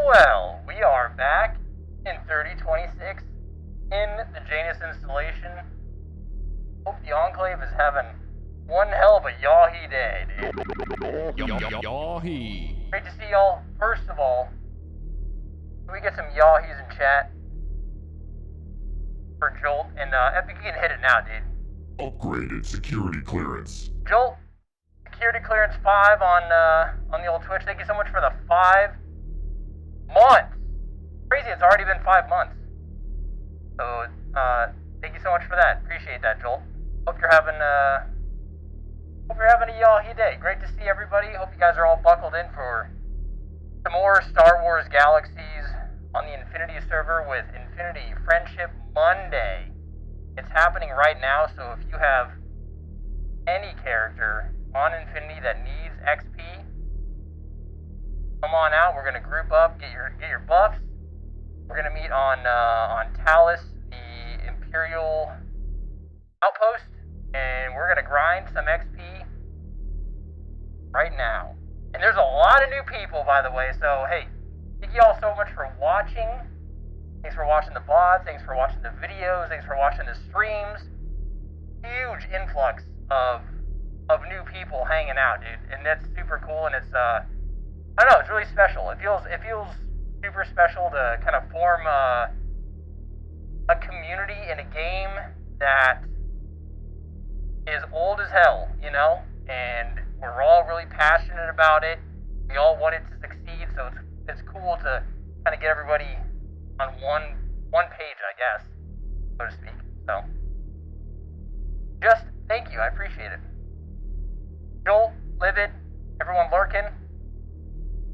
Well, we are back in 3026 in the Janus installation. Hope the Enclave is having one hell of a yahi day, dude. Yahi. Great to see y'all. First of all, can we get some yahis in chat for Jolt? And Epic, you can hit it now, dude. Upgraded security clearance. Jolt, security clearance 5 on the old Twitch. Thank you so much for the 5 months. Crazy, it's already been 5 months. So, thank you so much for that. Appreciate that, Jolt. Hope you're having a yahi day. Great to see everybody. Hope you guys are all buckled in for some more Star Wars Galaxies on the Infinity server with Infinity Friendship Monday. It's happening right now, so if you have any character on Infinity that needs XP, come on out. We're gonna group up, get your buffs. We're gonna meet on Talos, the Imperial outpost, and we're gonna grind some XP right now. And there's a lot of new people, by the way. So hey, thank you all so much for watching. Thanks for watching the VODs. Thanks for watching the videos. Thanks for watching the streams. Huge influx of new people hanging out, dude, and that's super cool. And it's I don't know, it's really special. It feels super special to kind of form a community in a game that is old as hell, you know, and we're all really passionate about it. We all want it to succeed, so it's cool to kind of get everybody on one page, I guess, so to speak. So, just thank you, I appreciate it. Joel, Livid, everyone lurking,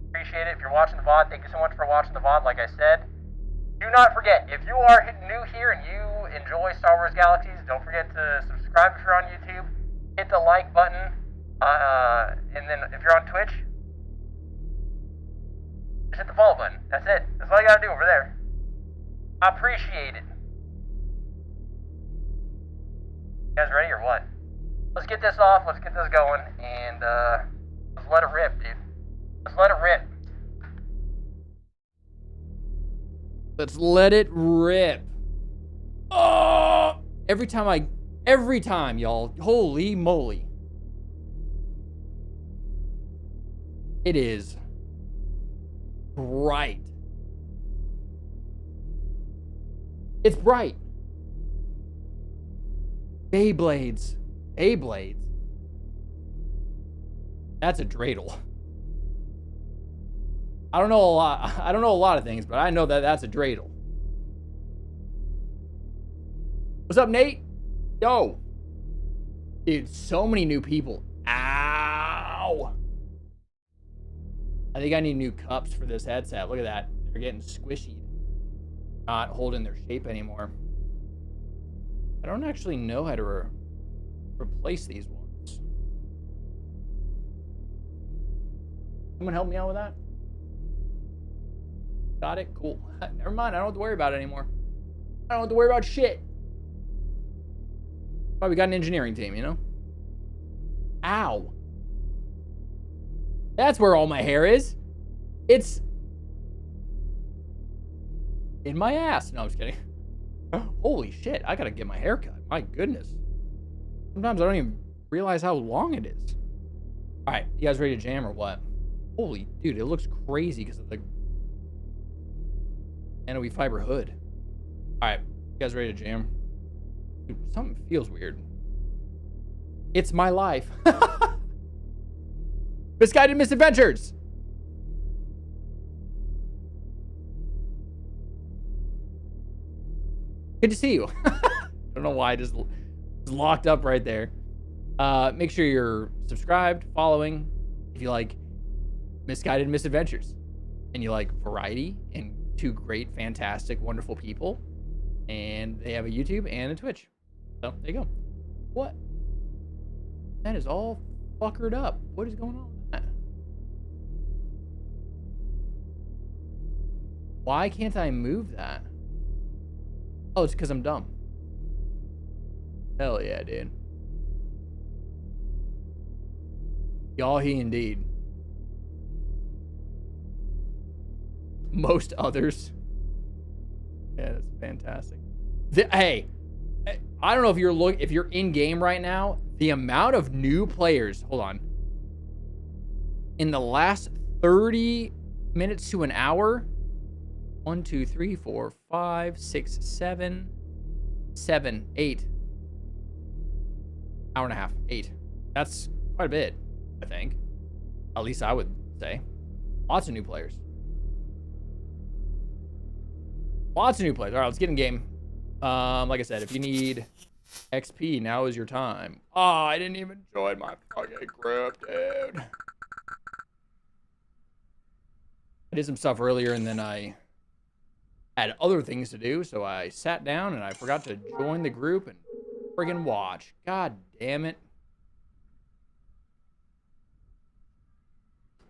appreciate it. If you're watching the VOD, thank you so much for watching the VOD. Like I said, do not forget, if you are new here and you enjoy Star Wars Galaxies, don't forget to subscribe if you're on YouTube, hit the like button, and then if you're on Twitch, just hit the follow button. That's it. That's all you gotta do over there. I appreciate it. You guys ready or what? Let's get this off, let's get this going, and let's let it rip, dude. Let's let it rip. Let's let it rip. Oh! Every time, y'all. Holy moly. It is bright. It's bright. Beyblades. That's a dreidel. I don't know a lot of things, but I know that that's a dreidel. What's up, Nate? Yo. Dude, so many new people. Ow. I think I need new cups for this headset. Look at that. They're getting squishy. Not holding their shape anymore. I don't actually know how to replace these ones. Someone help me out with that? Got it? Cool. Never mind. I don't have to worry about it anymore. I don't have to worry about shit. Probably got an engineering team, you know? Ow. That's where all my hair is. It's in my ass. No, I'm just kidding. Holy shit. I gotta get my hair cut. My goodness. Sometimes I don't even realize how long it is. All right. You guys ready to jam or what? Holy dude, it looks crazy because of the NOE fiber hood. All right, you guys ready to jam? Dude, something feels weird. It's my life. Misguided Misadventures. Good to see you. I don't know why I just locked up right there. Make sure you're subscribed, following, if you like Misguided Misadventures and you like variety and two great, fantastic, wonderful people, and they have a YouTube and a Twitch. So there you go. What? That is all fuckered up. What is going on with that? Why can't I move that? Oh, it's because I'm dumb. Hell yeah, dude. Yahi indeed. most others. Yeah, that's fantastic. Hey, I don't know if you're in game right now, the amount of new players, hold on. In the last 30 minutes to an hour, 1, 2, 3, 4, 5, 6, 7, 7, 8. Hour and a half, 8. That's quite a bit, I think. At least I would say. Lots of new players. Lots of new players. All right, let's get in game. Like I said, if you need XP, now is your time. Oh, I didn't even join my fucking group, dude. I did some stuff earlier, and then I had other things to do, so I sat down, and I forgot to join the group and friggin' watch. God damn it.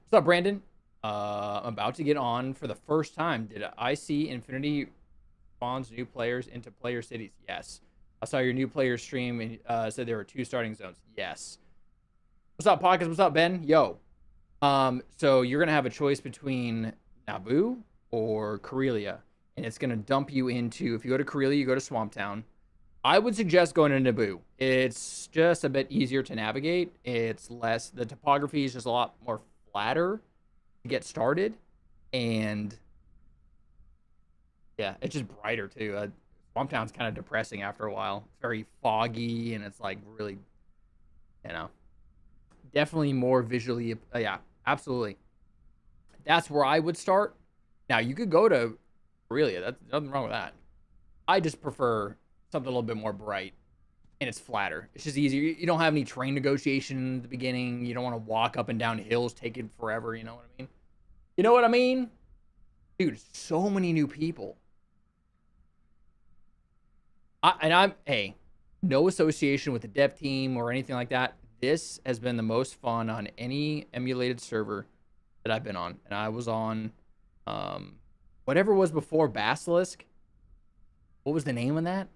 What's up, Brandon? I'm about to get on for the first time. Did I see Infinity spawns new players into player cities? Yes. I saw your new player stream and said there were 2 starting zones. Yes. What's up, Pockets? What's up, Ben? Yo. So you're gonna have a choice between Naboo or Corellia, and it's gonna dump you into. If you go to Corellia, you go to Swamp Town. I would suggest going to Naboo. It's just a bit easier to navigate. It's less. The topography is just a lot more flatter to get started, and yeah, it's just brighter too. Swamp Town's kind of depressing after a while. It's very foggy, and it's like really, definitely more visually. Yeah, absolutely. That's where I would start. Now you could go to Aurelia. That's nothing wrong with that. I just prefer something a little bit more bright, and it's flatter. It's just easier. You don't have any train negotiation at the beginning. You don't want to walk up and down hills, taking forever. You know what I mean? You know what I mean? Dude, so many new people. Hey, no association with the dev team or anything like that. This has been the most fun on any emulated server that I've been on. And I was on whatever was before Basilisk. What was the name of that?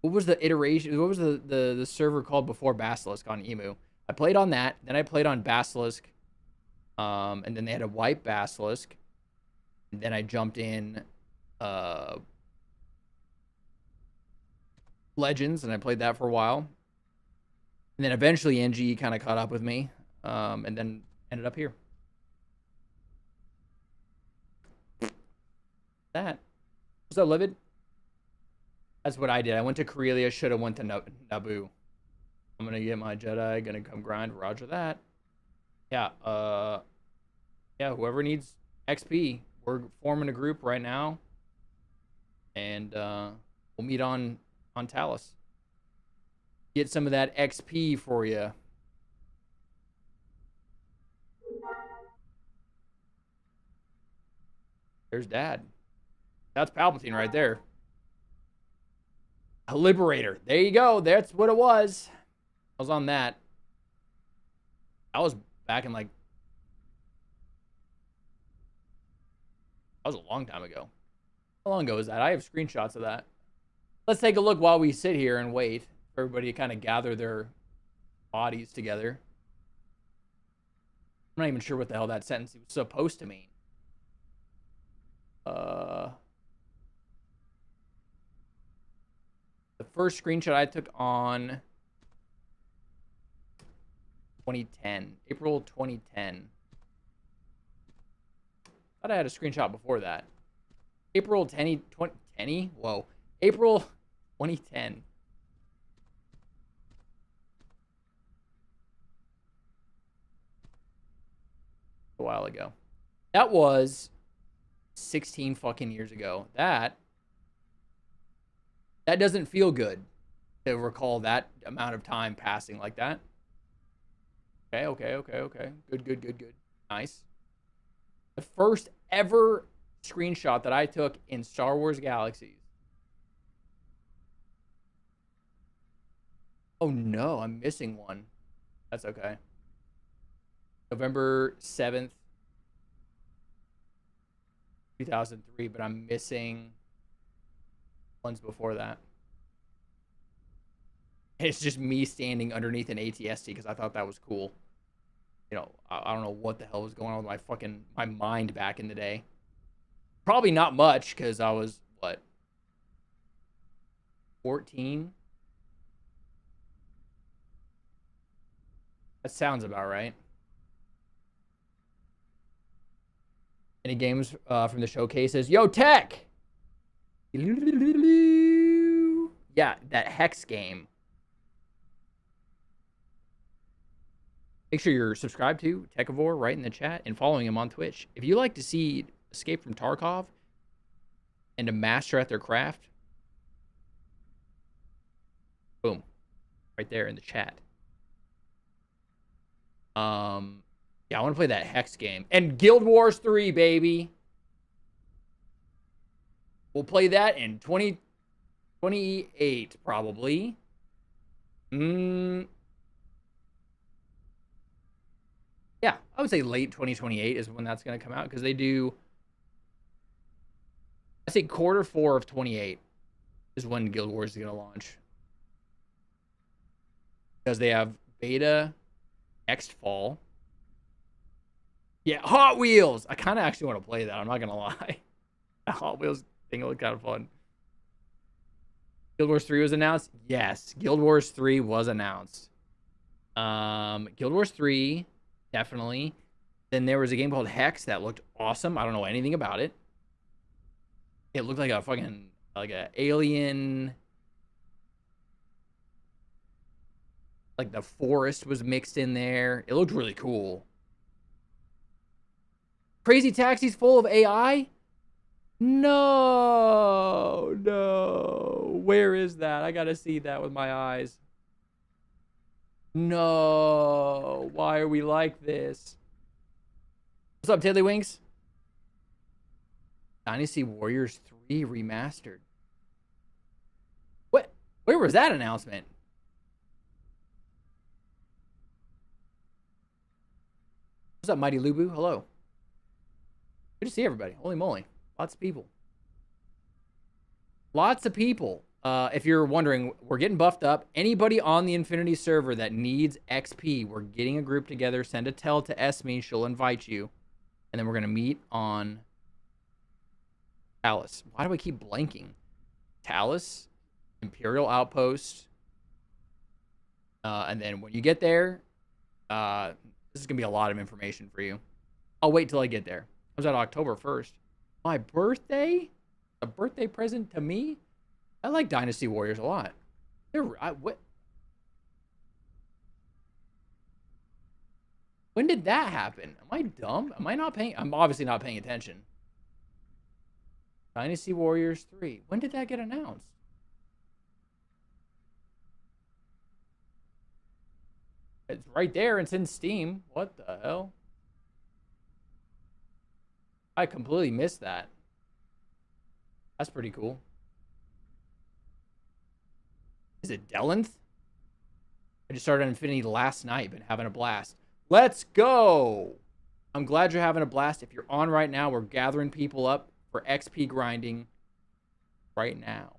What was the iteration? What was the server called before Basilisk on Emu? I played on that. Then I played on Basilisk. And then they had a white Basilisk. And then I jumped in Legends, and I played that for a while. And then eventually NG kind of caught up with me, and then ended up here. That. What's up, Livid? That's what I did. I went to Corellia, should have went to Naboo. I'm going to get my Jedi, going to come grind, roger that. Yeah, yeah, whoever needs XP, we're forming a group right now. And we'll meet on Talos. Get some of that XP for you. There's Dad. That's Palpatine right there. A Liberator. There you go. That's what it was. I was on that. I was back in like... That was a long time ago. How long ago was that? I have screenshots of that. Let's take a look while we sit here and wait for everybody to kind of gather their bodies together. I'm not even sure what the hell that sentence was supposed to mean. The first screenshot I took on 2010, April 2010. Thought I had a screenshot before that. April 10, 2010? Whoa. April 2010. A while ago. That was 16 fucking years ago. That doesn't feel good to recall that amount of time passing like that. Okay. Good. Nice. The first ever screenshot that I took in Star Wars Galaxies. Oh no, I'm missing one. That's okay. November 7th, 2003, but I'm missing ones before that. It's just me standing underneath an ATST because I thought that was cool. You know, I don't know what the hell was going on with my mind back in the day. Probably not much because I was, what, 14? That sounds about right. Any games from the showcases? Yo, Tech! Yeah, that Hex game. Make sure you're subscribed to Techivore right in the chat and following him on Twitch. If you like to see Escape from Tarkov and a master at their craft, boom, right there in the chat. Yeah, I want to play that Hex game. And Guild Wars 3, baby. We'll play that in 2028, probably. Yeah, I would say late 2028 is when that's going to come out, because they do, I say Q4 of 28 is when Guild Wars is going to launch. Because they have beta next fall. Yeah, Hot Wheels. I kind of actually want to play that. I'm not going to lie. That Hot Wheels thing looked kind of fun. Guild Wars 3 was announced? Yes, Guild Wars 3 was announced. Guild Wars 3, definitely. Then there was a game called Hex that looked awesome. I don't know anything about it. It looked like a fucking, like a alien. Like the forest was mixed in there. It looked really cool. Crazy Taxi's full of AI? No. Where is that? I gotta see that with my eyes. No. Why are we like this? What's up, Tiddlywinks? Dynasty Warriors 3 remastered. What? Where was that announcement? What's up, Mighty Lubu? Hello. Good to see everybody. Holy moly. Lots of people. Lots of people. If you're wondering, we're getting buffed up. Anybody on the Infinity server that needs XP, we're getting a group together. Send a tell to Esme. She'll invite you. And then we're going to meet on Talus. Why do I keep blanking? Talus, Imperial Outpost. And then when you get there, this is going to be a lot of information for you. I'll wait till I get there. I was at October 1st. My birthday? A birthday present to me? I like Dynasty Warriors a lot. What? When did that happen? Am I dumb? Am I not paying? I'm obviously not paying attention. Dynasty Warriors 3. When did that get announced? It's right there. It's in Steam. What the hell? I completely missed that. That's pretty cool. Is it Delenth? I just started Infinity last night. Been having a blast. Let's go! I'm glad you're having a blast. If you're on right now, we're gathering people up for XP grinding right now.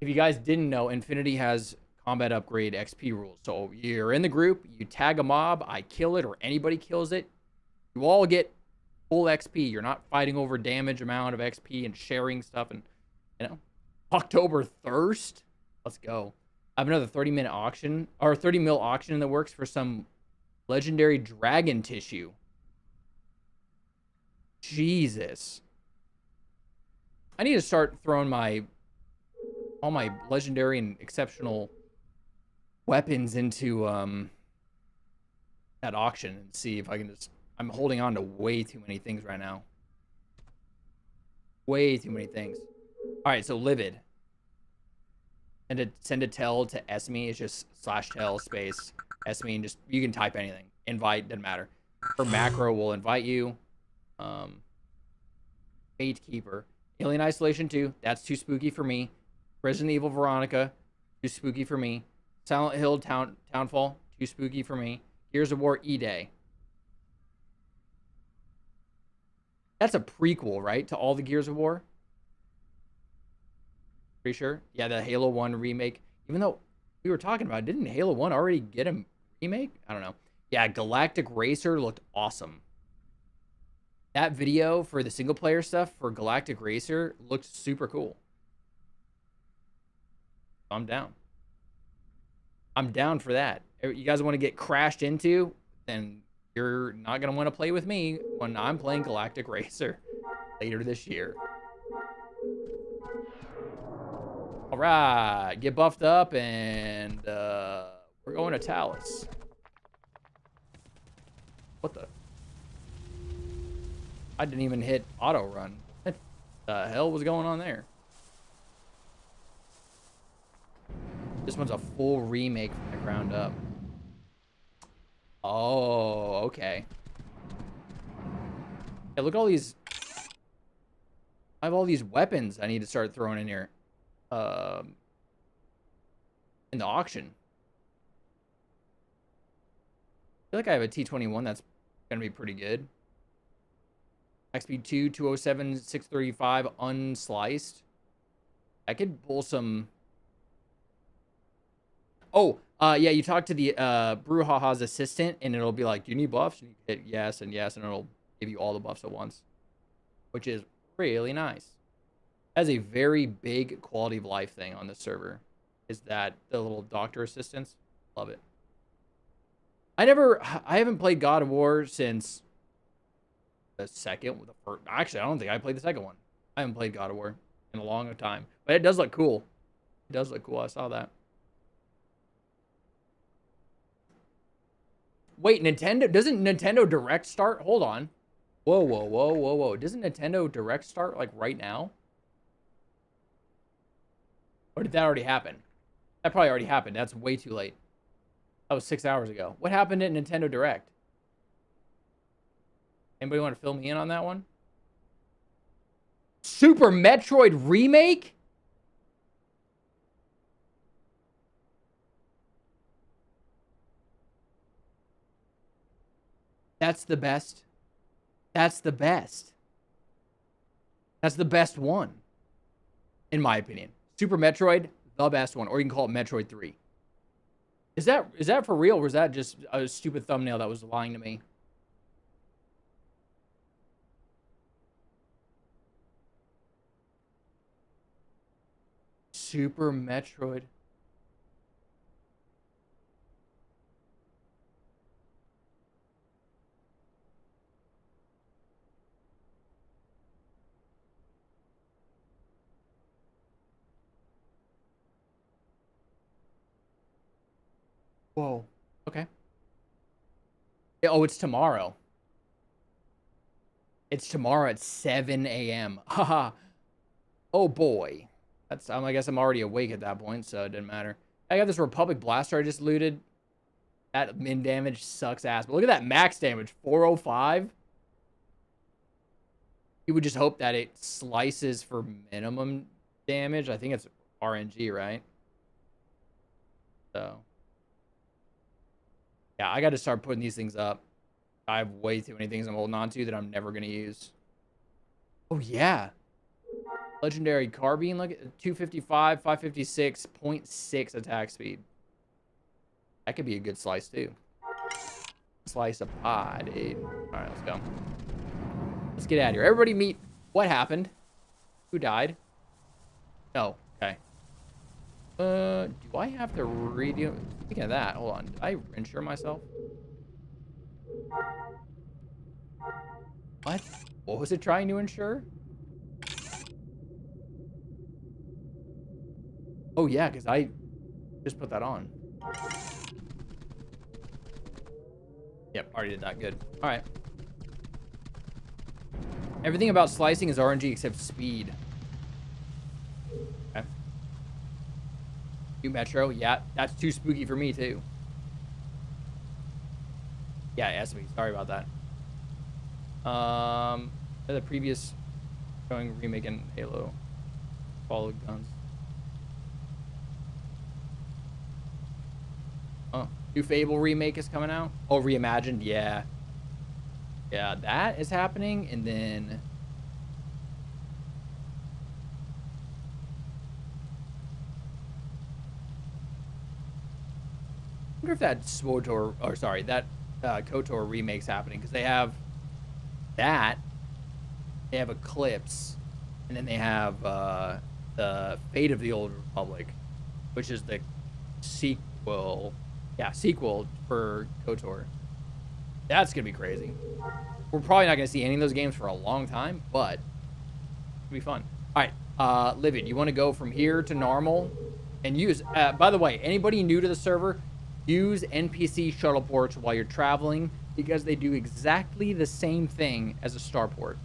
If you guys didn't know, Infinity has combat upgrade XP rules. So you're in the group, you tag a mob, I kill it, or anybody kills it, you all get full XP. You're not fighting over damage amount of XP and sharing stuff. And, you know, October Thirst. Let's go. I have another 30-minute auction, or 30 mil auction in the works for some legendary dragon tissue. Jesus. I need to start throwing all my legendary and exceptional weapons into that auction and see if I can just... I'm holding on to way too many things right now. Way too many things. All right, so Livid. And to send a tell to Esme is just /tell space Esme, and just, you can type anything. Invite, doesn't matter. For macro, we'll invite you. Gatekeeper. Alien Isolation 2, that's too spooky for me. Resident Evil Veronica, too spooky for me. Silent Hill Townfall, too spooky for me. Gears of War E-Day. That's a prequel, right? To all the Gears of War? Pretty sure? Yeah, the Halo 1 remake. Even though we were talking about it, didn't Halo 1 already get a remake? I don't know. Yeah, Galactic Racer looked awesome. That video for the single player stuff for Galactic Racer looked super cool. I'm down. I'm down for that. You guys want to get crashed into? Then you're not going to want to play with me when I'm playing Galactic Racer later this year. All right, get buffed up, and we're going to Talus. What the? I didn't even hit auto run. What the hell was going on there? This one's a full remake from the ground up. Oh, okay. Yeah, look at all these. I have all these weapons I need to start throwing in here. In the auction. I feel like I have a T21 that's gonna be pretty good. XP2, 207, 635 unsliced. I could pull some. Oh, yeah, you talk to the Brouhaha's assistant, and it'll be like, do you need buffs? And you hit yes and yes, and it'll give you all the buffs at once, which is really nice. That's a very big quality of life thing on this server, is that the little doctor assistants. Love it. I haven't played God of War since the second, the first. Actually, I don't think I played the second one. I haven't played God of War in a long time, but it does look cool. It does look cool. I saw that. Wait, Nintendo, doesn't Nintendo Direct start? Hold on. Whoa, whoa, whoa, whoa, whoa. Doesn't Nintendo Direct start like right now? Or did that already happen? That probably already happened. That's way too late. That was 6 hours ago. What happened at Nintendo Direct? Anybody want to fill me in on that one? Super Metroid Remake? That's the best. That's the best. That's the best one, in my opinion. Super Metroid, the best one. Or you can call it Metroid 3. Is that for real, or is that just a stupid thumbnail that was lying to me? Super Metroid. Whoa. Okay. Oh, it's tomorrow. It's tomorrow at 7 a.m. Haha. Oh boy. I guess I'm already awake at that point, so it didn't matter. I got this Republic Blaster I just looted. That min damage sucks ass. But look at that max damage, 405. You would just hope that it slices for minimum damage. I think it's RNG, right? So. Yeah, I got to start putting these things up. I have way too many things I'm holding on to that I'm never going to use. Oh, yeah. Legendary Carbine, look at 255, 556, 0.6 attack speed. That could be a good slice, too. Slice of pie, dude. All right, let's go. Let's get out of here. Everybody meet. What happened? Who died? Oh, okay. Do I have to redo? Speaking of that, hold on. Did I insure myself? What? What was it trying to insure? Oh, yeah, because I just put that on. Yep, already did that. Good. All right. Everything about slicing is RNG except speed. Okay. New Metro. Yeah, that's too spooky for me, too. Yeah, SB. Sorry about that. The previous showing remake in Halo. Follow guns. Oh, new Fable remake is coming out. Oh, reimagined. Yeah. Yeah, that is happening, and then wonder if that SWOTOR, or sorry, that KOTOR remake's happening, because they have that, they have Eclipse, and then they have the Fate of the Old Republic, which is the sequel. Yeah, sequel for KOTOR. That's gonna be crazy. We're probably not gonna see any of those games for a long time, but it'll be fun. All right, Livid, you want to go from here to normal, and use. By the way, anybody new to the server, use NPC shuttle ports while you're traveling because they do exactly the same thing as a starport.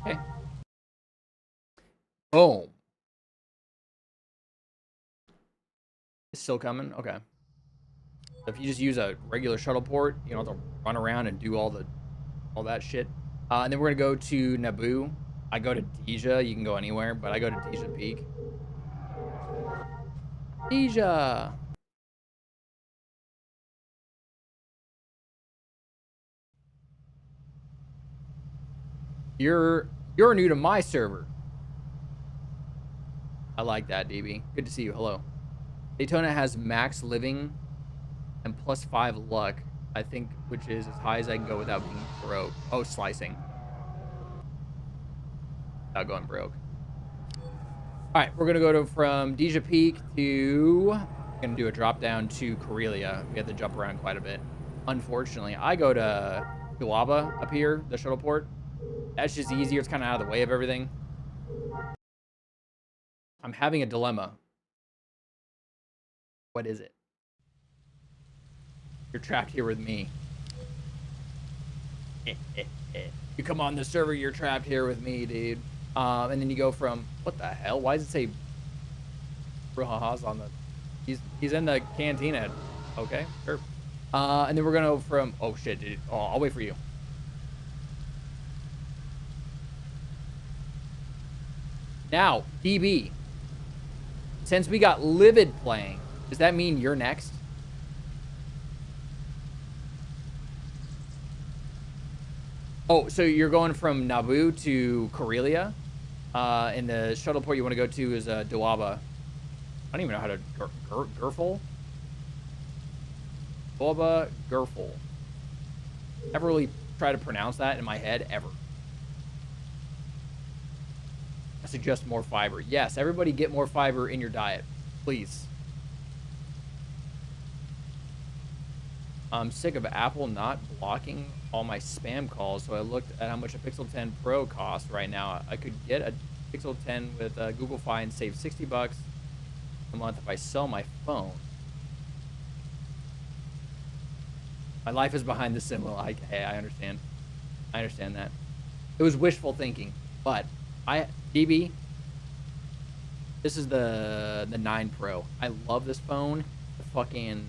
Okay. Boom. It's still coming. Okay. So if you just use a regular shuttle port, you don't have to run around and do all that shit. And then we're gonna go to Naboo. I go to Deja. You can go anywhere, but I go to Deja Peak. Deja. You're new to my server. I like that, DB. Good to see you. Hello. Daytona has max living and +5 luck, I think, which is as high as I can go without being broke. Oh, slicing. Without going broke. All right, we're gonna go to from Deja Peak to gonna do a drop down to Corellia. We have to jump around quite a bit. Unfortunately, I go to Duaba up here, the shuttle port. That's just easier. It's kind of out of the way of everything. I'm having a dilemma. What is it? You're trapped here with me. You come on the server, you're trapped here with me, dude. And then you go from, what the hell? Why does it say Bruhaha's on the, he's in the cantina. Okay, sure. And then we're gonna go from, oh shit, dude. Oh, I'll wait for you. Now, DB, since we got Livid playing, does that mean you're next? Oh, so you're going from Naboo to Corellia, and the shuttle port you want to go to is Duaba. I don't even know how to Gurful. Duaba Gurful. Never really try to pronounce that in my head ever. I suggest more fiber. Yes, everybody get more fiber in your diet, please. I'm sick of Apple not blocking all my spam calls, so I looked at how much a Pixel 10 Pro costs right now. I could get a Pixel 10 with Google Fi and save $60 a month if I sell my phone. My life is behind the symbol. Hey, I understand. I understand that. It was wishful thinking, but DB, this is the 9 Pro. I love this phone. The fucking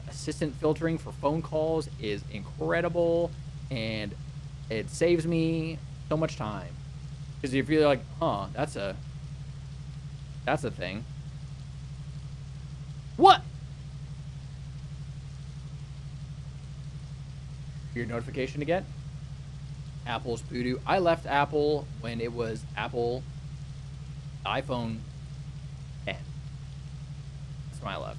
assistant filtering for phone calls is incredible, and it saves me so much time. Because if you're like, huh, that's a thing. What? Your notification to get? Apple's voodoo. I left Apple when it was Apple iPhone 10. That's when I left.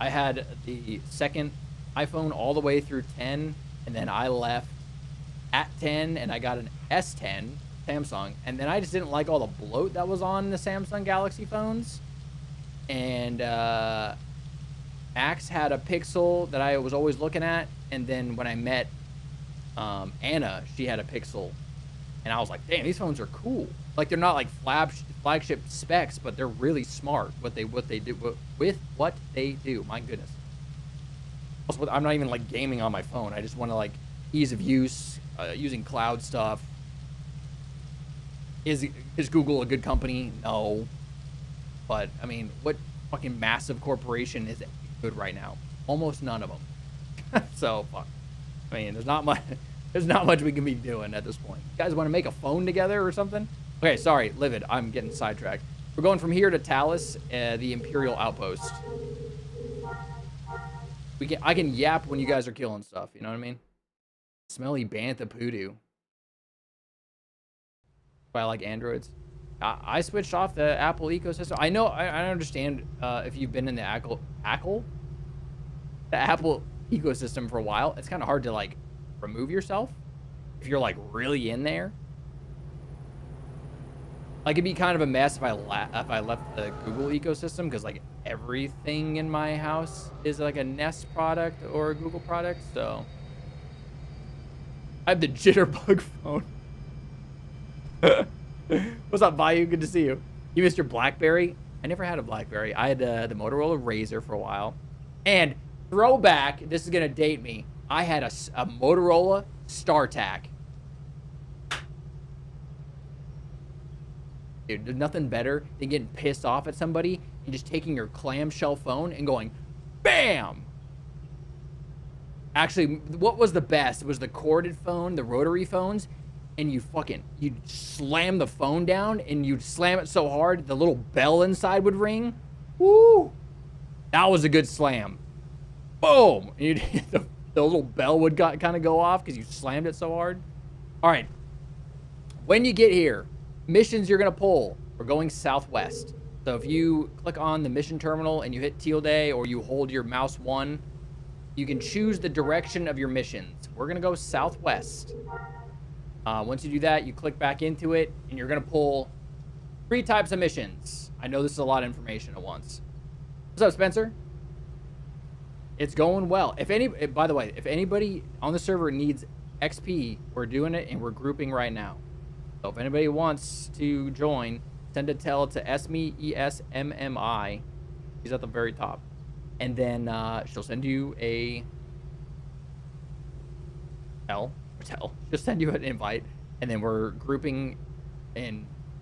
I had the second iPhone all the way through 10, and then I left at 10, and I got an S10 Samsung, and then I just didn't like all the bloat that was on the Samsung Galaxy phones. And Max had a Pixel that I was always looking at, and then when I met Anna, she had a Pixel, and I was like, damn, these phones are cool. Like, they're not like flagship specs, but they're really smart what they do with what they do. My goodness. Also, I'm not even like gaming on my phone. I just want to like ease of use, using cloud stuff. Is Google a good company? No. But I mean, what fucking massive corporation is good right now? Almost none of them. So fuck. I mean, there's not much we can be doing at this point. You guys want to make a phone together or something? Okay, sorry, Livid. I'm getting sidetracked. We're going from here to Talus, the Imperial Outpost. I can yap when you guys are killing stuff. You know what I mean? Smelly Bantha Poodoo. I like androids. I switched off the Apple ecosystem. I know. I understand if you've been in the Apple the Apple ecosystem for a while, it's kind of hard to like remove yourself if you're like really in there. Like it'd be kind of a mess if I left the Google ecosystem, because like everything in my house is like a Nest product or a Google product. So I have the jitterbug phone. What's up, Bayou? Good to see you. You missed your BlackBerry? I never had a BlackBerry. I had the Motorola Razr for a while. And throwback, this is gonna date me, I had a Motorola StarTAC. Dude, there's nothing better than getting pissed off at somebody and just taking your clamshell phone and going, BAM! Actually, what was the best? It was the corded phone, the rotary phones, and you'd slam the phone down and you'd slam it so hard the little bell inside would ring. Woo! That was a good slam. Boom! And the little bell would kind of go off because you slammed it so hard. All right. When you get here, missions you're going to pull, we're going southwest. So if you click on the mission terminal and you hit Teal Day, or you hold your mouse 1, you can choose the direction of your missions. We're going to go southwest. Once you do that, you click back into it, and you're going to pull 3 types of missions. I know this is a lot of information at once. What's up, Spencer? It's going well. By the way, if anybody on the server needs XP, we're doing it, and we're grouping right now. So if anybody wants to join, send a tell to Esme, ESMMI. She's at the very top. And then she'll send you a tell. She'll send you an invite. And then we're grouping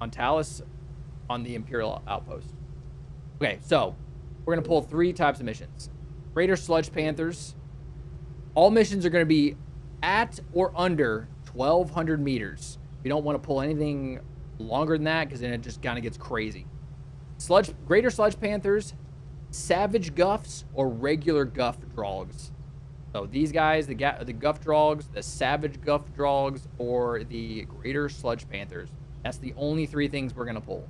on Talus on the Imperial Outpost. Okay, so we're going to pull 3 types of missions. Greater Sludge Panthers. All missions are going to be at or under 1,200 meters. We don't want to pull anything longer than that, because then it just kind of gets crazy. Greater Sludge Panthers, Savage Guffs, or regular Guff Drogs. So these guys, the Guff Drogs, the Savage Guff Drogs, or the Greater Sludge Panthers. That's the only 3 things we're going to pull.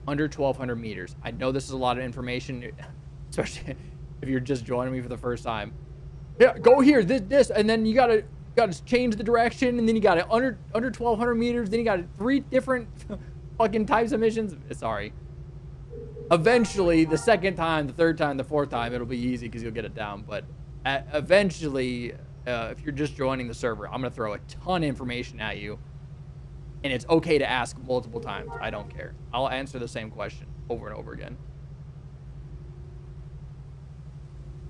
Under 1,200 meters. I know this is a lot of information, especially if you're just joining me for the first time. Yeah, go here, this, and then you gotta change the direction, and then you got it under 1,200 meters, then you got 3 different fucking types of missions. Sorry. Eventually, the second time, the third time, the fourth time, it'll be easy because you'll get it down. But eventually, if you're just joining the server, I'm going to throw a ton of information at you. And it's okay to ask multiple times. I don't care. I'll answer the same question over and over again.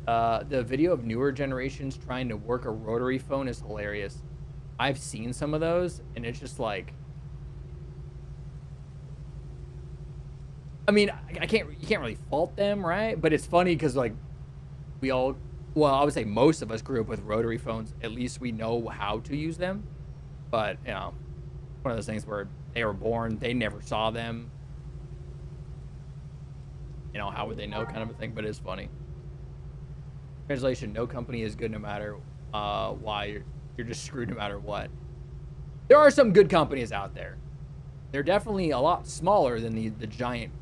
The video of newer generations trying to work a rotary phone is hilarious. I've seen some of those, and it's just like, I mean, you can't really fault them, right? But it's funny because like I would say most of us grew up with rotary phones. At least we know how to use them. But you know, one of those things where they were born, they never saw them. You know, how would they know, kind of a thing. But it's funny. Translation: no company is good no matter why. You're just screwed no matter what. There are some good companies out there. They're definitely a lot smaller than the giant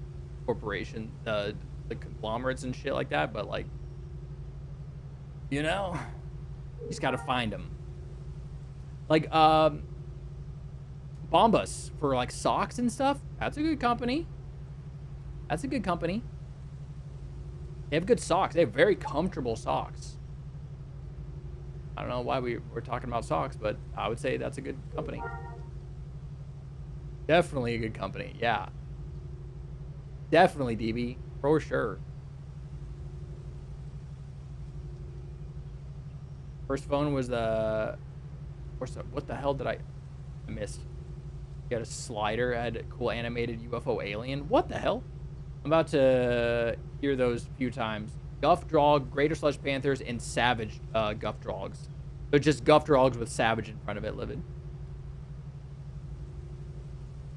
corporation, the conglomerates and shit like that. But like, you know, you just gotta find them. Like Bombas for like socks and stuff. That's a good company. That's a good company. They have good socks. They have very comfortable socks. I don't know why we're talking about socks, but I would say that's a good company. Definitely a good company. Yeah. Definitely, DB. For sure. First phone was what the hell did I missed? You got a slider, had a cool animated UFO alien. What the hell? I'm about to hear those a few times. Guff Drog, Greater Sludge Panthers, and Savage Guff Drogs. So just Guff Drogs with Savage in front of it, Livid.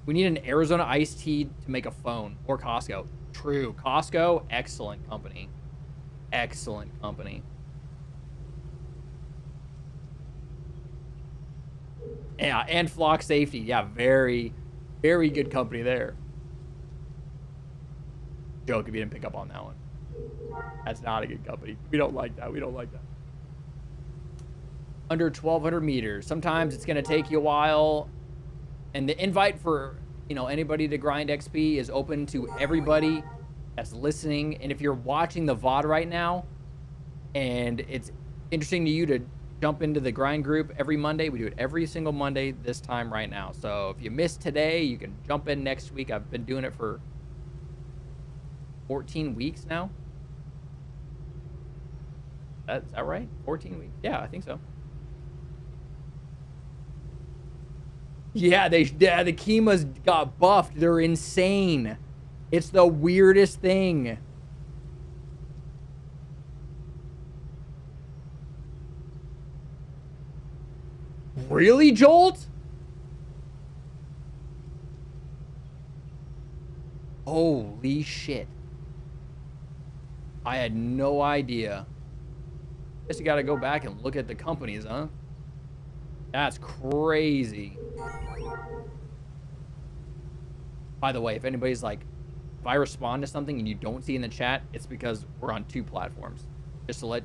We need an Arizona iced tea to make a phone. Or Costco. True. Costco, excellent company. Excellent company. Yeah, and Flock Safety. Yeah, very, very good company there. Joke if you didn't pick up on that one. That's not a good company. We don't like that. We don't like that. Under 1,200 meters. Sometimes it's going to take you a while. And the invite for, anybody to grind XP is open to everybody that's listening. And if you're watching the VOD right now and it's interesting to you to jump into the grind group every Monday, we do it every single Monday this time right now. So if you missed today, you can jump in next week. I've been doing it for 14 weeks now. Is that right? 14 weeks? Yeah, I think so. Yeah, the Kimas got buffed. They're insane. It's the weirdest thing. Really, Jolt? Holy shit. I had no idea. Guess you gotta go back and look at the companies, huh? That's crazy. By the way, if anybody's like, if I respond to something and you don't see in the chat, it's because we're on 2 platforms. Just to let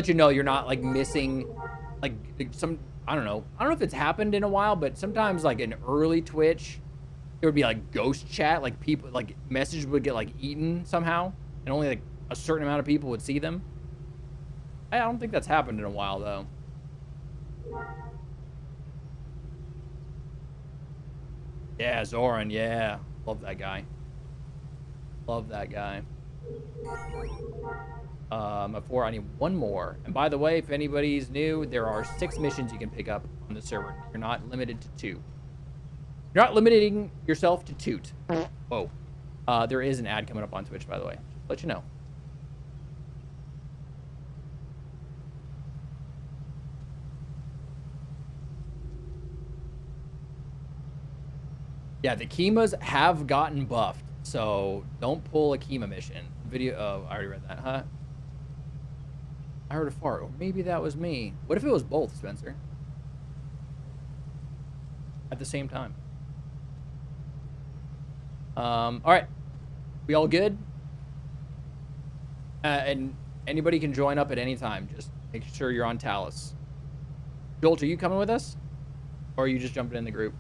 you know you're not like missing like some, I don't know if it's happened in a while, but sometimes like in early Twitch, it would be like ghost chat, like people, like messages would get like eaten somehow and only like a certain amount of people would see them. I don't think that's happened in a while though. Yeah, Zoran, yeah. Love that guy. Love that guy. Before I need one more. And by the way, if anybody's new, there are 6 missions you can pick up on the server. You're not limited to 2. You're not limiting yourself to toot. Whoa. There is an ad coming up on Twitch, by the way. Just let you know. Yeah, the Kimas have gotten buffed, so don't pull a Kima mission. Video. Oh, I already read that, huh? I heard a fart. Or maybe that was me. What if it was both, Spencer? At the same time. All right. We all good? And anybody can join up at any time. Just make sure you're on Talus. Jolt, are you coming with us? Or are you just jumping in the group?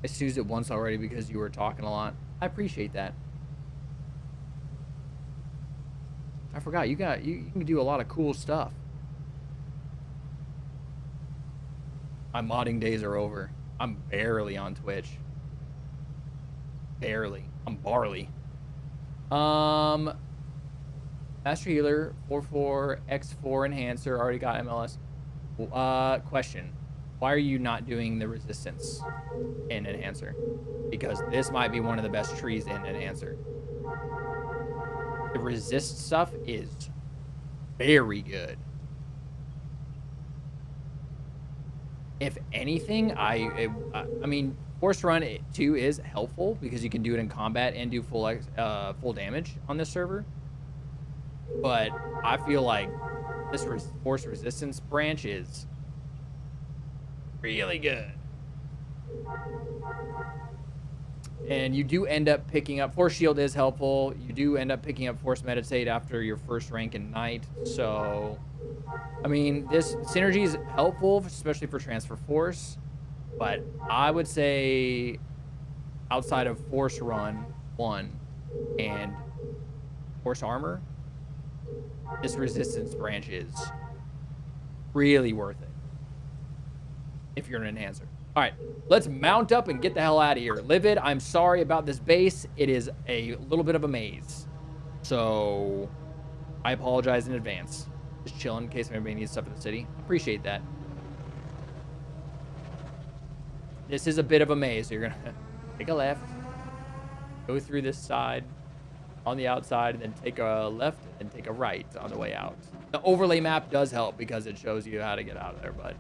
I snoozed it once already because you were talking a lot. I appreciate that. I forgot you can do a lot of cool stuff. My modding days are over. I'm barely on Twitch. Barely. I'm barley. Master Healer 44 X4 Enhancer already got MLS. Question. Why are you not doing the resistance in Enhancer? Because this might be one of the best trees in Enhancer. The resist stuff is very good. If anything, I mean, Force Run 2 is helpful because you can do it in combat and do full damage on this server. But I feel like this Force Resistance branch is really good. And you do end up picking up Force Shield is helpful. You do end up picking up Force Meditate after your first rank in Knight. So, I mean, this synergy is helpful, especially for Transfer Force. But I would say outside of Force Run 1 and Force Armor, this Resistance branch is really worth it if you're an enhancer. All right, let's mount up and get the hell out of here. Livid, I'm sorry about this base. It is a little bit of a maze. So I apologize in advance. Just chilling in case anybody needs stuff in the city. Appreciate that. This is a bit of a maze. You're gonna take a left, go through this side on the outside, and then take a left and take a right on the way out. The overlay map does help because it shows you how to get out of there, but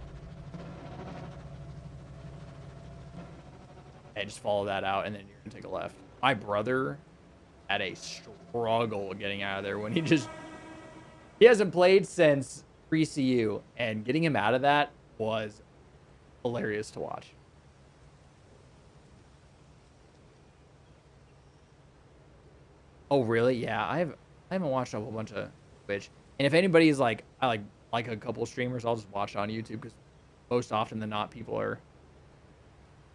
hey, just follow that out, and then you're gonna take a left. My brother had a struggle getting out of there when he hasn't played since pre-CU, and getting him out of that was hilarious to watch. Oh, really? Yeah, I haven't watched a whole bunch of Twitch. And if anybody's like, I like a couple streamers, I'll just watch it on YouTube because most often than not, people are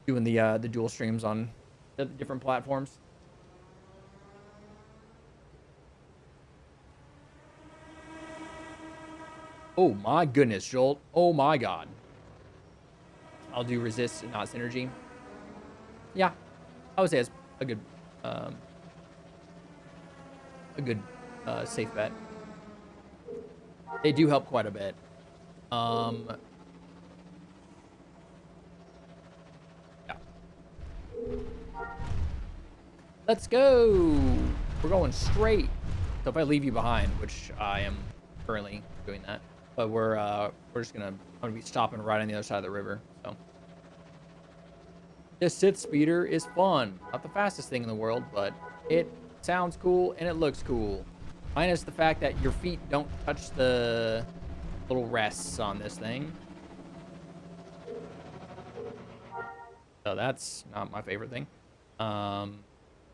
doing the dual streams on the different platforms. Oh my goodness, Jolt. Oh my god. I'll do resist and not synergy. Yeah, I would say it's a good, um, a good safe bet. They do help quite a bit. Yeah. Let's go. We're going straight. So if I leave you behind, which I am currently doing that, but we're just I'm gonna be stopping right on the other side of the river. So this Sith speeder is fun. Not the fastest thing in the world, but it sounds cool and it looks cool. Minus the fact that your feet don't touch the little rests on this thing. So that's not my favorite thing.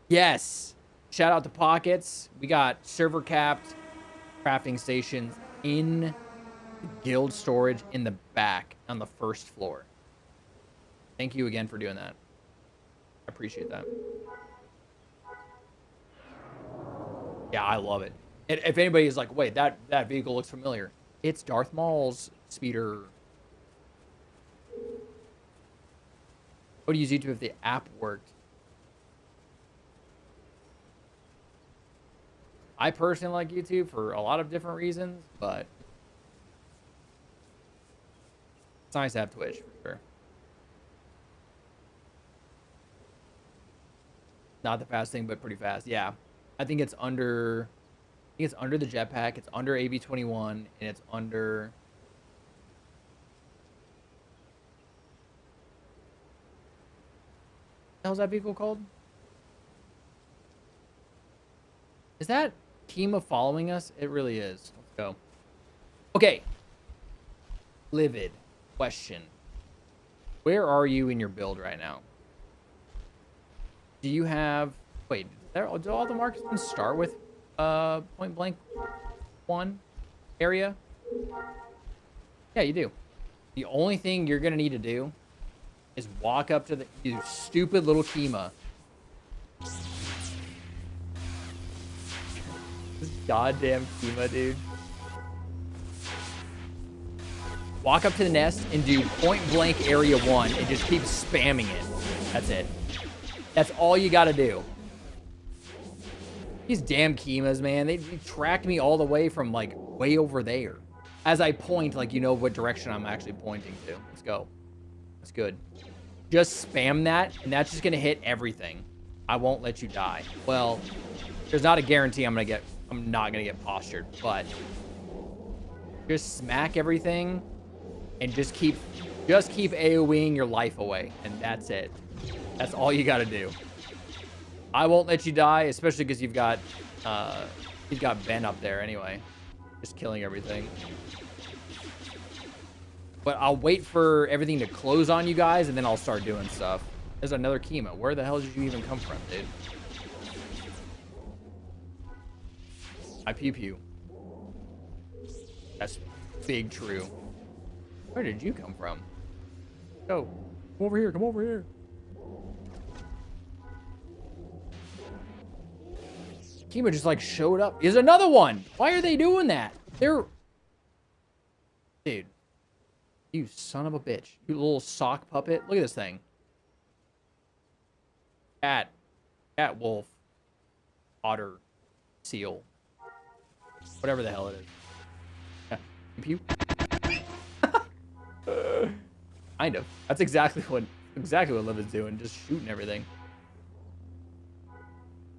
Yes. Shout out to Pockets. We got server capped crafting stations in the guild storage in the back on the first floor. Thank you again for doing that. I appreciate that. Yeah, I love it. And if anybody is like, wait, that vehicle looks familiar, it's Darth Maul's speeder. What do you use YouTube if the app worked? I personally like YouTube for a lot of different reasons, but it's nice to have Twitch for sure. Not the fast thing, but pretty fast. Yeah, I think it's under. I think it's under the jetpack. It's under AB-21, and it's under. What the hell's that vehicle called? Is that Kima following us? It really is. Let's go. Okay. Livid question. Where are you in your build right now? Do you have... Wait, do all the marksmen start with point blank 1 area? Yeah, you do. The only thing you're going to need to do is walk up to you stupid little Kima. This goddamn Kima, dude. Walk up to the nest and do point blank area 1 and just keep spamming it. That's it. That's all you gotta do. These damn Kimas, man. They tracked me all the way from, like, way over there. As I point, like, you know what direction I'm actually pointing to. Let's go. That's good. Just spam that, and that's just gonna hit everything. I won't let you die. Well, there's not a guarantee I'm not gonna get postured, but just smack everything and just keep AoEing your life away, and that's it. That's all you gotta do. I won't let you die, especially because you've got Ben up there anyway, just killing everything. But I'll wait for everything to close on you guys, and then I'll start doing stuff. There's another Kima. Where the hell did you even come from, dude? I pew pew. That's big true. Where did you come from? Go. Come over here. Come over here. Kima just like showed up. Is another one. Why are they doing that? They're... Dude. You son of a bitch. You little sock puppet. Look at this thing. Cat. Cat, wolf. Otter. Seal. Whatever the hell it is. Yeah. Pew. Kind of. That's exactly what Liv is doing. Just shooting everything.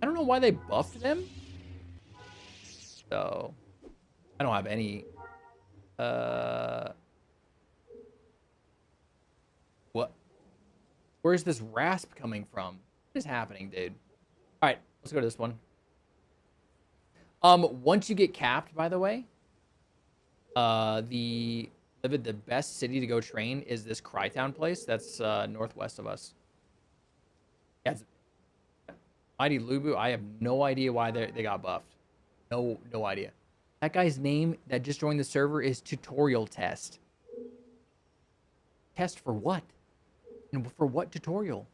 I don't know why they buffed them. So I don't have any what? Where's this rasp coming from? What is happening, dude? Alright, let's go to this one. Once you get capped, by the way, the best city to go train is this Crytown place that's northwest of us. Yeah, Mighty Lubu, I have no idea why they got buffed. No idea. That guy's name that just joined the server is Tutorial Test. Test for what? And for what tutorial?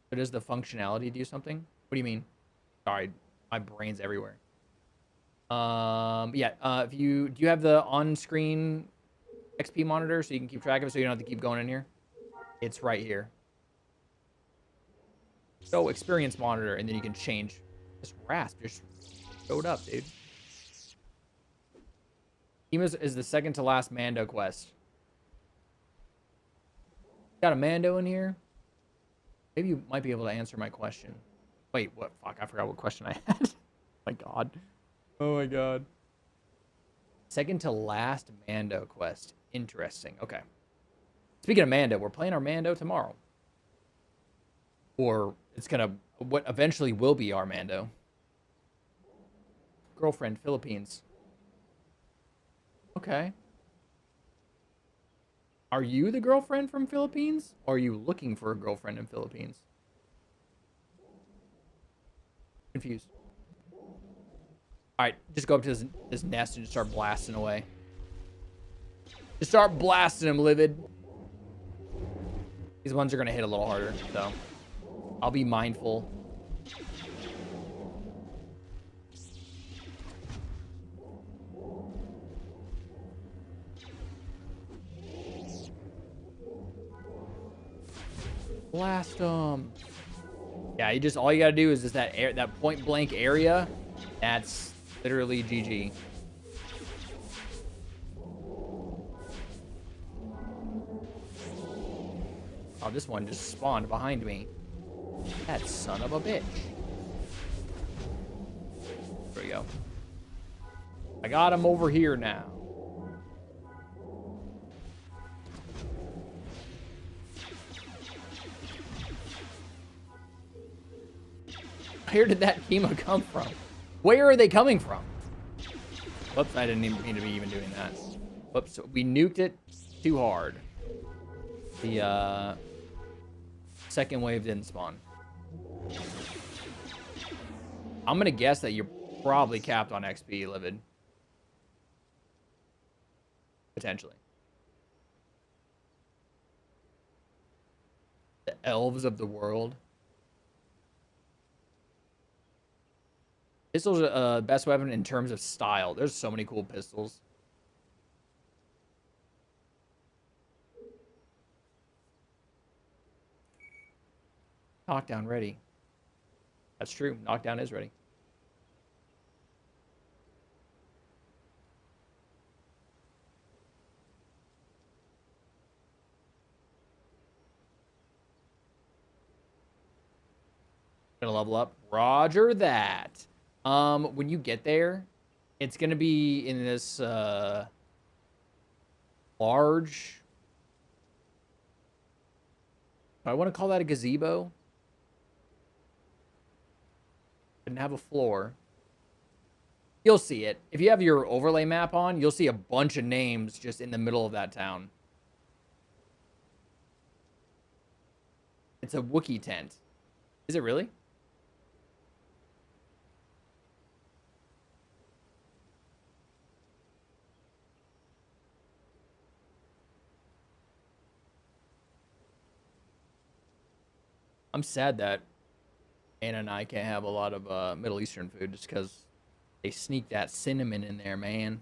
So does the functionality do something? What do you mean? Sorry, my brain's everywhere. Yeah. If you do you have the on-screen XP monitor so you can keep track of it so you don't have to keep going in here? It's right here. So experience monitor, and then you can change. This rasp just showed up, dude. Emus is the second to last Mando quest. Got a Mando in here? Maybe you might be able to answer my question. Wait, what? Fuck, I forgot what question I had. My God. Oh my God. Second to last Mando quest. Interesting. Okay. Speaking of Mando, we're playing our Mando tomorrow. Or it's gonna, what eventually will be our Mando. Girlfriend, Philippines. Okay. Are you the girlfriend from Philippines? Or are you looking for a girlfriend in Philippines? Confused. Alright, just go up to this nest and just start blasting away. Just start blasting them, Livid. These ones are going to hit a little harder, so I'll be mindful. Blast them. Yeah, you just all you gotta do is just that point blank area. That's literally GG. Oh, this one just spawned behind me. That son of a bitch. There we go. I got him over here now. Where did that Kima come from? Where are they coming from? Whoops, I didn't even mean to be even doing that. Whoops, we nuked it too hard. The second wave didn't spawn. I'm gonna guess that you're probably capped on XP, Livid. Potentially. The elves of the world. Pistol's best weapon in terms of style. There's so many cool pistols. Knockdown ready. That's true. Knockdown is ready. Gonna level up. Roger that. When you get there, it's gonna be in this large. I want to call that a gazebo. Didn't have a floor. You'll see it. If you have your overlay map on, you'll see a bunch of names just in the middle of that town. It's a Wookiee tent. Is it really? I'm sad that Anna and I can't have a lot of Middle Eastern food just because they sneak that cinnamon in there, man.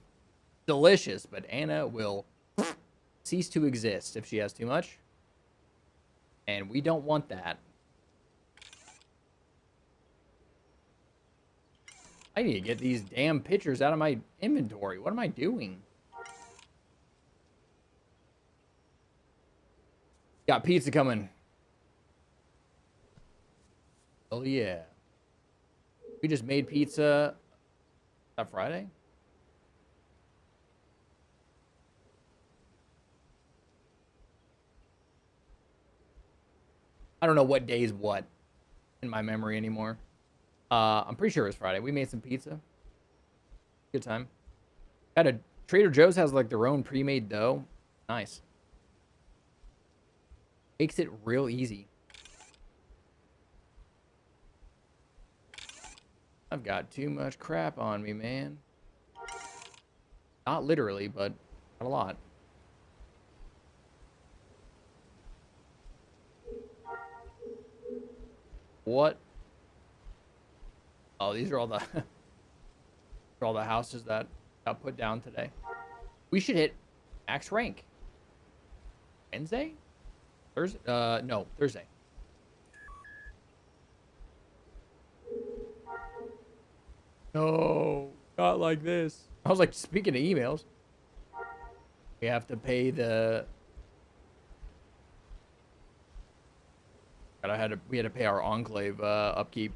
Delicious, but Anna will cease to exist if she has too much. And we don't want that. I need to get these damn pictures out of my inventory. What am I doing? Got pizza coming. Oh yeah. We just made pizza. Is that Friday? I don't know what day is what in my memory anymore. I'm pretty sure it was Friday. We made some pizza. Good time. Got a Trader Joe's has like their own pre-made dough. Nice. Makes it real easy. I've got too much crap on me, man. Not literally, but not a lot. What? Oh, these are all the all the houses that got put down today. We should hit max rank. Wednesday? Thursday? No, Thursday. No, not like this. I was like, speaking of emails, we have to pay the. God, we had to pay our Enclave upkeep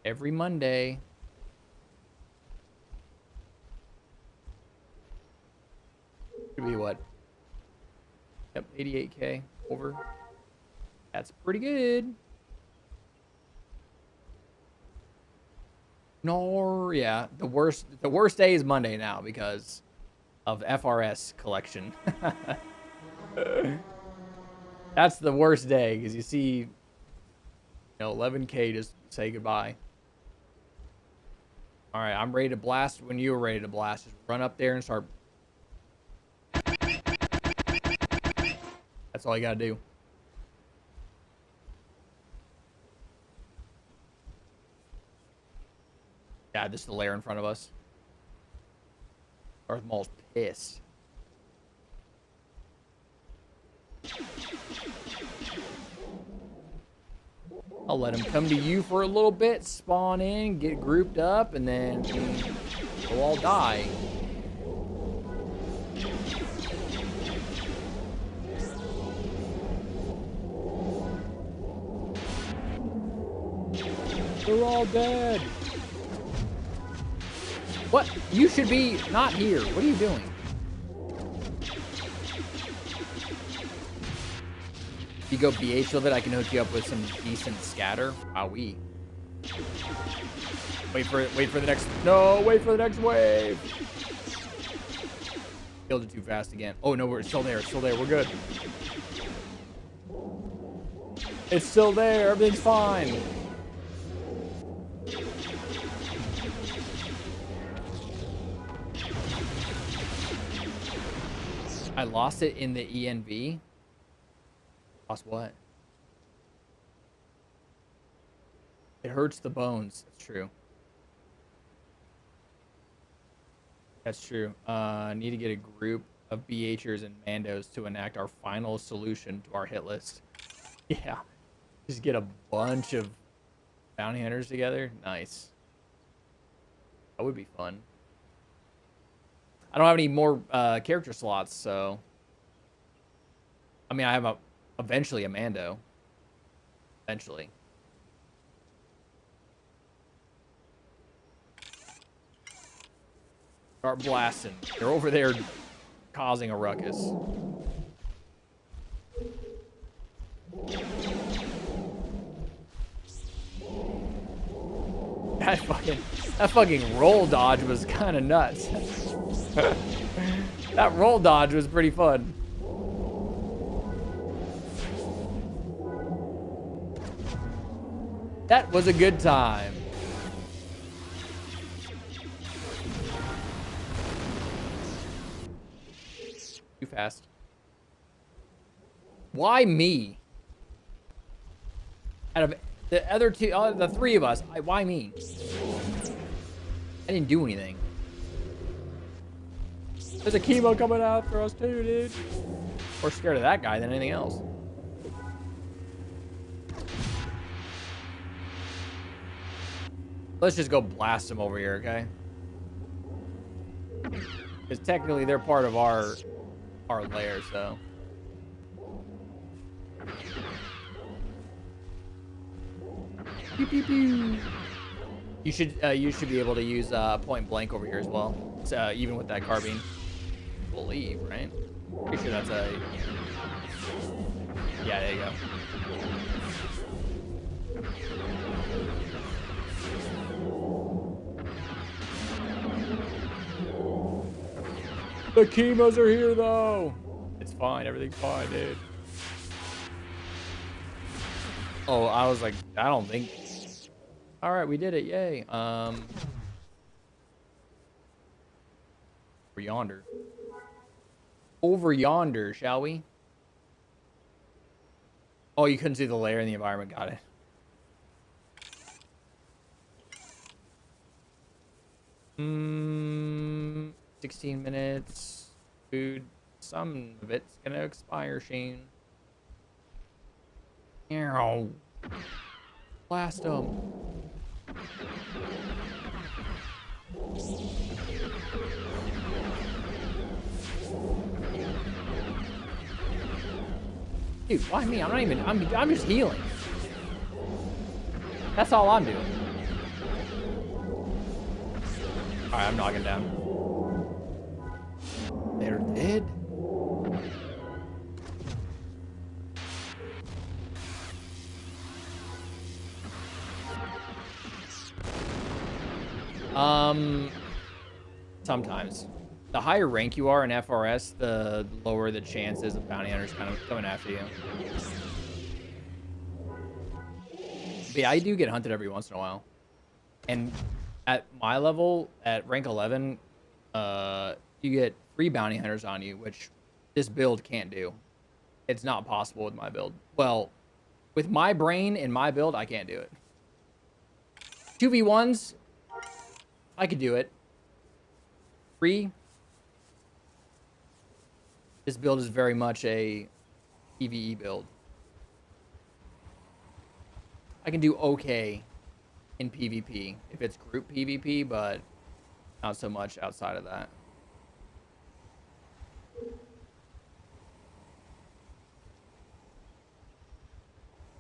every Monday. Should be what? Yep, 88K over. That's pretty good. No, yeah, the worst day is Monday now because of FRS collection. That's the worst day because you see, 11K just say goodbye. All right, I'm ready to blast when you're ready to blast. Just run up there and start. That's all you gotta do. Yeah, this is the lair in front of us. Darth Maul's pissed. I'll let him come to you for a little bit, spawn in, get grouped up, and then we'll all die. They're all dead. What? You should be not here. What are you doing? If you go BH with it, I can hook you up with some decent scatter. Wowee. Wait for the next. No, wait for the next wave. Killed it too fast again. Oh no, we're still there. Still there. We're good. It's still there. Everything's fine. I lost it in the ENV. Lost what? It hurts the bones. That's true. That's true. Need to get a group of BHers and Mandos to enact our final solution to our hit list. Yeah. Just get a bunch of bounty hunters together. Nice. That would be fun. I don't have any more character slots, so. I mean, I have eventually a Mando. Eventually. Start blasting. They're over there causing a ruckus. That fucking roll dodge was kind of nuts. That roll dodge was pretty fun. That was a good time. Too fast. Why me? Out of the other two, the three of us, why me? I didn't do anything. There's a chemo coming after us too, dude. More scared of that guy than anything else. Let's just go blast them over here, okay? Because technically they're part of our lair, so. Pew, pew, pew. You should be able to use point blank over here as well. Even with that carbine. I believe, right? Pretty sure that's a. Yeah, there you go. The chemos are here though. It's fine. Everything's fine, dude. Oh, I was like, I don't think. All right, we did it. Yay. Over yonder. Over yonder, shall we? Oh, you couldn't see the layer in the environment. Got it. 16 minutes. Food. Some of it's gonna expire, Shane. Ow. Blast them. Dude, why me? I'm not even. I'm just healing. That's all I'm doing. All right, I'm knocking down. They're dead. Sometimes. The higher rank you are in FRS, the lower the chances of bounty hunters kind of coming after you. But yeah, I do get hunted every once in a while. And at my level, at rank 11, you get 3 bounty hunters on you, which this build can't do. It's not possible with my build. Well, with my brain and my build, I can't do it. 2v1s, I could do it. 3, this build is very much a PvE build. I can do okay in PvP if it's group PvP, but not so much outside of that.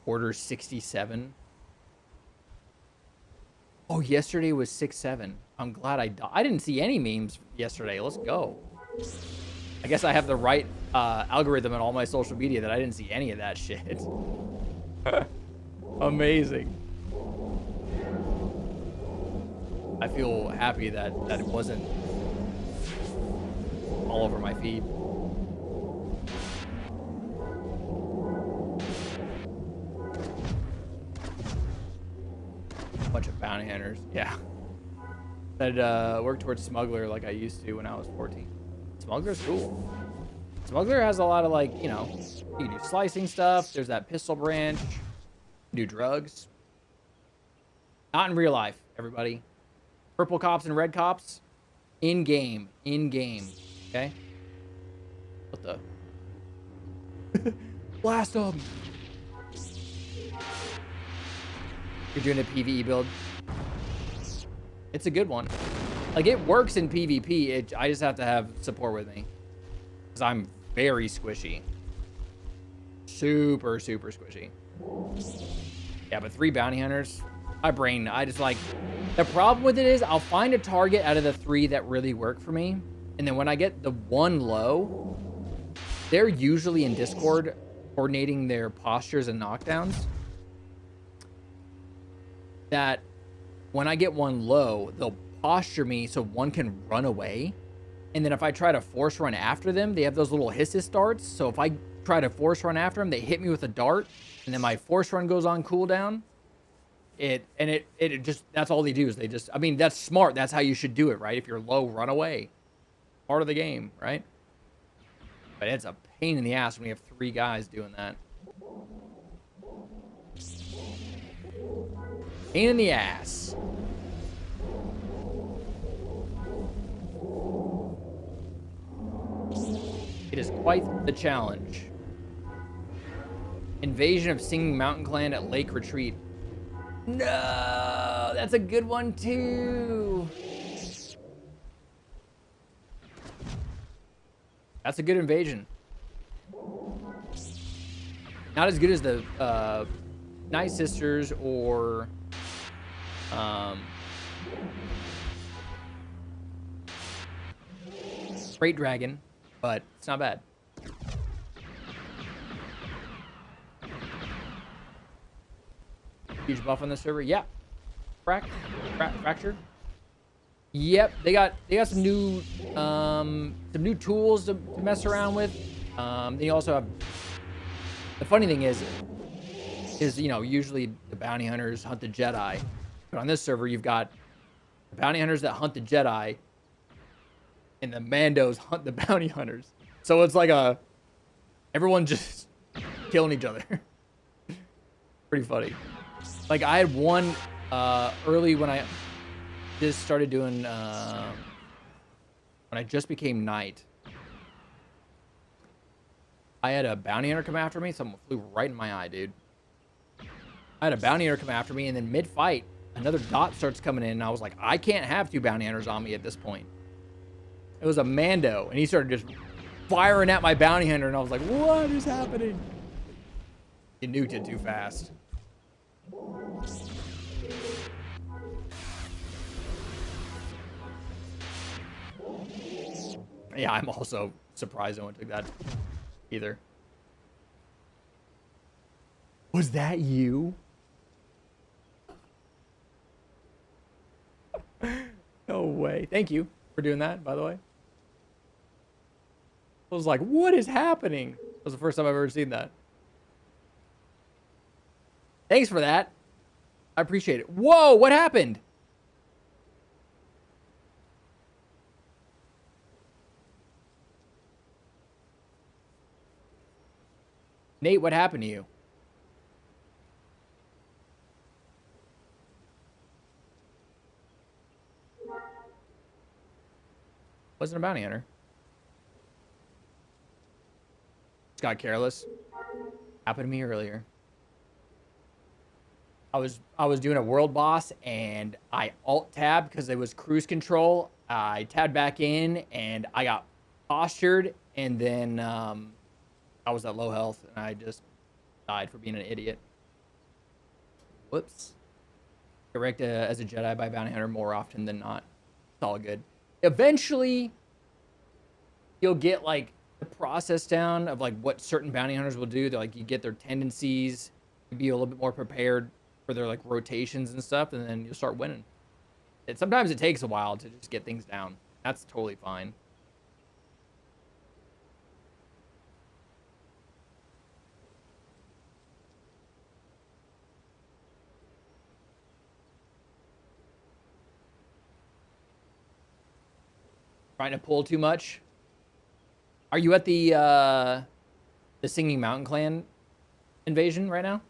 Order 67. Oh, yesterday was 6-7. I'm glad I didn't see any memes yesterday. Let's go. I guess I have the right algorithm on all my social media that I didn't see any of that shit. Amazing. I feel happy that it wasn't all over my feed. Bunch of bounty hunters. Yeah. I'd work towards smuggler like I used to when I was 14. Smuggler's cool. Smuggler has a lot of, like, you know, you can do slicing stuff. There's that pistol branch. Do drugs. Not in real life, everybody. Purple cops and red cops. In game. In game. Okay? What the? Blast them! You're doing a PvE build. It's a good one. Like, it works in PvP. I just have to have support with me. Because I'm very squishy. Super, super squishy. Yeah, but 3 bounty hunters. My brain, I just like... The problem with it is I'll find a target out of the 3 that really work for me. And then when I get the 1 low, they're usually in Discord coordinating their postures and knockdowns. That when I get 1 low, they'll posture me so 1 can run away. And then if I try to force run after them, they have those little hisses darts. So if I try to force run after them, they hit me with a dart. And then my force run goes on cooldown. It just, that's all they do is they just, I mean, that's smart. That's how you should do it, right? If you're low, run away. Part of the game, right? But it's a pain in the ass when you have 3 guys doing that. Pain in the ass. It is quite the challenge. Invasion of Singing Mountain Clan at Lake Retreat. No, that's a good one too. That's a good invasion. Not as good as the Night Sisters or Great Dragon, but it's not bad. Huge buff on the server. Yeah. Fractured. Yep, they got some new tools to mess around with. Then you also have, the funny thing is, you know, usually the bounty hunters hunt the Jedi, but on this server you've got the bounty hunters that hunt the Jedi, and the Mandos hunt the bounty hunters. So it's like everyone just killing each other. Pretty funny. Like I had one early when I just started doing when I just became knight. I had a bounty hunter come after me. Someone flew right in my eye, dude. I had a bounty hunter come after me, and then mid-fight, another dot starts coming in, and I was like, I can't have two bounty hunters on me at this point. It was a Mando, and he started just firing at my bounty hunter, and I was like, what is happening? You nuked it too fast. Yeah, I'm also surprised no one took that either. Was that you? No way. Thank you for doing that, by the way. I was like, what is happening? That was the first time I've ever seen that. Thanks for that. I appreciate it. Whoa, what happened? Nate, what happened to you? Wasn't a bounty hunter. Just got careless. Happened to me earlier. I was doing a world boss and I alt tabbed because it was cruise control. I tabbed back in and I got postured, and then I was at low health and I just died for being an idiot. Whoops. Get wrecked as a Jedi by bounty hunter more often than not. It's all good. Eventually, you'll get like the process down of like what certain bounty hunters will do. They're like, you get their tendencies, you be a little bit more prepared for their like rotations and stuff, and then you'll start winning. Sometimes it takes a while to just get things down. That's totally fine. Trying to pull too much. Are you at the Singing Mountain Clan invasion right now?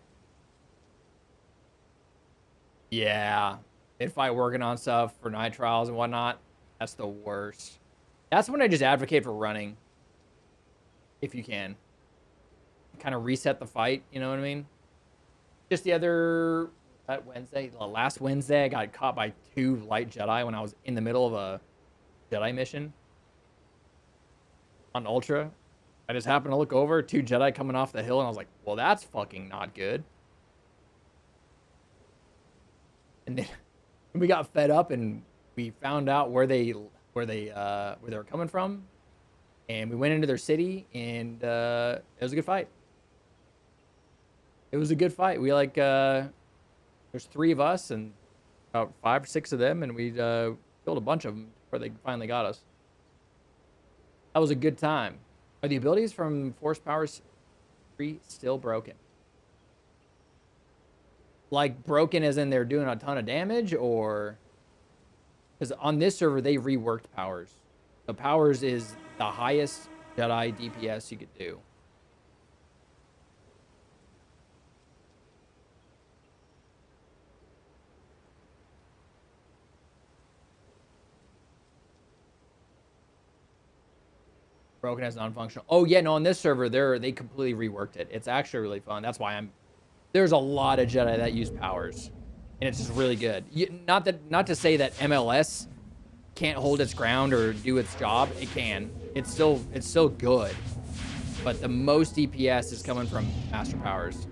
Yeah. If I working on stuff for night trials and whatnot, that's the worst. That's when I just advocate for running. If you can. Kind of reset the fight, you know what I mean? Just the other last Wednesday, I got caught by 2 light Jedi when I was in the middle of a Jedi mission on Ultra. I just happened to look over, 2 Jedi coming off the hill, and I was like, well, that's fucking not good. And then we got fed up and we found out where they were coming from, and we went into their city, and it was a good fight. It was a good fight. We like there's 3 of us and about 5 or 6 of them, and we killed a bunch of them before they finally got us. That was a good time. Are the abilities from Force Powers 3 still broken? Like broken as in they're doing a ton of damage, or because on this server they reworked powers. So powers is the highest Jedi DPS you could do. Broken as non-functional. Oh yeah, no, on this server they completely reworked it. It's actually really fun. That's why there's a lot of Jedi that use powers, and it's just really good. Not to say that MLS can't hold its ground or do its job. It can. It's still good, but the most DPS is coming from Master Powers.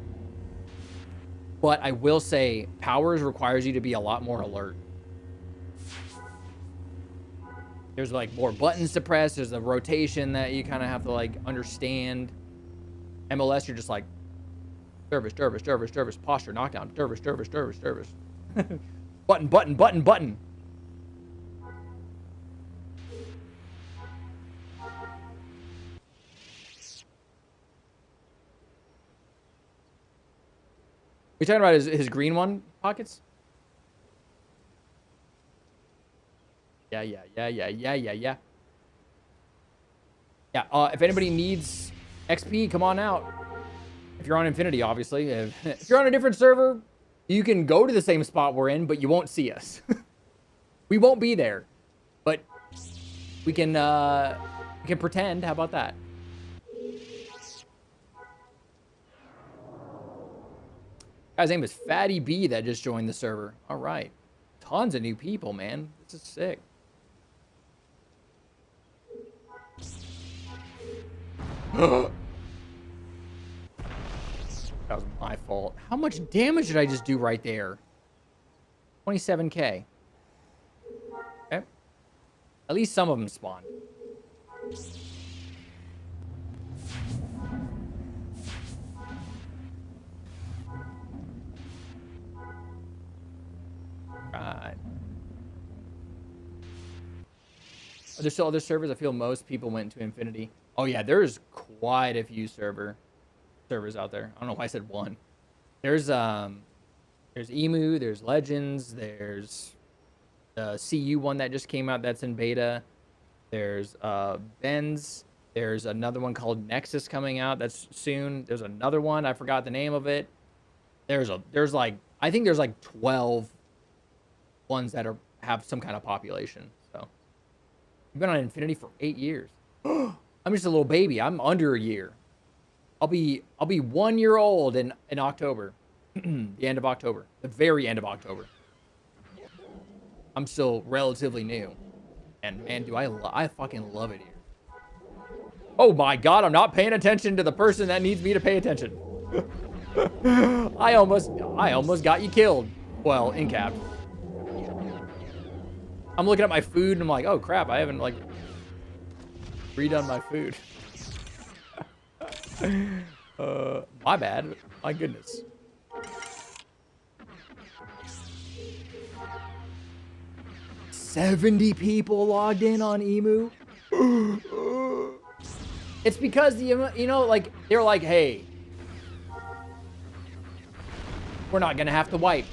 But I will say, powers requires you to be a lot more alert. There's like more buttons to press. There's a rotation that you kind of have to like understand. MLS, you're just like, dervish, posture, knockdown, dervish. Button. We talking about his green one pockets? Yeah. Yeah. If anybody needs XP, come on out. If you're on Infinity, obviously. If you're on a different server, you can go to the same spot we're in, but you won't see us. We won't be there, but we can pretend. How about that? Guy's name is Fatty B that just joined the server. All right. Tons of new people, man. This is sick. That was my fault. How much damage did I just do right there? 27k. Okay. At least some of them spawned. Right. Are there still other servers? I feel most people went to Infinity. Oh yeah, there's quite a few servers out there. I don't know why I said one. There's Emu, there's Legends, there's the CU one that just came out that's in beta. There's Ben's. There's another one called Nexus coming out that's soon. There's another one, I forgot the name of it. There's like I think there's like 12 ones that have some kind of population. So I've been on Infinity for 8 years. I'm just a little baby. I'm under a year. I'll be 1 year old in October. The end of October. The very end of October. I'm still relatively new. And man, do I fucking love it here. Oh my god, I'm not paying attention to the person that needs me to pay attention. I almost got you killed. Well, in cap. I'm looking at my food and I'm like, oh crap, I haven't like redone my food. My bad. My goodness. $70 people logged in on Emu. It's because like they're like, hey, we're not gonna have to wipe.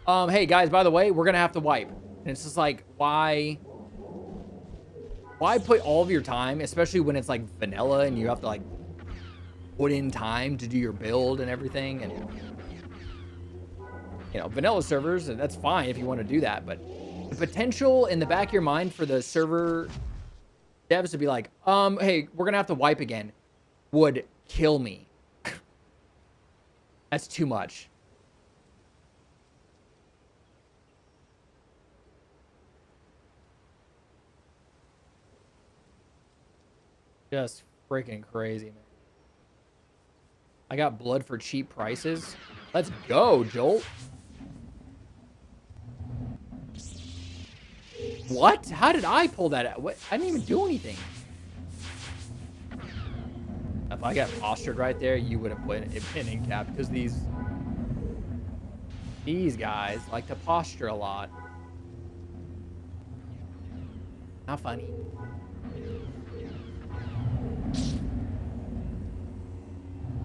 Hey guys, by the way, we're gonna have to wipe. And it's just like, why put all of your time, especially when it's like vanilla and you have to like put in time to do your build and everything, and vanilla servers, and that's fine if you want to do that, but the potential in the back of your mind for the server devs to be like, hey, we're gonna have to wipe again, would kill me. That's too much. Just freaking crazy, man. I got blood for cheap prices. Let's go, Jolt. What? How did I pull that out? What? I didn't even do anything. If I got postured right there, you would have put a pin in cap, because these guys like to posture a lot. Not funny.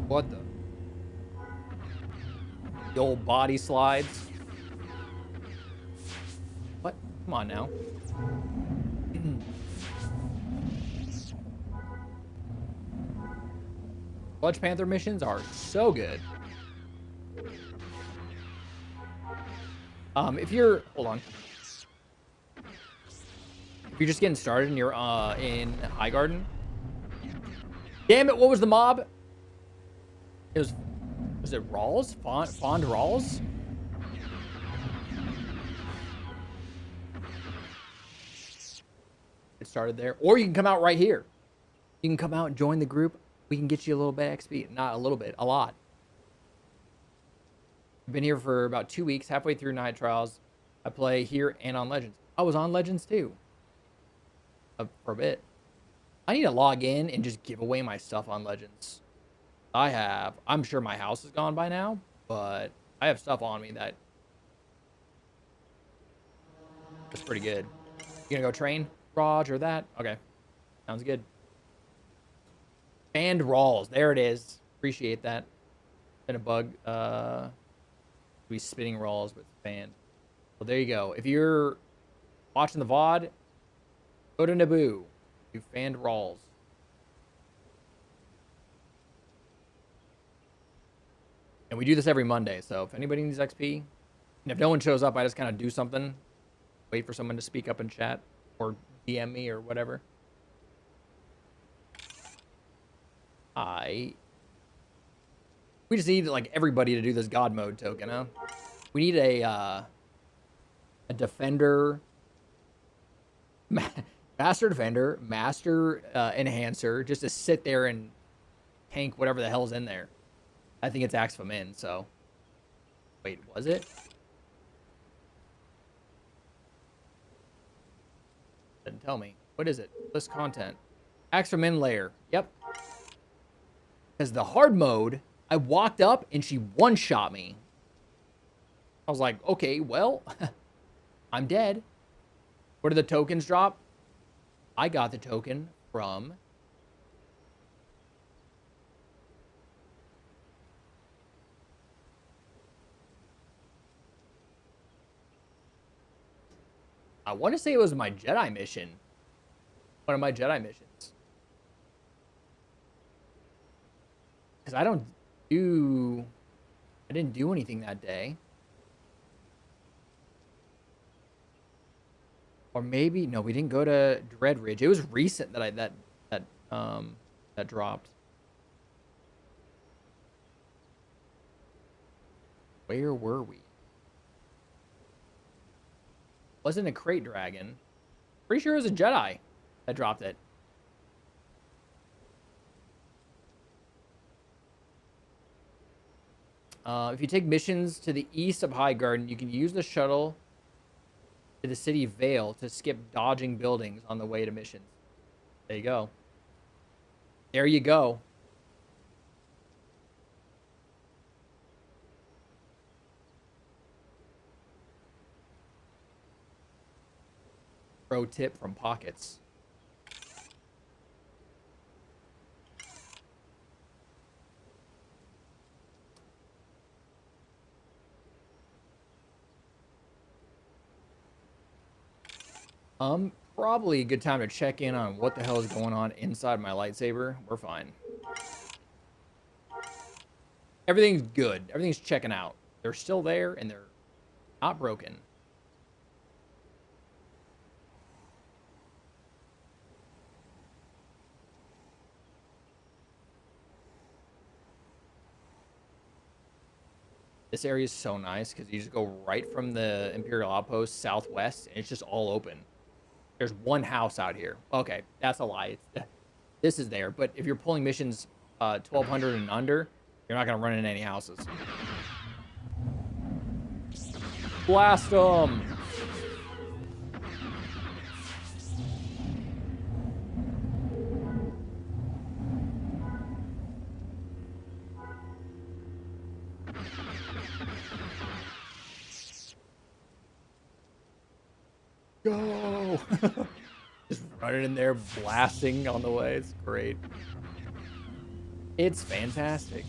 What the old body slides? What? Come on now. Sludge Panther missions are so good. If you're, hold on. If you're just getting started and you're in High Garden. Damn it! What was the mob? Was it Rawls? Fond Rawls? It started there. Or you can come out right here. You can come out and join the group. We can get you a little bit XP. Not a little bit, a lot. I've been here for about 2 weeks, halfway through Night Trials. I play here and on Legends. I was on Legends too. For a bit. I need to log in and just give away my stuff on Legends. I'm sure my house is gone by now, but I have stuff on me that is pretty good. You gonna go train, Raj, or that? Okay. Sounds good. Banned Rawls. There it is. Appreciate that. Spin a bug. Be spinning rolls with fanned. Well, there you go. If you're watching the VOD, go to Naboo. Do fanned rolls. And we do this every Monday, so if anybody needs XP, and if no one shows up, I just kind of do something. Wait for someone to speak up in chat or DM me or whatever. We just need like everybody to do this God mode token, huh? We need a defender, master defender, master enhancer, just to sit there and tank whatever the hell's in there. I think it's Axe Famine, so. Wait, was it? Didn't tell me. What is it? List content. Axe Famine layer. Yep. Because the hard mode, I walked up and she one-shot me. I was like, okay, well, I'm dead. Where did the tokens drop? I got the token from... I want to say it was my Jedi mission. One of my Jedi missions. Because I didn't do anything that day. Or maybe, no, we didn't go to Dread Ridge. It was recent that that dropped. Where were we? Wasn't a crate dragon. Pretty sure it was a Jedi that dropped it. If you take missions to the east of High Garden, you can use the shuttle to the city of Vale to skip dodging buildings on the way to missions. There you go. There you go. Pro tip from Pockets. Probably a good time to check in on what the hell is going on inside my lightsaber. We're fine. Everything's good. Everything's checking out. They're still there and they're not broken. This area is so nice because you just go right from the Imperial Outpost southwest and it's just all open. There's one house out here. Okay, that's a lie. This is there, but if you're pulling missions 1200 and under, you're not going to run into any houses. Blast them! Go! Just running in there, blasting on the way. It's great. It's fantastic.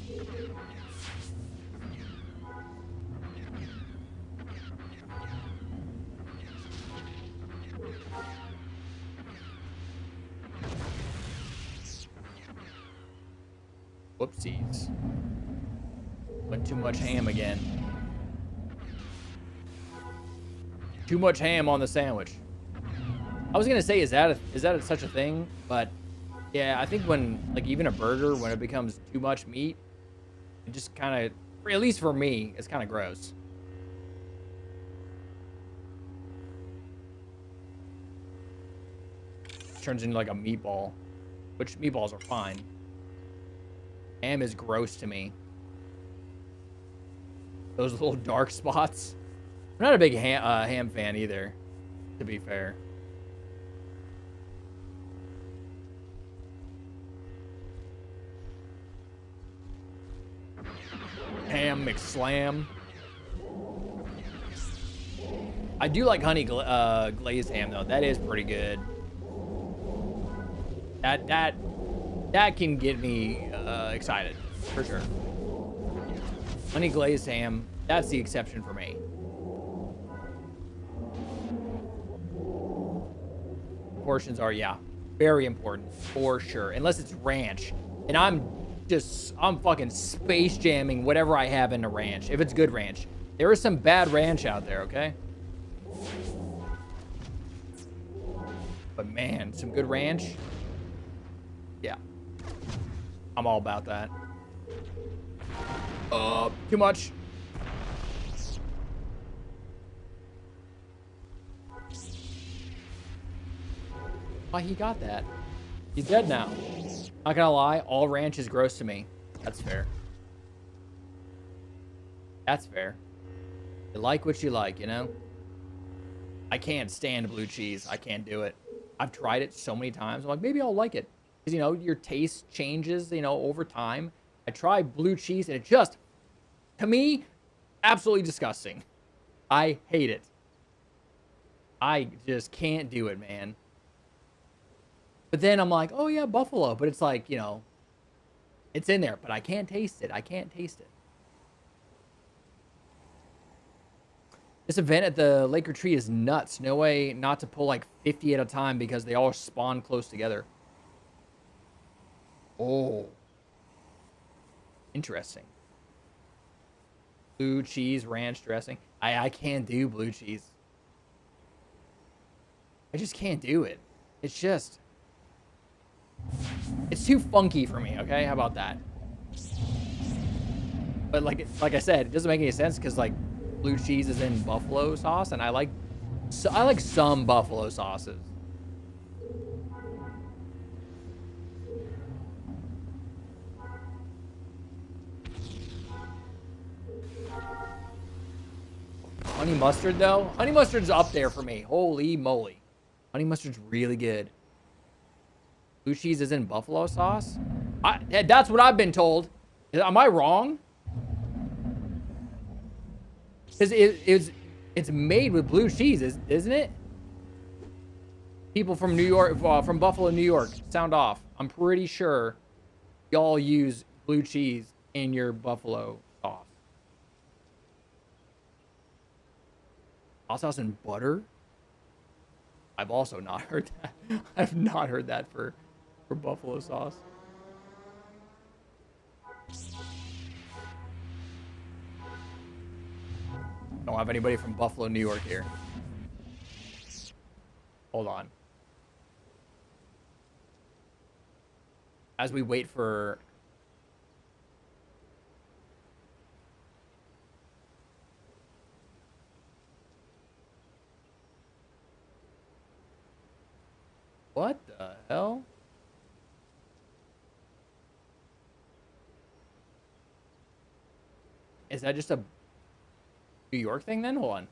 Whoopsies. Went too much ham again. Too much ham on the sandwich. I was gonna say, is that such a thing? But yeah, I think when like even a burger, when it becomes too much meat, it just kind of, at least for me, it's kind of gross. It turns into like a meatball, which meatballs are fine. Ham is gross to me. Those little dark spots. I'm not a big ham fan either, to be fair. Ham McSlam. I do like honey glazed ham though. That is pretty good. That can get me excited for sure. Honey glazed ham, that's the exception for me. Portions are, yeah, very important for sure. Unless it's ranch. And I'm fucking space jamming whatever I have in a ranch. If it's good ranch. There is some bad ranch out there, okay? But man, some good ranch. Yeah. I'm all about that. Too much. Why he got that? He's dead now. Not gonna lie, all ranch is gross to me. That's fair. That's fair. You like what you like, you know? I can't stand blue cheese. I can't do it. I've tried it so many times. I'm like, maybe I'll like it. Because, you know, your taste changes, you know, over time. I tried blue cheese and it just, to me, absolutely disgusting. I hate it. I just can't do it, man. But then I'm like, oh yeah, buffalo. But it's like, you know, it's in there, but I can't taste it. I can't taste it. This event at the Lake Retreat is nuts. No way not to pull like 50 at a time because they all spawn close together. Oh. Interesting. Blue cheese ranch dressing. I can't do blue cheese. I just can't do it. It's just... It's too funky for me, okay? How about that? But like I said, it doesn't make any sense because like blue cheese is in buffalo sauce, and I like some buffalo sauces. Honey mustard though, honey mustard's up there for me. Holy moly, honey mustard's really good. Blue cheese is in buffalo sauce. That's what I've been told. Am I wrong? Because it's made with blue cheese, isn't it? People from New York, from Buffalo, New York, sound off. I'm pretty sure y'all use blue cheese in your buffalo sauce. Hot sauce and butter? I've also not heard that. I've not heard that for buffalo sauce. Don't have anybody from Buffalo, New York here. Hold on. As we wait for... What the hell? Is that just a New York thing then? Hold on.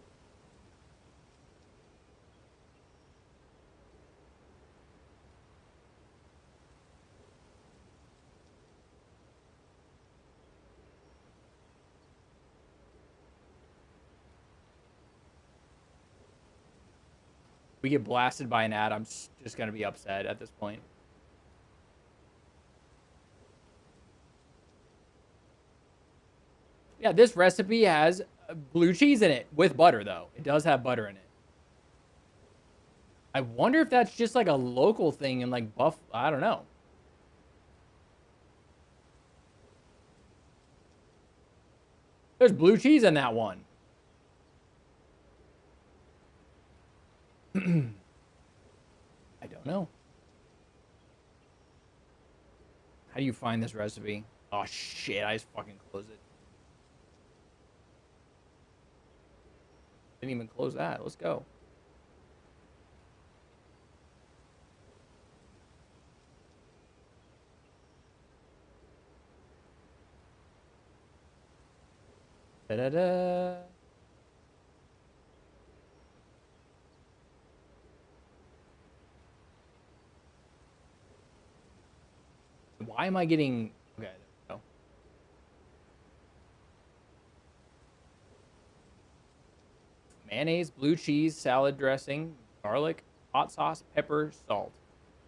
We get blasted by an ad, I'm just going to be upset at this point. Yeah, this recipe has blue cheese in it with butter, though. It does have butter in it. I wonder if that's just like a local thing in like I don't know. There's blue cheese in that one. I don't know. How do you find this recipe? Oh shit, I just fucking closed it. Didn't even close that. Let's go. Da-da-da. Why am I getting... Okay, there we go. Mayonnaise, blue cheese, salad dressing, garlic, hot sauce, pepper, salt.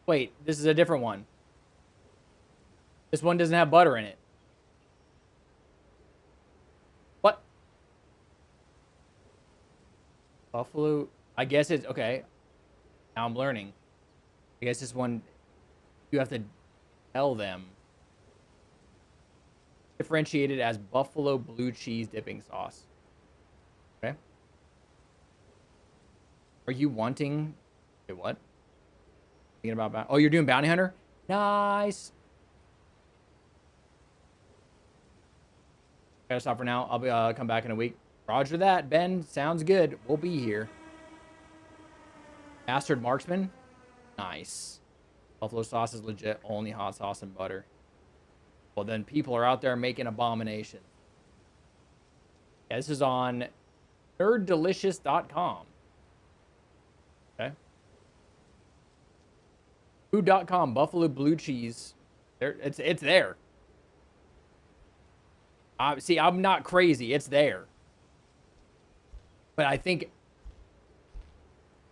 Wait, this is a different one. This one doesn't have butter in it. Buffalo. I guess it's okay. Now I'm learning. I guess this one you have to tell them. Differentiated as buffalo blue cheese dipping sauce. Okay. Are you wanting? Wait, what? Thinking about? Oh, you're doing bounty hunter. Nice. Gotta stop for now. I'll be come back in a week. Roger that, Ben. Sounds good. We'll be here. Bastard marksman. Nice. Buffalo sauce is legit. Only hot sauce and butter. Well, then people are out there making abominations. Yeah, this is on nerddelicious.com. Okay. Food.com, buffalo blue cheese. There, it's there. See, I'm not crazy. It's there. But I think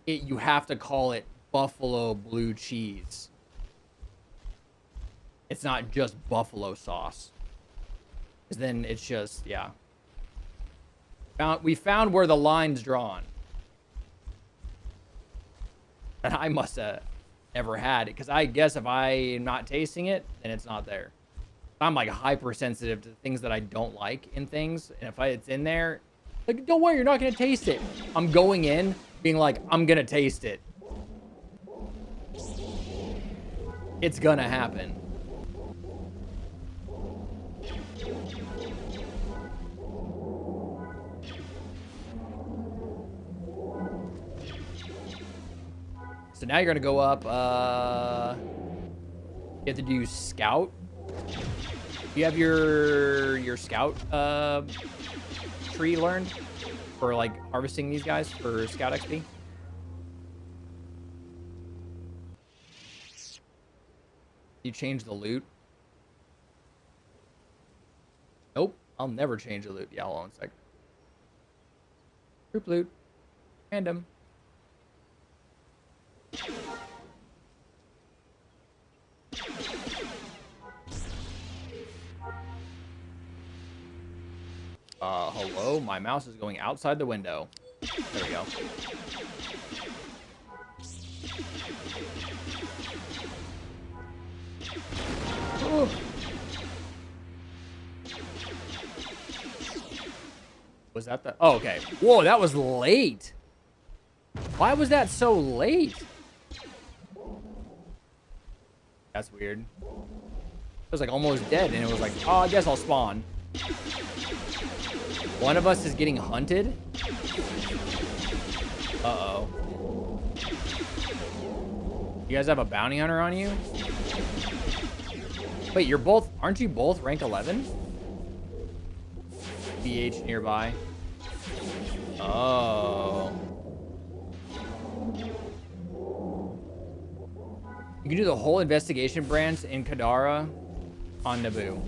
you have to call it buffalo blue cheese. It's not just buffalo sauce. Because then it's just, yeah. We found where the line's drawn. And I must have never had it. Because I guess if I'm not tasting it, then it's not there. I'm like hypersensitive to things that I don't like in things. And if it's in there, like, don't worry, you're not going to taste it. I'm going in being like, I'm going to taste it. It's going to happen. So now you're going to go up. You have to do scout. You have your scout tree learned for like harvesting these guys for scout XP. You change the loot. Nope, I'll never change the loot. Yeah, hold on a second. Group loot. Random. Hello? My mouse is going outside the window. There we go. Ooh. Was that the... Oh, okay. Whoa, that was late. Why was that so late? That's weird. It was like almost dead, and it was like, oh, I guess I'll spawn. One of us is getting hunted. Uh-oh. You guys have a bounty hunter on you? Wait, you're both... Aren't you both rank 11? BH nearby. Oh. You can do the whole investigation branch in Kadara on Naboo.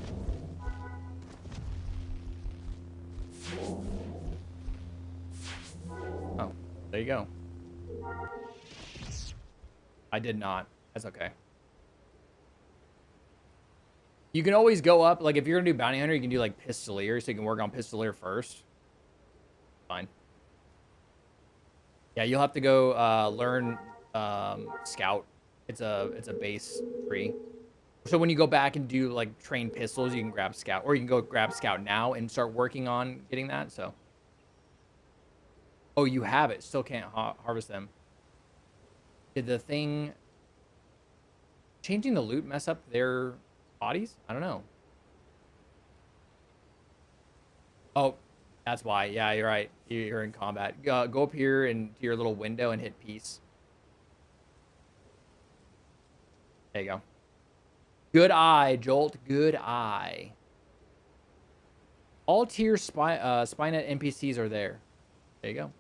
Oh, there you go. I did not. That's okay. You can always go up, like if you're gonna do bounty hunter, you can do like pistolier, so you can work on pistolier first. Fine. Yeah, you'll have to go learn scout. It's a base tree. So when you go back and do like train pistols, you can grab scout, or you can go grab scout now and start working on getting that. So. Oh, you have it. Still can't harvest them. Did the thing changing the loot mess up their bodies? I don't know. Oh, that's why. Yeah, you're right. You're in combat. Go up here and to your little window and hit peace. There you go. Good eye, Jolt. Good eye. All tier Spynet NPCs are there. There you go.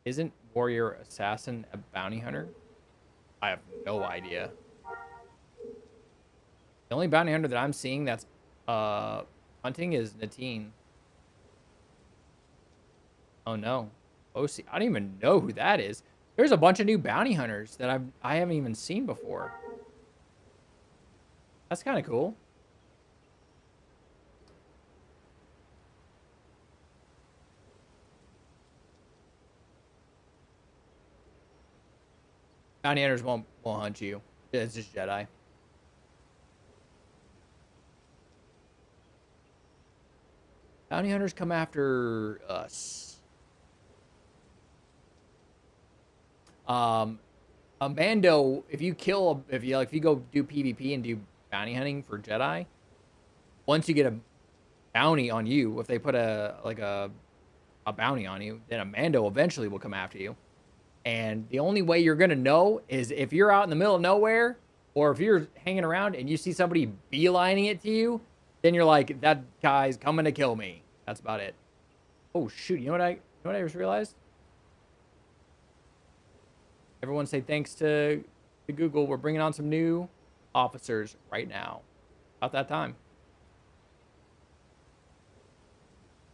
Isn't warrior assassin a bounty hunter? I have no idea. The only bounty hunter that I'm seeing that's hunting is Natine. Oh no. OC. I don't even know who that is. There's a bunch of new bounty hunters that I haven't even seen before. That's kind of cool. Bounty hunters won't hunt you. It's just Jedi. Bounty hunters come after us. A Mando, if you go do PvP and do bounty hunting for Jedi, once you get a bounty on you, if they put a bounty on you, then a Mando eventually will come after you. And the only way you're gonna know is if you're out in the middle of nowhere, or if you're hanging around and you see somebody beelining it to you, then you're like, that guy's coming to kill me. That's about it. Oh shoot! You know what I just realized? Everyone say thanks to Google. We're bringing on some new officers right now. About that time.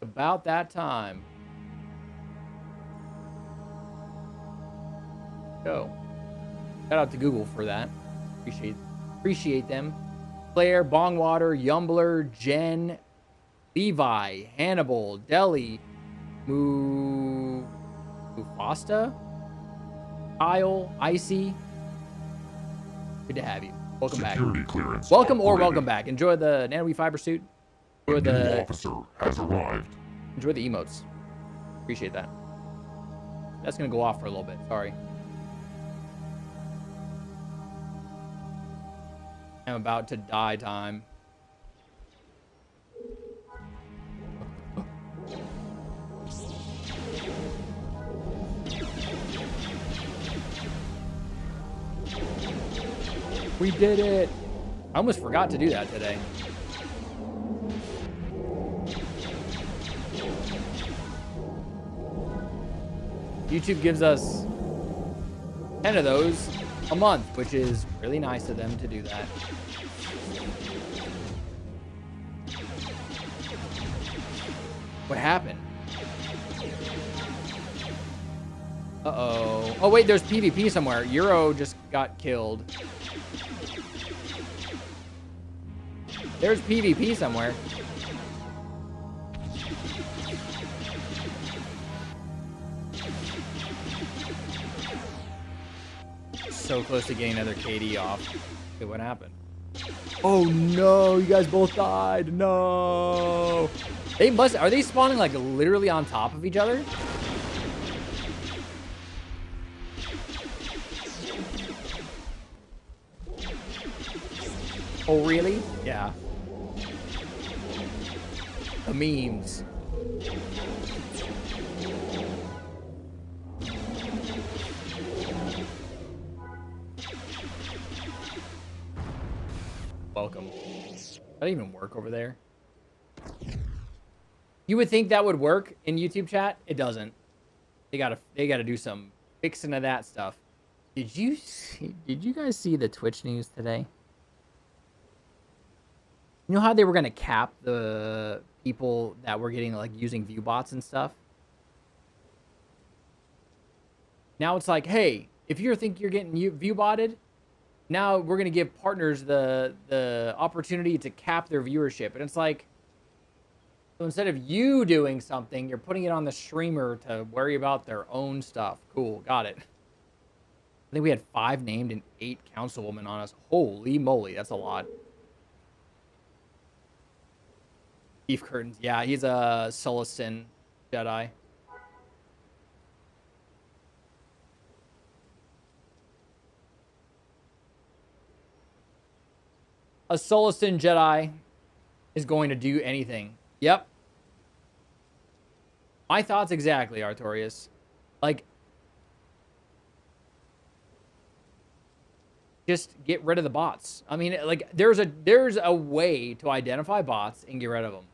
About that time. So, shout out to Google for that. Appreciate them. Claire, Bongwater, Yumbler, Jen, Levi, Hannibal, Deli, Mufasta, Kyle, Icy. Good to have you. Welcome Security back. clearance Welcome or upgraded. welcome back. Enjoy the nano fiber suit. Enjoy A new the officer has arrived. enjoy the emotes. Appreciate that. That's gonna go off for a little bit. Sorry. I'm about to die time. We did it. I almost forgot to do that today. YouTube gives us 10 of those a month, which is really nice of them to do that. What happened? Uh-oh. Oh, wait, there's PvP somewhere. Euro just got killed. There's PvP somewhere. So close to getting another KD off. Okay, what happened? Oh no, you guys both died. No. Are they spawning like literally on top of each other? Oh really? Yeah. The memes. Welcome. Does that even work over there? You would think that would work in YouTube chat. It doesn't. They gotta do some fixing of that stuff. Did you guys see the Twitch news today? You know how they were gonna cap the people that were getting like using view bots and stuff? Now it's like, hey, if you think you're getting view botted, now we're gonna give partners the opportunity to cap their viewership. And it's like, so instead of you doing something, you're putting it on the streamer to worry about their own stuff. Cool, got it. I think we had 5 named and 8 councilwomen on us. Holy moly, that's a lot. Beef curtains. Yeah, he's a Sullustan Jedi. A Sullustan Jedi is going to do anything. Yep. My thoughts exactly, Artorias. Like, just get rid of the bots. I mean, like, there's a way to identify bots and get rid of them.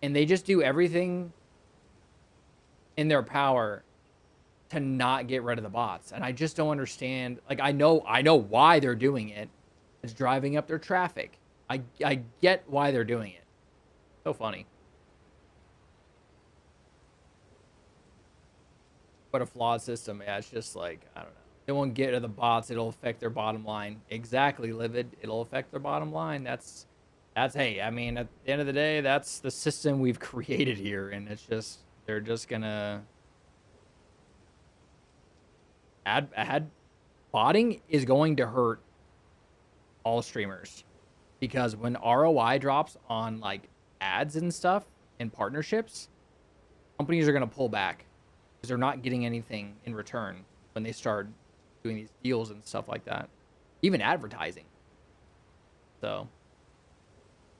And they just do everything in their power to not get rid of the bots. And I just don't understand. Like, I know why they're doing it. It's driving up their traffic. I get why they're doing it. So funny. What a flawed system. Yeah, it's just like, I don't know. They won't get rid of the bots. It'll affect their bottom line. Exactly, Livid. It'll affect their bottom line. That's hey, I mean, at the end of the day, that's the system we've created here. And it's just, they're just gonna add botting is going to hurt all streamers because when ROI drops on like ads and stuff and partnerships, companies are going to pull back because they're not getting anything in return when they start doing these deals and stuff like that. Even advertising. So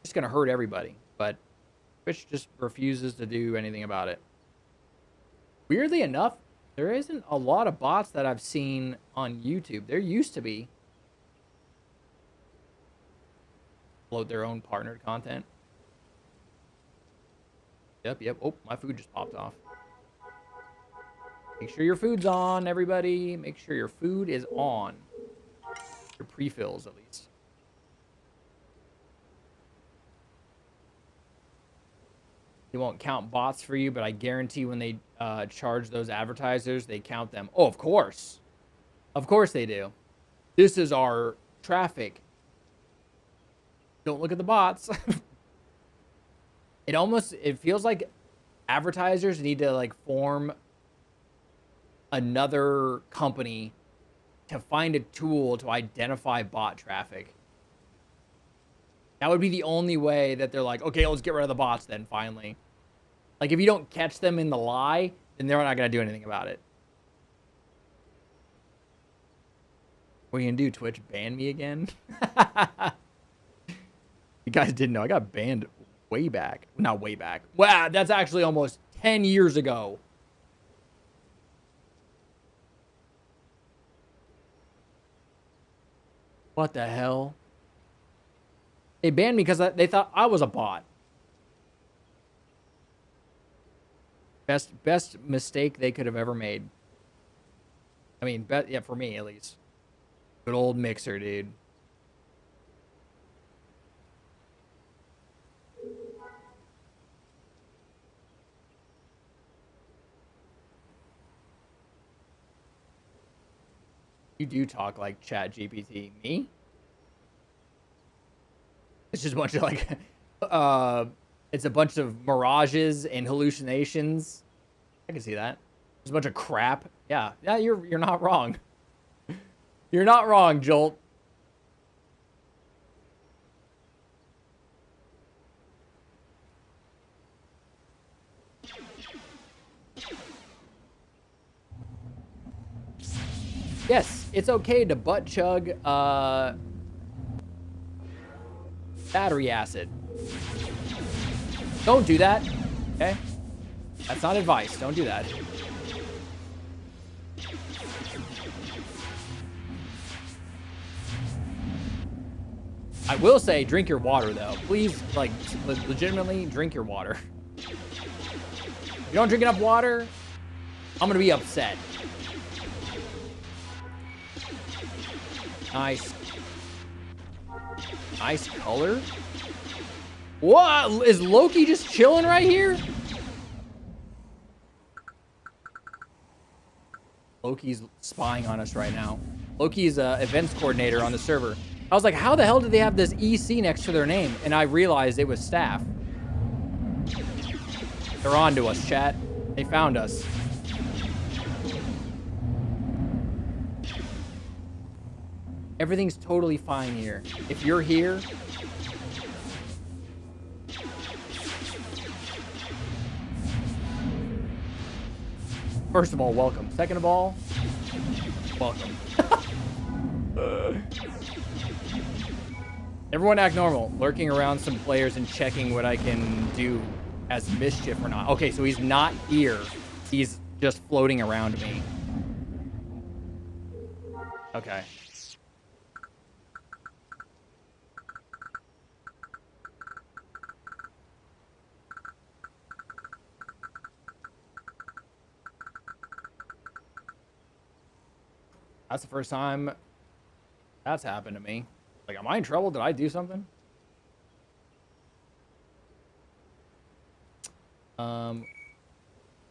it's going to hurt everybody, but Twitch just refuses to do anything about it. Weirdly enough, there isn't a lot of bots that I've seen on YouTube. There used to be. Upload their own partnered content. Yep. Oh, my food just popped off. Make sure your food's on, everybody. Make sure your food is on. Your pre-fills, at least. They won't count bots for you, but I guarantee when they charge those advertisers, they count them. Oh, of course. Of course they do. This is our traffic. Don't look at the bots. It feels like advertisers need to like form another company to find a tool to identify bot traffic. That would be the only way that they're like, okay, let's get rid of the bots then finally. Like if you don't catch them in the lie, then they're not going to do anything about it. What are you going to do, Twitch? Ban me again? You guys didn't know. I got banned way back. Not way back. Wow, that's actually almost 10 years ago. What the hell? They banned me because they thought I was a bot. Best mistake they could have ever made. I mean, yeah, for me at least. Good old Mixer, dude. You do talk like Chat GPT. Me? It's just a bunch of like, it's a bunch of mirages and hallucinations. I can see that. It's a bunch of crap. Yeah, you're not wrong. You're not wrong, Jolt. Yes, it's okay to butt chug battery acid. Don't do that, okay? That's not advice. Don't do that. I will say, drink your water, though. Please, like, legitimately drink your water. If you don't drink enough water, I'm gonna be upset. Nice. Nice color. What? Is Loki just chilling right here? Loki's spying on us right now. Loki's events coordinator on the server. I was like, how the hell did they have this EC next to their name? And I realized it was staff. They're on to us, chat. They found us. Everything's totally fine here. If you're here, first of all, welcome. Second of all, welcome. Everyone act normal. Lurking around some players and checking what I can do as mischief or not. Okay, so he's not here. He's just floating around me. Okay. That's the first time that's happened to me. Like, am I in trouble? Did I do something?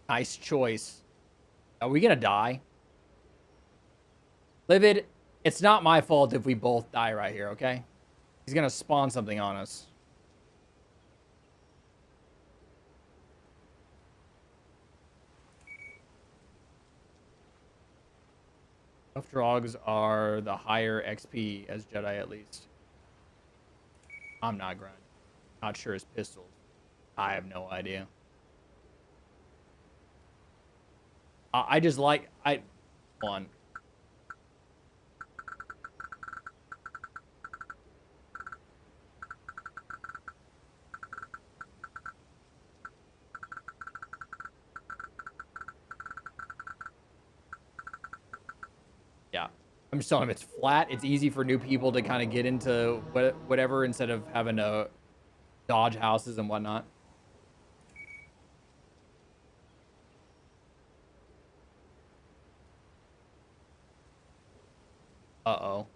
Nice choice. Are we gonna die? Livid, it's not my fault if we both die right here, okay? He's gonna spawn something on us. Tough Drogs are the higher XP as Jedi, at least. I'm not grinding. Not sure his pistols. I have no idea. I just like... Hold on. Yeah. I'm just telling him it's flat. It's easy for new people to kind of get into whatever instead of having to dodge houses and whatnot. Uh-oh.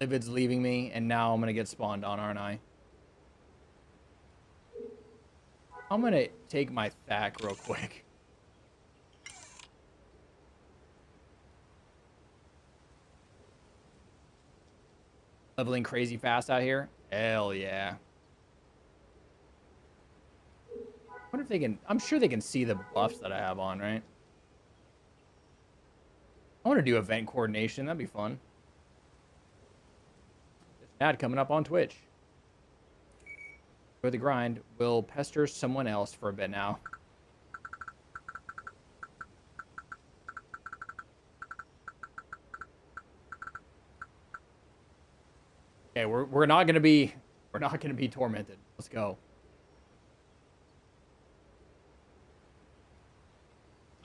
Livid's leaving me, and now I'm going to get spawned on, aren't I? I'm going to take my THAC real quick. Leveling crazy fast out here? Hell yeah. I wonder if they can... I'm sure they can see the buffs that I have on, right? I want to do event coordination. That'd be fun. This ad coming up on Twitch. For the grind, we'll pester someone else for a bit now. Okay, we're not gonna be tormented. Let's go.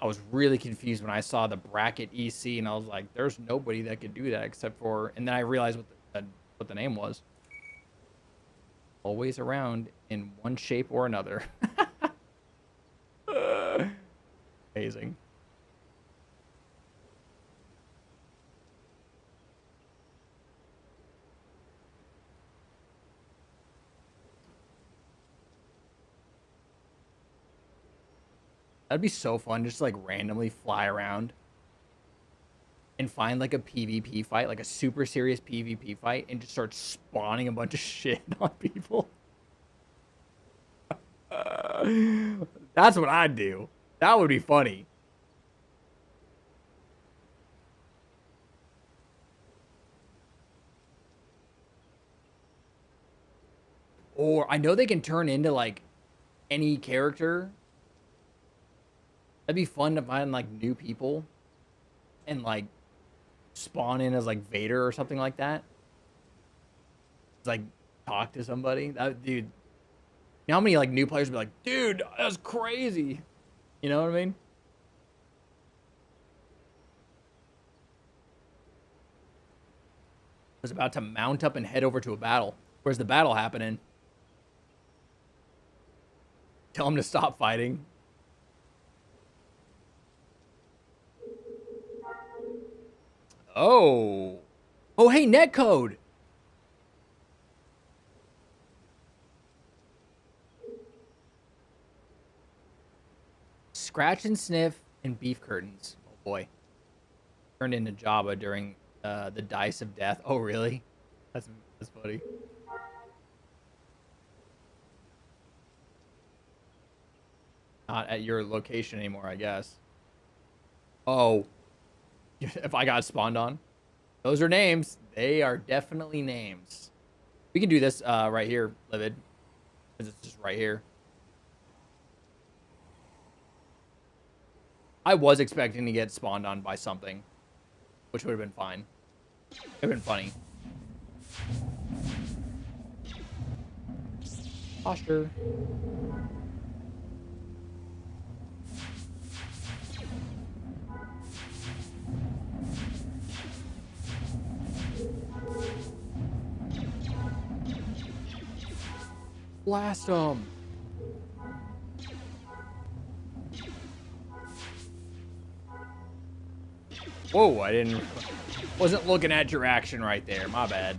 I was really confused when I saw the bracket EC, and I was like, "There's nobody that could do that except for." And then I realized what the name was. Always around in one shape or another. Amazing. That'd be so fun, just like randomly fly around and find like a PvP fight, like a super serious PvP fight, and just start spawning a bunch of shit on people. That's what I'd do. That would be funny. Or I know they can turn into like any character. That'd be fun to find like new people and like spawn in as like Vader or something like that. It's like talk to somebody. That dude. You know how many like new players would be like, dude, that's crazy. You know what I mean? I was about to mount up and head over to a battle. Where's the battle happening? Tell him to stop fighting. Oh. Oh, hey, netcode. Scratch and sniff and beef curtains. Oh, boy. Turned into Jabba during the Dice of Death. Oh, really? That's funny. Not at your location anymore, I guess. Oh. If I got spawned on. Those are names. They are definitely names. We can do this right here, Livid. Because it's just right here. I was expecting to get spawned on by something. Which would have been fine. It would have been funny. Posture. Blast them. Whoa, wasn't looking at your action right there. My bad.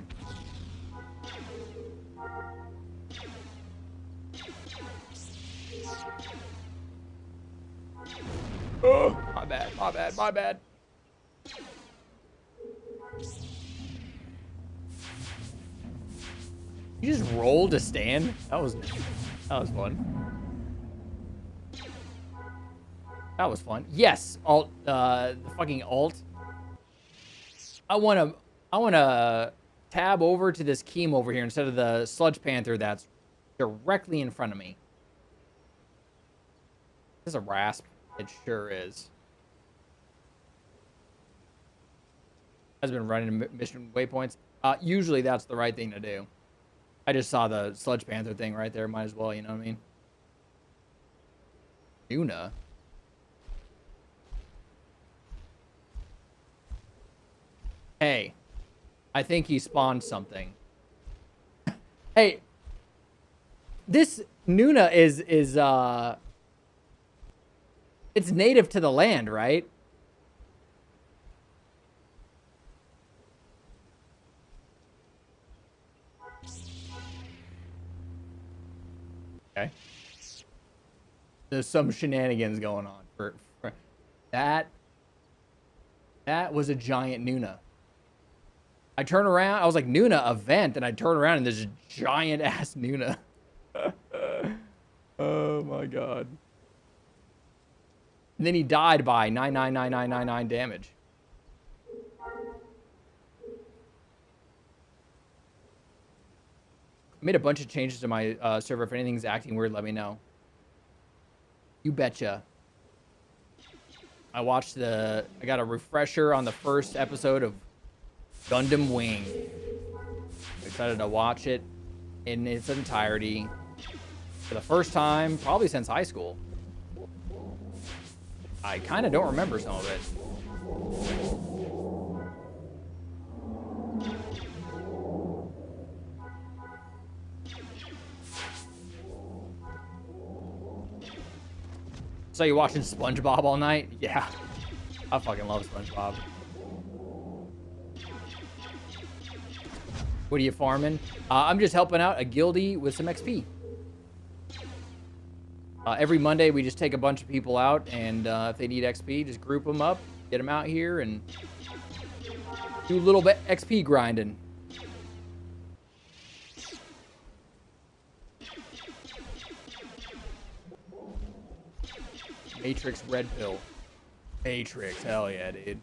Oh, my bad. You just rolled to stand? That was fun. That was fun. Yes, alt, the fucking alt I wanna tab over to this Keem over here instead of the Sludge Panther that's directly in front of me. This is a rasp. It sure is. Has been running mission waypoints. Usually that's the right thing to do. I just saw the Sludge Panther thing right there. Might as well, you know what I mean? Nuna. Hey, I think he spawned something. Hey, this Nuna is it's native to the land, right? Okay. There's some shenanigans going on for that. That was a giant Nuna. I turn around, I was like, Nuna event, and I turn around and there's a giant ass Nuna. Oh my god. And then he died by 9999999 damage. I made a bunch of changes to my server. If anything's acting weird, let me know. You betcha. I got a refresher on the first episode of Gundam Wing. I'm excited to watch it in its entirety for the first time, probably since high school. I kind of don't remember some of it. So you watching SpongeBob all night? Yeah. I fucking love SpongeBob. What are you farming? I'm just helping out a guildie with some XP. Every Monday, we just take a bunch of people out, and if they need XP, just group them up, get them out here, and do a little bit XP grinding. Matrix Red Pill. Matrix, hell yeah, dude.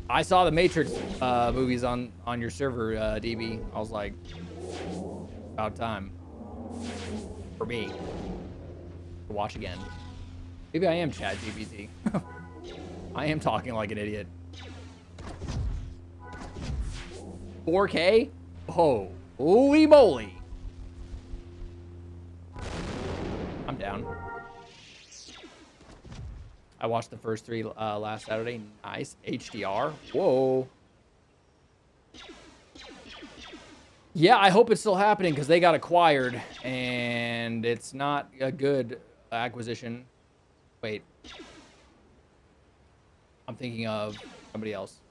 I saw the Matrix movies on your server, DB. I was like, about time for me to watch again. Maybe I am Chad GPT. I am talking like an idiot. 4K? Oh, holy moly. I'm down. I watched the first 3 last Saturday. Nice. HDR. Whoa. Yeah, I hope it's still happening because they got acquired and it's not a good acquisition. Wait. I'm thinking of somebody else.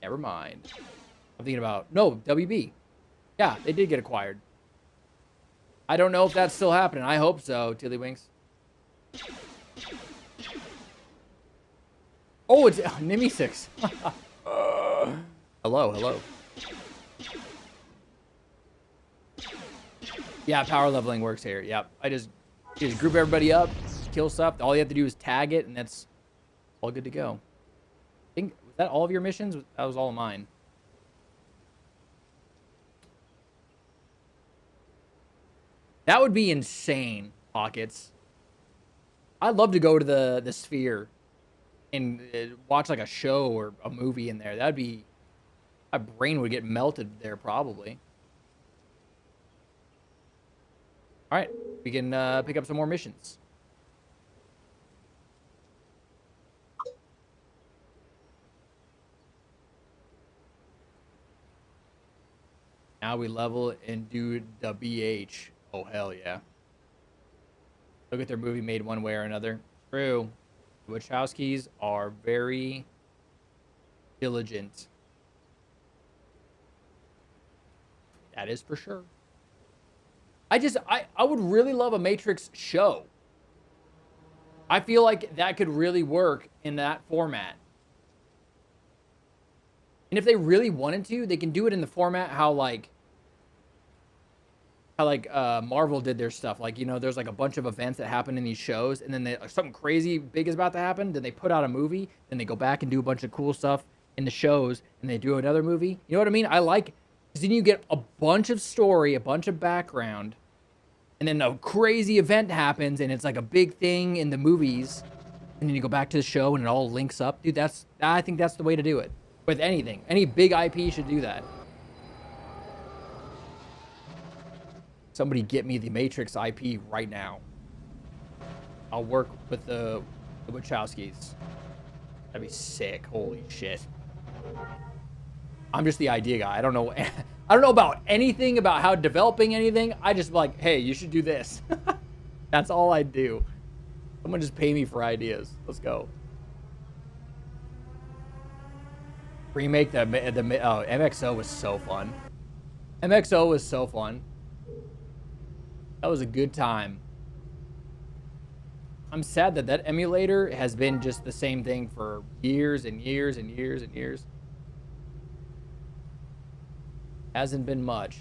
Never mind. I'm thinking about... No, WB. Yeah, they did get acquired. I don't know if that's still happening. I hope so, Tiddlywinks. Oh, it's Nimi 6. Hello. Yeah, power leveling works here. Yep. You just group everybody up, kill stuff. All you have to do is tag it, and that's all good to go. Was that all of your missions? That was all of mine. That would be insane, Pockets. I'd love to go to the Sphere and watch like a show or a movie in there. That'd be... My brain would get melted there, probably. All right, we can pick up some more missions. Now we level and do the BH. Oh, hell yeah. Look at their movie made one way or another. True. The Wachowskis are very diligent. That is for sure. I would really love a Matrix show. I feel like that could really work in that format. And if they really wanted to, they can do it in the format how, like, how like Marvel did their stuff. Like, you know, there's like a bunch of events that happen in these shows, and then something crazy big is about to happen. Then they put out a movie, then they go back and do a bunch of cool stuff in the shows, and they do another movie. You know what I mean? I like, because then you get a bunch of story, a bunch of background, and then a crazy event happens, and it's like a big thing in the movies, and then you go back to the show, and it all links up. Dude, I think that's the way to do it with anything. Any big IP should do that. Somebody get me the Matrix IP right now. I'll work with the Wachowskis. That'd be sick. Holy shit. I'm just the idea guy. I don't know. I don't know about anything about how developing anything. I just like, hey, you should do this. That's all I do. Someone just pay me for ideas. Let's go. Remake the MXO was so fun. MXO was so fun. That was a good time. I'm sad that that emulator has been just the same thing for years and years and years and years. Hasn't been much.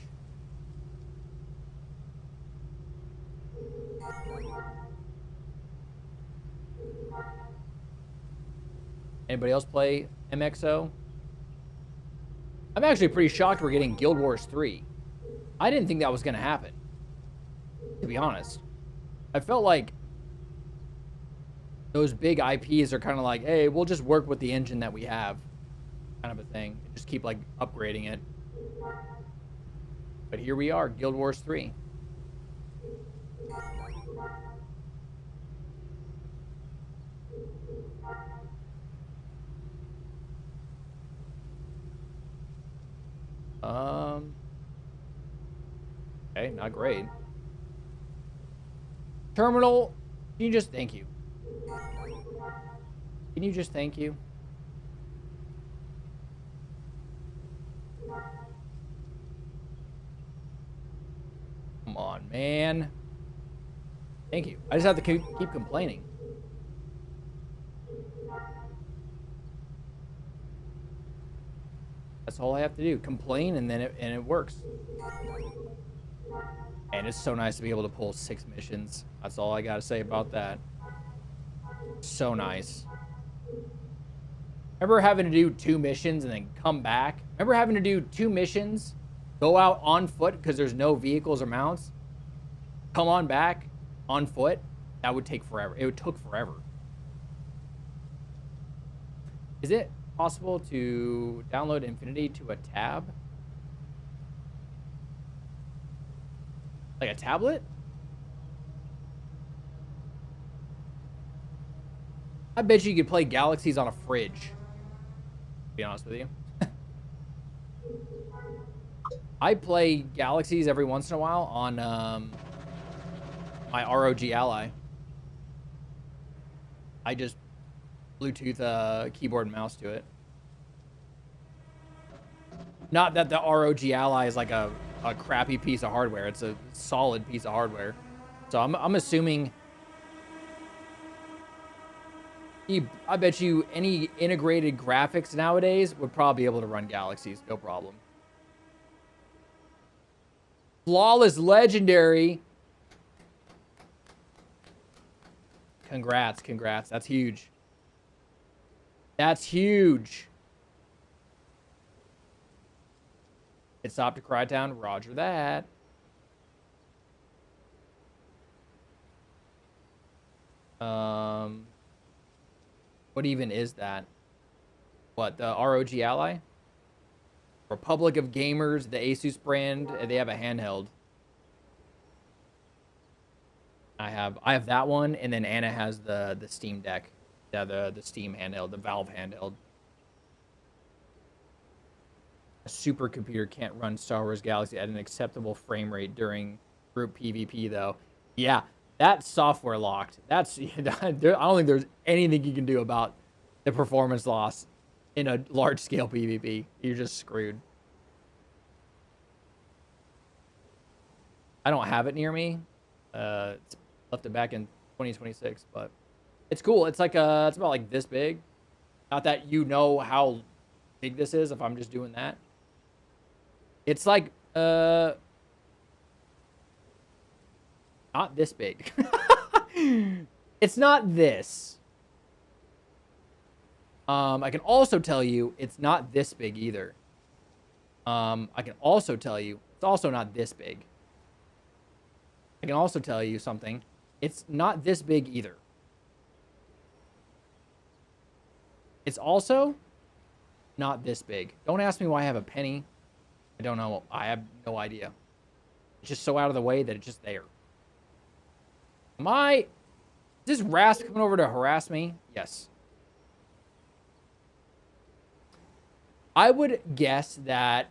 Anybody else play MXO? I'm actually pretty shocked we're getting Guild Wars 3. I didn't think that was going to happen, to be honest. I felt like those big IPs are kind of like, hey, we'll just work with the engine that we have, kind of a thing. Just keep like upgrading it. But here we are, Guild Wars 3. Okay, not great. Terminal, can you just thank you? Can you just thank you? Come on, man. Thank you. I just have to keep complaining. That's all I have to do. Complain, and then it works. And it's so nice to be able to pull 6 missions. That's all I gotta say about that. So nice. Remember having to do 2 missions and then come back? Remember having to do 2 missions, go out on foot because there's no vehicles or mounts, come on back on foot? That would take forever. It took forever. Is it possible to download Infinity to a tab? Like a tablet? I bet you could play Galaxies on a fridge, to be honest with you. I play Galaxies every once in a while on my ROG Ally. I just Bluetooth keyboard and mouse to it. Not that the ROG Ally is like a crappy piece of hardware. It's a solid piece of hardware. So I'm assuming... I bet you any integrated graphics nowadays would probably be able to run Galaxies, no problem. Flawless Legendary. Congrats, congrats. That's huge. That's huge. It stopped to Crytown. Roger that. What even is that? What, the ROG Ally? Republic of Gamers, the Asus brand, they have a handheld. I have that one, and then Anna has the Steam Deck. Yeah, the Steam handheld, the Valve handheld. A supercomputer can't run Star Wars Galaxy at an acceptable frame rate during group PvP, though. Yeah, that's software locked. That's I don't think there's anything you can do about the performance loss in a large scale PvP. You're just screwed. I don't have it near me. It's left it back in 2026, but it's cool. It's like it's about like this big. Not that you know how big this is if I'm just doing that. It's like Not this big. It's not this. I can also tell you it's not this big either. I can also tell you it's also not this big. I can also tell you something. It's not this big either. It's also not this big. Don't ask me why I have a penny. I don't know. I have no idea. It's just so out of the way that it's just there. Is this Rasp coming over to harass me? Yes. I would guess that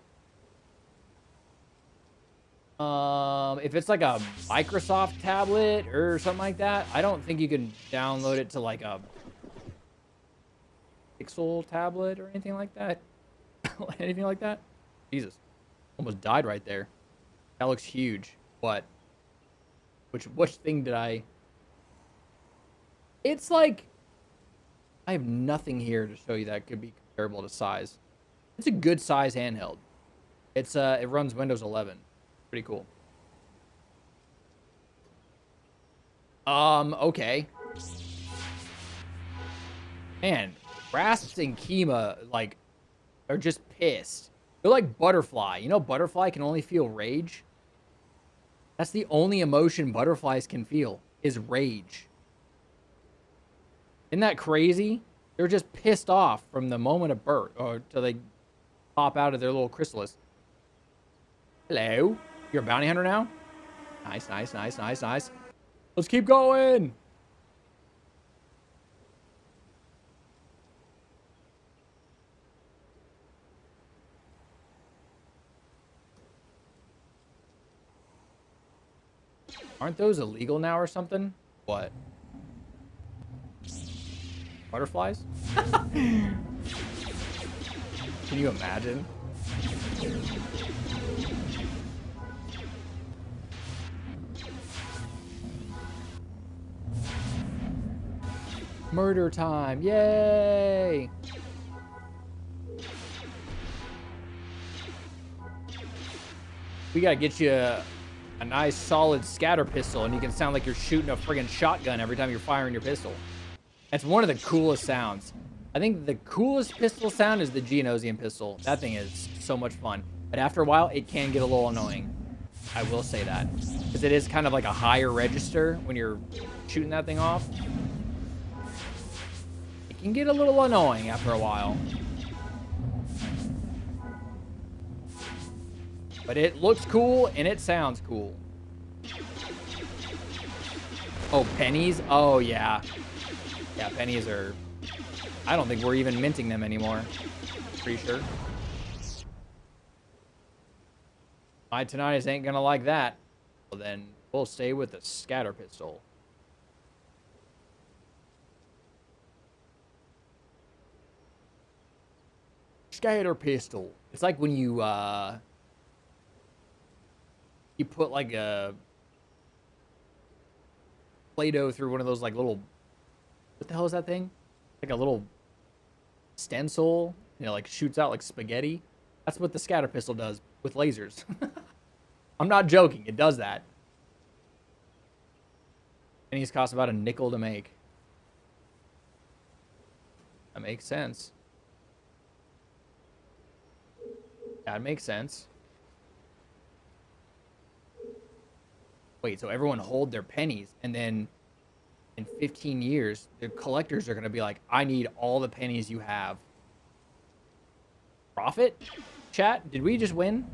if it's like a Microsoft tablet or something like that, I don't think you can download it to like a Pixel tablet or anything like that. Anything like that? Jesus. Almost died right there. That looks huge. What? Which thing did I... It's like... I have nothing here to show you that could be comparable to size. It's a good size handheld. It's it runs Windows 11. Pretty cool. Okay. Man, Rasps and Kima, like, are just pissed. They're like Butterfly. You know, Butterfly can only feel rage? That's the only emotion butterflies can feel, is rage. Isn't that crazy? They're just pissed off from the moment of birth, or till they pop out of their little chrysalis. Hello? You're a bounty hunter now? Nice, nice, nice, nice, nice. Let's keep going! Aren't those illegal now or something? What? Butterflies? Can you imagine? Murder time! Yay! We gotta get you a nice solid scatter pistol, and you can sound like you're shooting a friggin' shotgun every time you're firing your pistol. That's one of the coolest sounds. I think the coolest pistol sound is the Geonosian pistol. That thing is so much fun. But after a while, it can get a little annoying. I will say that. Because it is kind of like a higher register when you're shooting that thing off. It can get a little annoying after a while. But it looks cool, and it sounds cool. Oh, pennies? Oh, yeah. Yeah, pennies are... I don't think we're even minting them anymore. Pretty sure. My Tinnitus ain't gonna like that. Well, then we'll stay with the scatter pistol. Scatter pistol. It's like when you put like a Play-Doh through one of those like little, what the hell is that thing? Like a little stencil, you know, like shoots out like spaghetti. That's what the scatter pistol does with lasers. I'm not joking. It does that. And these cost about a nickel to make. That makes sense. That makes sense. Wait, so everyone hold their pennies, and then in 15 years, the collectors are going to be like, I need all the pennies you have. Profit? Chat, did we just win?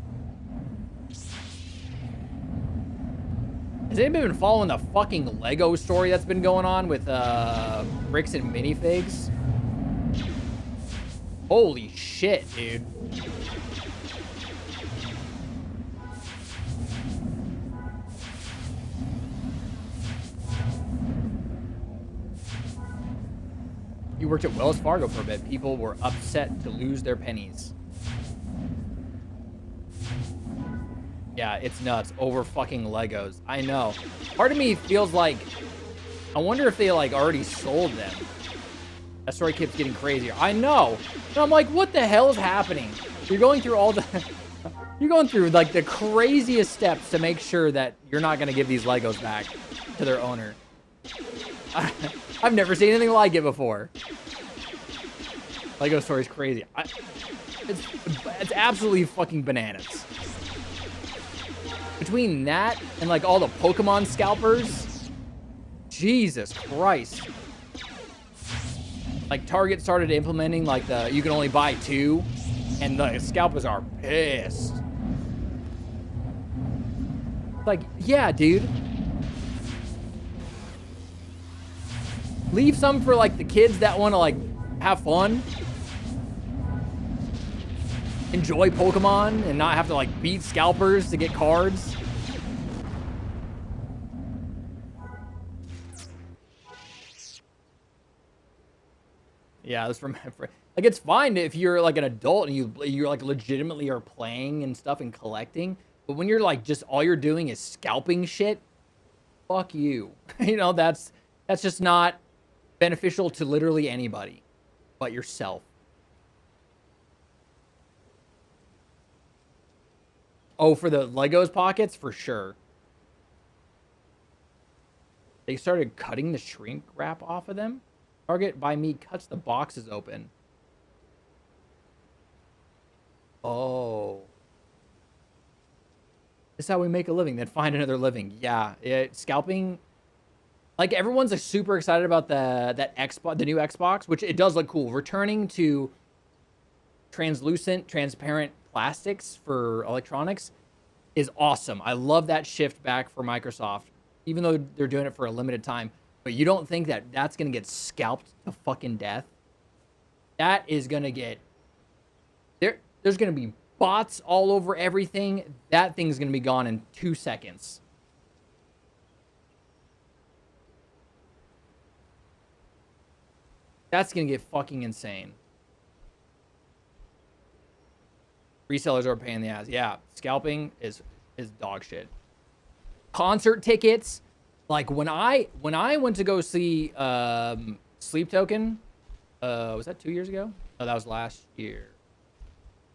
Has anybody been following the fucking Lego story that's been going on with bricks and minifigs? Holy shit, dude. You worked at Wells Fargo for a bit. People were upset to lose their pennies. Yeah, it's nuts. Over fucking Legos. I know. Part of me feels like... I wonder if they, like, already sold them. That story keeps getting crazier. I know. And I'm like, what the hell is happening? You're going through all the... You're going through like the craziest steps to make sure that you're not going to give these Legos back to their owner. I've never seen anything like it before. Lego Story's crazy. It's absolutely fucking bananas. Between that and like all the Pokemon scalpers, Jesus Christ. Like Target started implementing like you can only buy 2, and the scalpers are pissed. Like, yeah, dude. Leave some for like the kids that want to like have fun. Enjoy Pokemon and not have to like beat scalpers to get cards. Yeah, that's from like it's fine if you're like an adult and you're like legitimately are playing and stuff and collecting, but when you're like just all you're doing is scalping shit, fuck you. You know, that's just not beneficial to literally anybody but yourself. Oh, for the Legos pockets, for sure. They started cutting the shrink wrap off of them. Target by me cuts the boxes open. Oh. This is how we make a living, then find another living. Yeah, scalping. Like everyone's like super excited about the new Xbox, which it does look cool. Returning to translucent, transparent plastics for electronics is awesome. I love that shift back for Microsoft, even though they're doing it for a limited time. But you don't think that that's going to get scalped to fucking death? That is going to get... There's going to be bots all over everything. That thing's going to be gone in 2 seconds. That's going to get fucking insane. Resellers are a pain in the ass. Yeah, scalping is dog shit. Concert tickets... Like when I went to go see Sleep Token, was that 2 years ago? No, that was last year.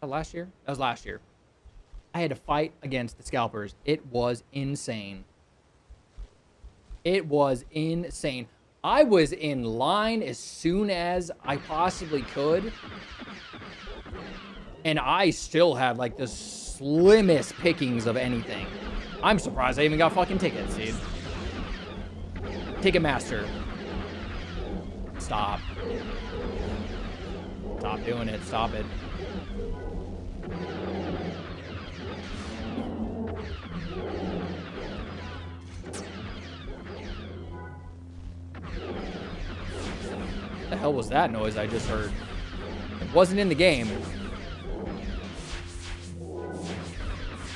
Last year? That was last year. I had to fight against the scalpers. It was insane. It was insane. I was in line as soon as I possibly could, and I still had like the slimmest pickings of anything. I'm surprised I even got fucking tickets, dude. Ticketmaster. Stop. Stop doing it. Stop it. What the hell was that noise I just heard? It wasn't in the game.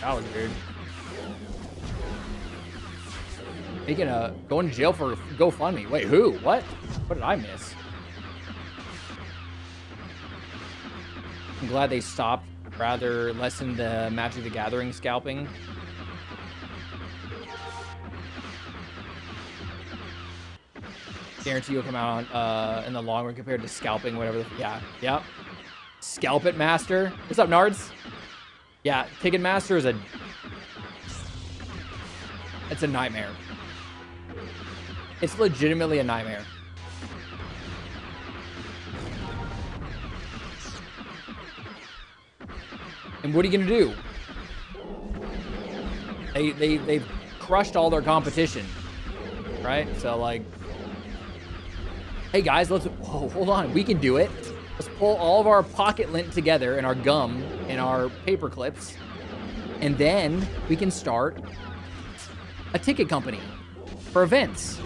That was weird. Going to jail for GoFundMe. Wait, who? What? What did I miss? I'm glad they stopped, rather lessen the Magic the Gathering scalping. Guarantee you'll come out in the long run compared to scalping, whatever. Yeah. Scalp it, Master. What's up, Nards? Yeah, Ticketmaster is it's a nightmare. It's legitimately a nightmare. And what are you gonna do? They've crushed all their competition, right? So like, hey guys, hold on, we can do it. Let's pull all of our pocket lint together and our gum and our paper clips, and then we can start a ticket company for events.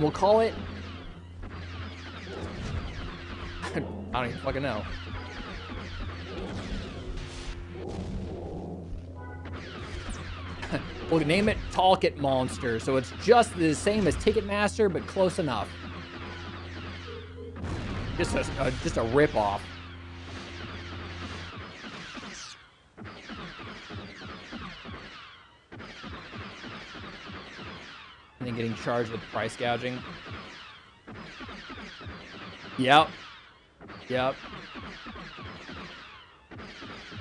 We'll call it... I don't even fucking know. We'll name it Talk It Monster, so it's just the same as Ticketmaster, but close enough. Just a rip-off. And then getting charged with price gouging. Yep.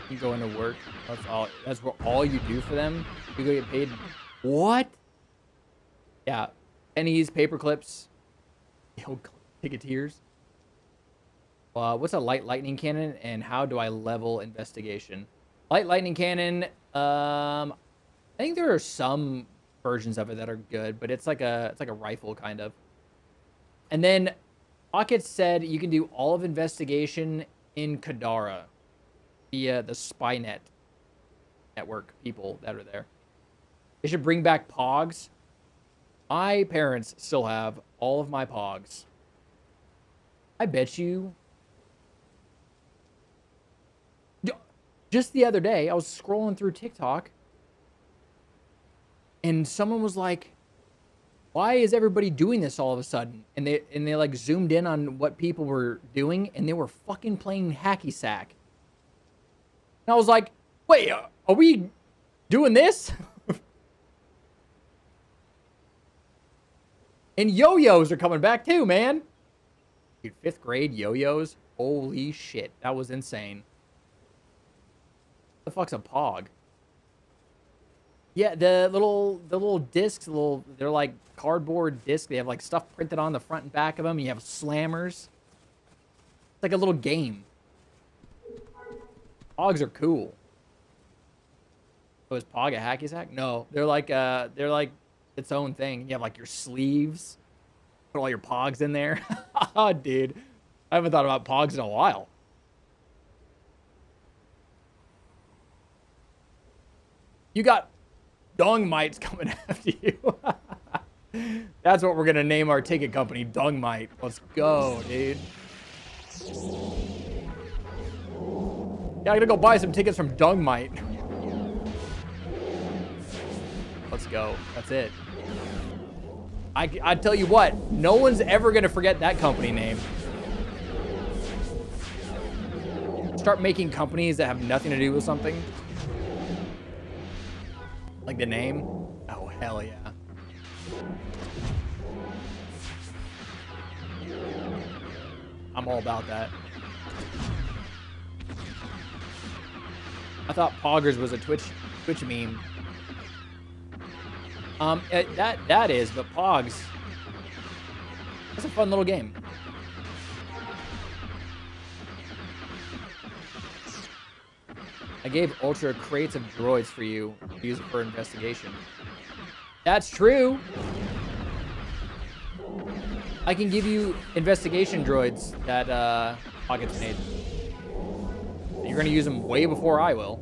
You go into work. That's all. That's what all you do for them. You go get paid. What? Yeah, pennies, paper clips. Yo, ticketeers. What's a light lightning cannon, and how do I level investigation? Light lightning cannon. I think there are some versions of it that are good, but it's like a rifle kind of. And then Pocket said you can do all of investigation in Kadara via the Spynet network people that are there. They should bring back Pogs. My parents still have all of my Pogs. I bet you. Just the other day, I was scrolling through TikTok, and someone was like, "Why is everybody doing this all of a sudden?" And they like zoomed in on what people were doing, and they were fucking playing hacky sack. And I was like, "Wait, are we doing this?" And yo-yos are coming back too, man. Dude, 5th grade yo-yos. Holy shit, that was insane. The fuck's a Pog? Yeah, the little discs, they're like cardboard discs. They have like stuff printed on the front and back of them. You have slammers. It's like a little game. Pogs are cool. Oh, is Pog a hacky sack? No, they're like its own thing. You have like your sleeves. Put all your Pogs in there. Oh, dude, I haven't thought about Pogs in a while. You got dung mites coming after you. That's what we're gonna name our ticket company, Dung Mite. Let's go, dude. Yeah, I'm gonna go buy some tickets from Dung Mite. Let's go. That's it. I tell you what, no one's ever gonna forget that company name. Start making companies that have nothing to do with something. Like the name? Oh, hell yeah. I'm all about that. I thought Poggers was a Twitch meme. That is, but Pogs, that's a fun little game. I gave Ultra crates of droids for you to use it for investigation. That's true. I can give you investigation droids that Pocket's made. You're gonna use them way before I will.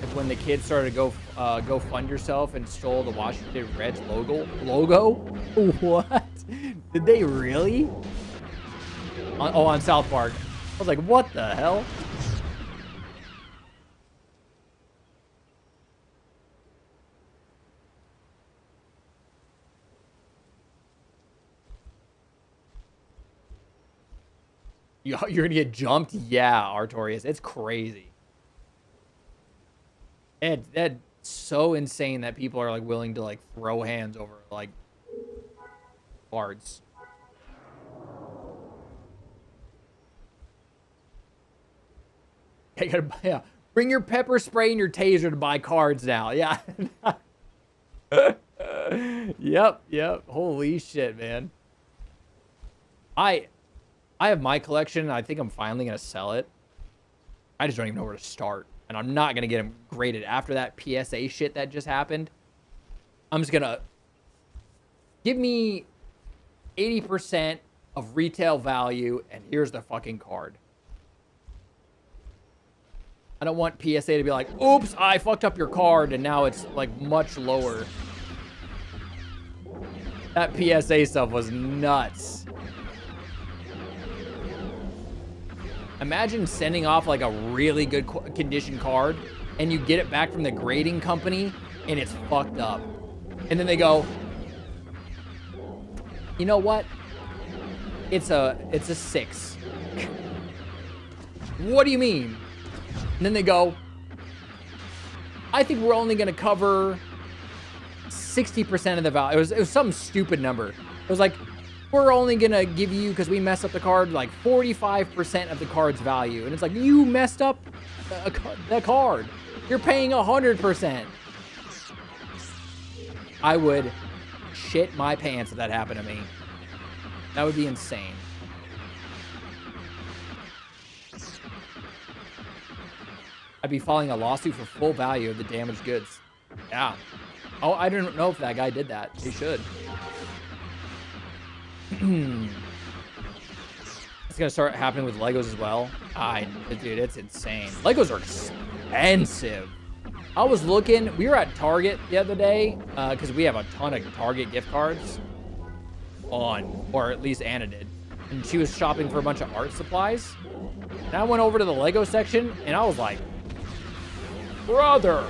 Like when the kids started to go fund yourself and stole the Washington Reds logo? What? Did they really? On South Park. I was like, what the hell? You're gonna get jumped? Yeah, Artorias. It's crazy. That's so insane that people are like willing to like throw hands over like cards. Yeah, bring your pepper spray and your taser to buy cards now. Yeah. Yep. Holy shit, man. I have my collection. I think I'm finally gonna sell it. I just don't even know where to start, and I'm not gonna get them graded after that PSA shit that just happened. I'm just gonna give me 80% of retail value, and here's the fucking card. I don't want PSA to be like, oops, I fucked up your card, and now it's like much lower. That PSA stuff was nuts. Imagine sending off like a really good condition card, and you get it back from the grading company, and it's fucked up. And then they go, you know what? It's a 6. What do you mean? And then they go, I think we're only going to cover 60% of the value. It was some stupid number. It was like we're only gonna give you, because we messed up the card, like 45% of the card's value. And it's like, you messed up the card. You're paying 100%. I would shit my pants if that happened to me. That would be insane. I'd be filing a lawsuit for full value of the damaged goods. Yeah. Oh, I didn't know if that guy did that. He should. It's gonna start happening with Legos as well. Dude, it's insane. Legos are expensive. I was looking, we were at Target the other day, because we have a ton of Target gift cards on, or at least Anna did. And she was shopping for a bunch of art supplies. And I went over to the Lego section, and I was like, brother,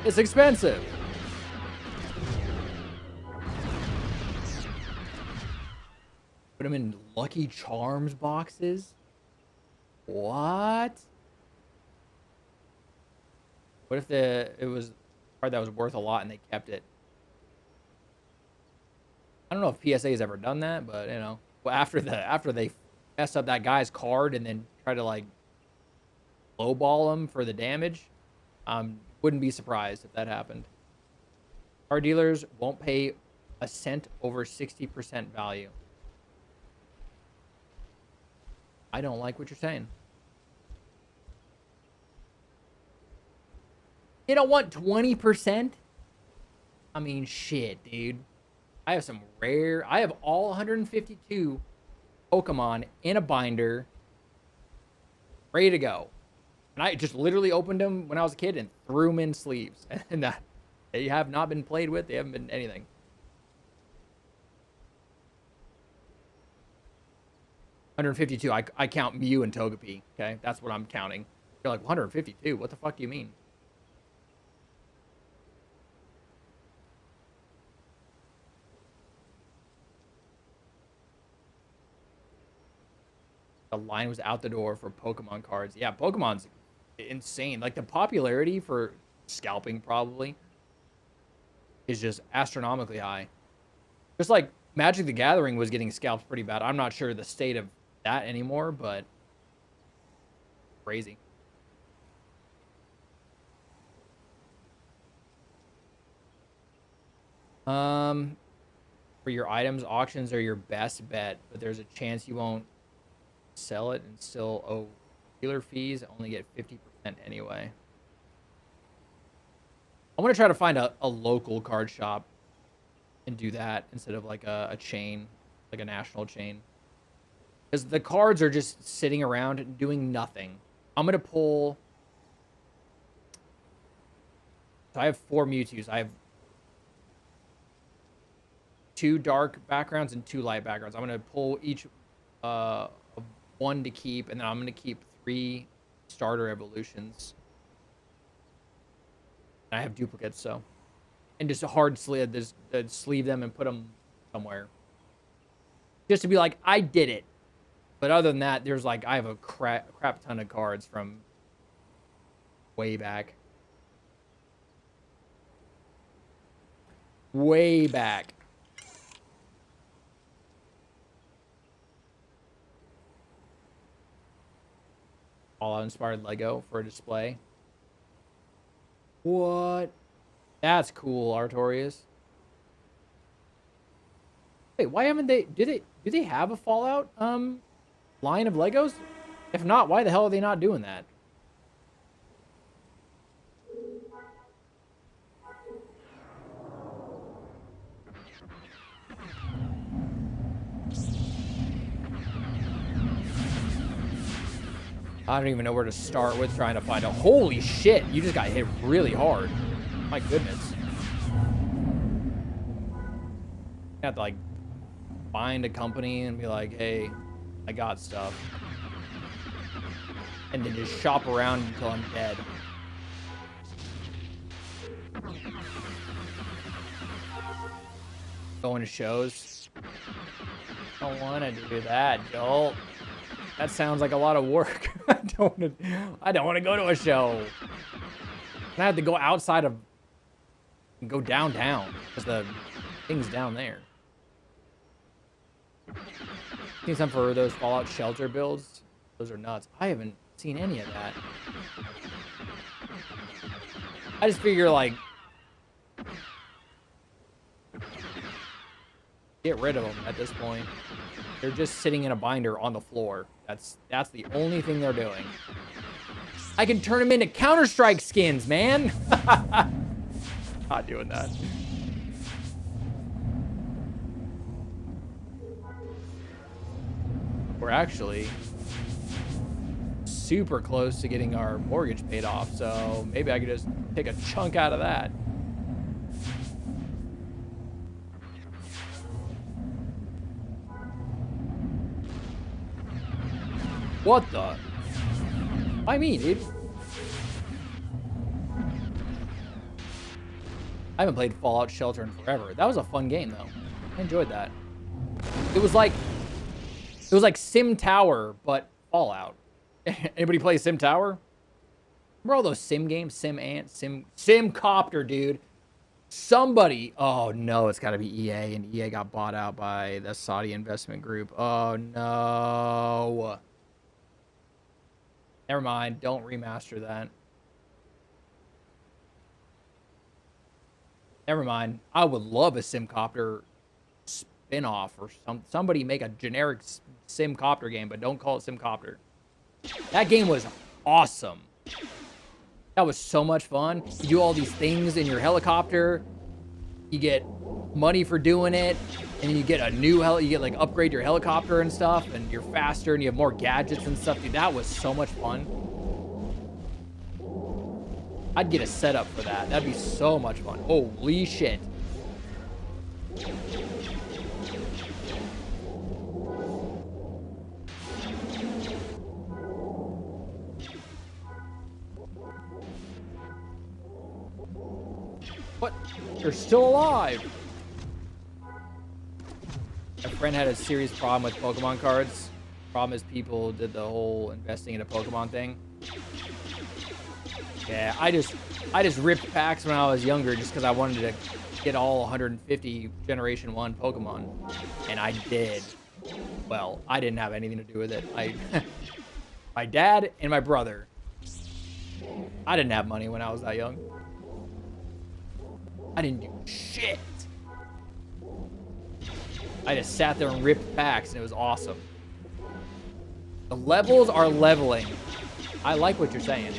it's expensive. Put them in Lucky Charms boxes? What? What if it was a card that was worth a lot and they kept it? I don't know if PSA has ever done that, but you know, after they messed up that guy's card and then try to like lowball him for the damage, wouldn't be surprised if that happened. Card dealers won't pay a cent over 60% value. I don't like what you're saying. You don't want 20%? I mean, shit, dude. I have some rare... I have all 152 Pokemon in a binder, ready to go. And I just literally opened them when I was a kid and threw them in sleeves. And that they have not been played with. They haven't been anything. I count Mew and Togepi. Okay, that's what I'm counting. You're like 152. What the fuck do you mean? The line was out the door for Pokemon cards. Yeah, Pokemon's insane. Like the popularity for scalping probably is just astronomically high. Just like Magic the Gathering was getting scalped pretty bad. I'm not sure the state of that anymore, but crazy. For your items, auctions are your best bet, but there's a chance you won't sell it and still owe dealer fees. Only get 50% anyway. I want to try to find a local card shop and do that instead of like a chain, like a national chain. Because the cards are just sitting around doing nothing. I'm going to pull... So I have 4 Mewtwo's. I have 2 dark backgrounds and 2 light backgrounds. I'm going to pull each 1 to keep, and then I'm going to keep 3 starter evolutions. And I have duplicates, so... And just a hard sleeve, sleeve them and put them somewhere. Just to be like, I did it. But other than that, there's like, I have a crap ton of cards from way back. Way back. All inspired Lego for a display. What? That's cool, Artorias. Wait, why haven't they... Do they have a Fallout line of Legos? If not, why the hell are they not doing that? I don't even know where to start with trying to find a... Holy shit, you just got hit really hard. My goodness. You have to like find a company and be like, hey, I got stuff. And then just shop around until I'm dead. Going to shows. I don't want to do that, Joel. That sounds like a lot of work. I don't want to go to a show. I have to go outside of... Go downtown. Because the Things down there. Seen some for those Fallout Shelter builds. Those are nuts. I haven't seen any of that. I just figure, like, get rid of them at this point. They're just sitting in a binder on the floor. That's the only thing they're doing. I can turn them into Counter-Strike skins, man. Not doing that. We're actually super close to getting our mortgage paid off, so maybe I could just take a chunk out of that. What the? I mean, dude. I haven't played Fallout Shelter in forever. That was a fun game, though. I enjoyed that. It was like Sim Tower, but Fallout. Anybody play Sim Tower? Remember all those Sim games? Sim Ant, Sim Copter, dude. Somebody, oh no, it's got to be EA, and EA got bought out by the Saudi investment group. Oh no. Never mind, don't remaster that. Never mind. I would love a Simcopter spin-off or somebody make a generic Simcopter game, but don't call it Simcopter. That game was awesome. That was so much fun. You do all these things in your helicopter. You get money for doing it, and you get a new you get like upgrade your helicopter and stuff, and you're faster and you have more gadgets and stuff. Dude, that was so much fun. I'd get a setup for that. That'd be so much fun. Holy shit. What? You're still alive. My friend had a serious problem with Pokemon cards. Problem is people did the whole investing in a Pokemon thing. Yeah, I just ripped packs when I was younger just because I wanted to get all 150 Generation 1 Pokemon. And I did. Well, I didn't have anything to do with it. My dad and my brother. I didn't have money when I was that young. I didn't do shit. I just sat there and ripped packs, and it was awesome. The levels are leveling. I like what you're saying.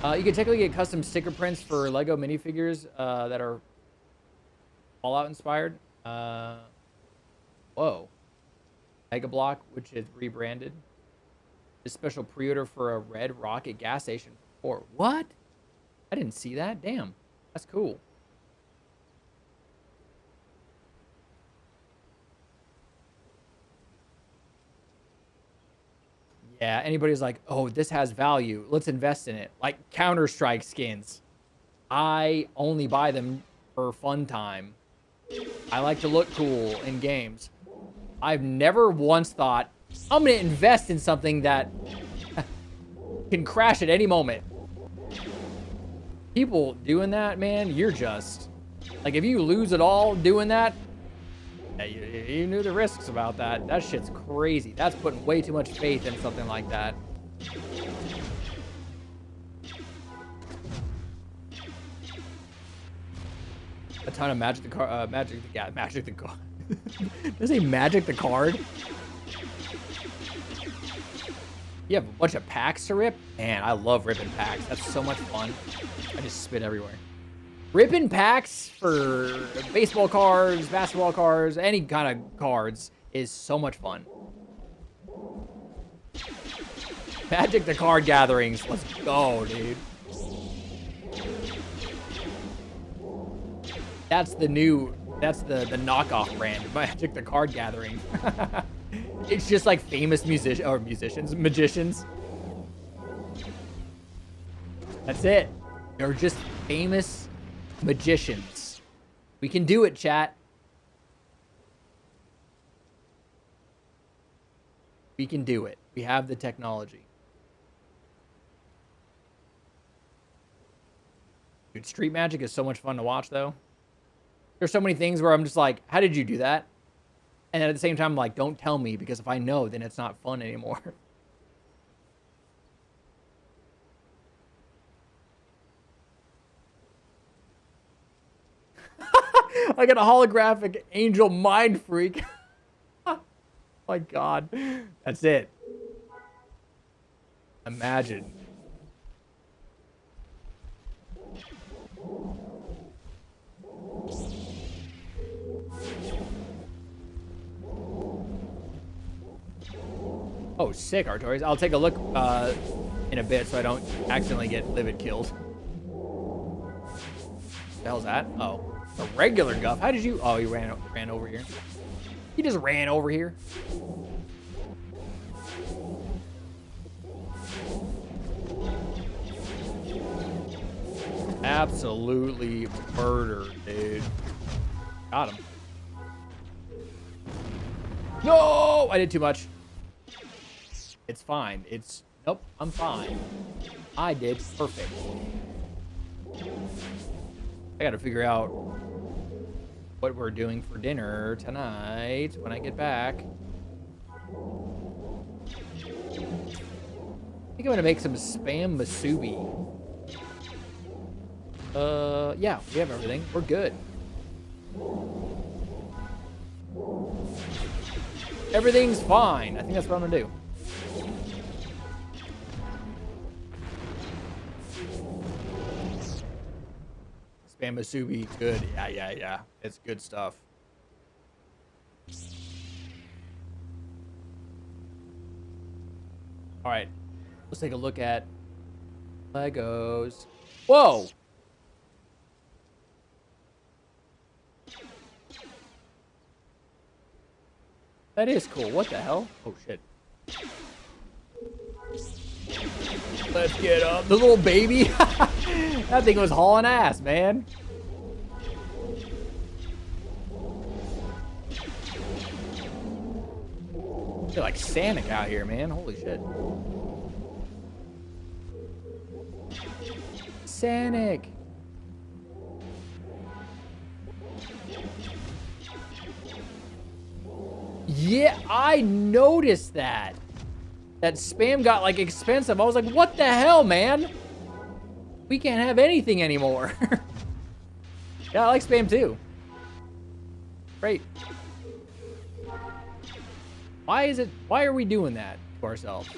You can technically get custom sticker prints for Lego minifigures that are Fallout inspired. Whoa. Mega Block, which is rebranded. A special pre-order for a Red Rocket gas station. Or what? I didn't see that. Damn. That's cool. Yeah, anybody's like, oh, this has value. Let's invest in it. Like Counter-Strike skins. I only buy them for fun time. I like to look cool in games. I've never once thought, I'm going to invest in something that can crash at any moment. People doing that, man, you're just... Like, if you lose it all doing that, you knew the risks about that. That shit's crazy. That's putting way too much faith in something like that. A ton of Magic the Card. Magic the Card. Does it say Magic the Card? You have a bunch of packs to rip? Man, I love ripping packs. That's so much fun. I just spit everywhere. Ripping packs for baseball cards, basketball cards, any kind of cards is so much fun. Magic the Card Gatherings. Let's go, dude. That's the knockoff brand, Magic the Card Gathering. It's just like famous magicians. That's it. They're just famous magicians. We can do it, chat. We can do it. We have the technology. Dude, Street Magic is so much fun to watch, though. There's so many things where I'm just like, how did you do that? And then at the same time, I'm like, don't tell me, because if I know, then it's not fun anymore. I got a holographic angel mind freak. Oh my God. That's it. Imagine. Oh, sick, Artorias. I'll take a look in a bit so I don't accidentally get Livid killed. What the hell's that? Oh, a regular Guff. How did you... Oh, you ran over here. He just ran over here. Absolutely murdered, dude. Got him. No! I did too much. It's fine. It's... Nope, I'm fine. I did perfect. I gotta figure out what we're doing for dinner tonight when I get back. I think I'm gonna make some spam masubi. Yeah, we have everything. We're good. Everything's fine. I think that's what I'm gonna do. Spam masubi, good. Yeah. It's good stuff. All right, let's take a look at Legos. Whoa! That is cool. What the hell? Oh, shit. Let's get up. The little baby. That thing was hauling ass, man. They're like Sonic out here, man. Holy shit. Sonic. Yeah, I noticed that. That spam got like expensive. I was like, what the hell, man? We can't have anything anymore. Yeah, I like spam too. Great. Why are we doing that to ourselves?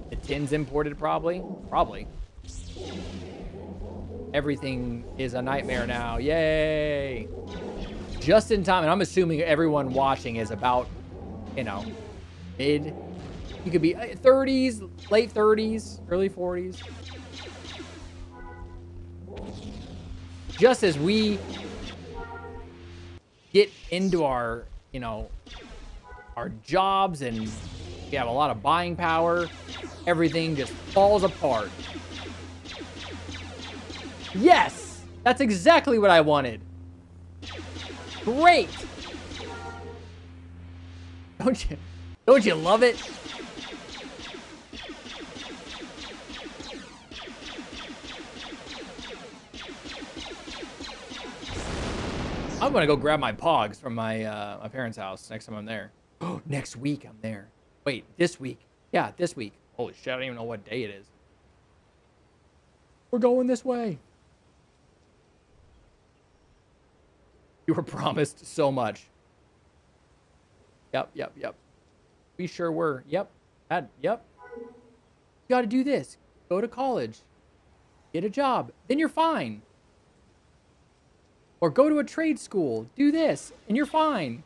The tin's imported probably. Probably. Everything is a nightmare now. Yay. Just in time, and I'm assuming everyone watching is about, you know, mid. You could be 30s, late 30s, early 40s. Just as we get into our, you know, our jobs and we have a lot of buying power, everything just falls apart. Yes! That's exactly what I wanted. Great! Don't you love it? I'm gonna go grab my pogs from my my parents' house next time I'm there. Oh, next week I'm there. Wait, this week? Yeah, this week. Holy shit, I don't even know what day it is. We're going this way. You were promised so much. Yep. We sure were. Yep. Yep. You gotta do this. Go to college. Get a job. Then you're fine. Or go to a trade school. Do this. And you're fine.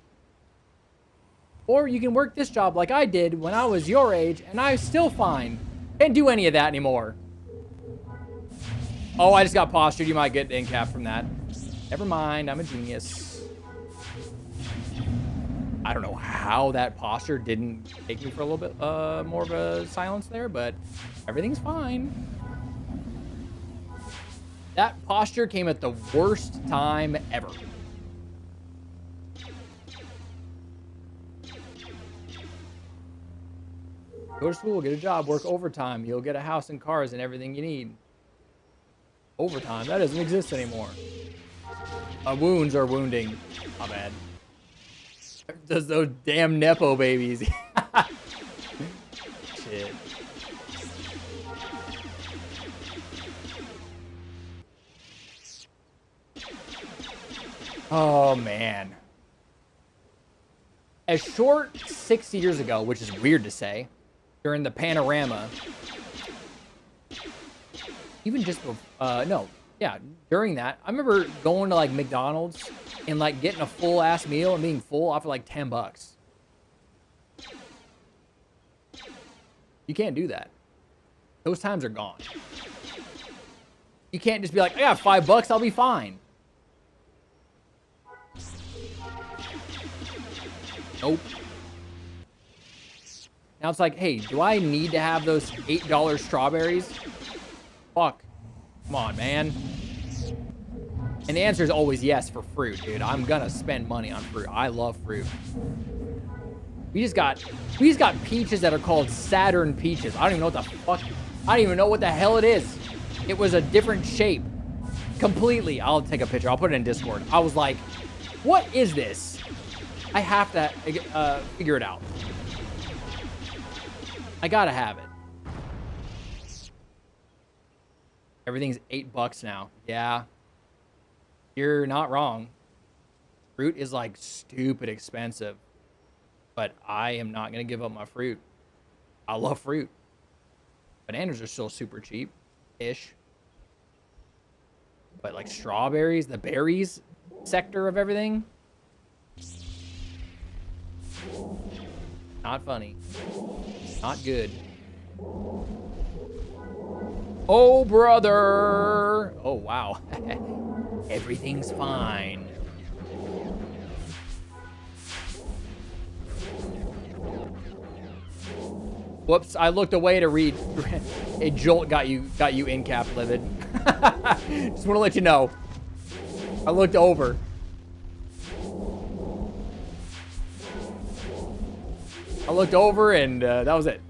Or you can work this job like I did when I was your age and I'm still fine. Can't do any of that anymore. Oh, I just got postured. You might get in cap from that. Never mind, I'm a genius. I don't know how that posture didn't take me for a little bit more of a silence there, but everything's fine. That posture came at the worst time ever. Go to school, get a job, work overtime. You'll get a house and cars and everything you need. Overtime? That doesn't exist anymore. Wounds are wounding. My bad. Just those damn Nepo babies. Shit. Oh, man. As short 6 years ago, which is weird to say, during the panorama, even just, no, yeah, during that, I remember going to, like, McDonald's and, like, getting a full-ass meal and being full off of, like, $10. You can't do that. Those times are gone. You can't just be like, I got $5, I'll be fine. Nope. Now it's like, hey, do I need to have those $8 strawberries? Fuck. Come on, man. And the answer is always yes for fruit, dude. I'm gonna spend money on fruit. I love fruit. We just got peaches that are called Saturn peaches. I don't even know what the fuck. I don't even know what the hell it is. It was a different shape. Completely. I'll take a picture. I'll put it in Discord. I was like, what is this? I have to figure it out. I gotta have it. Everything's $8 now. Yeah. You're not wrong. Fruit is like stupid expensive. But I am not going to give up my fruit. I love fruit. Bananas are still super cheap-ish. But like strawberries, the berries sector of everything. Not funny. Not good. Oh, brother. Oh, wow. Everything's fine. Whoops, I looked away to read. A jolt got you in cap, Livid. Just want to let you know. I looked over. I looked over and that was it.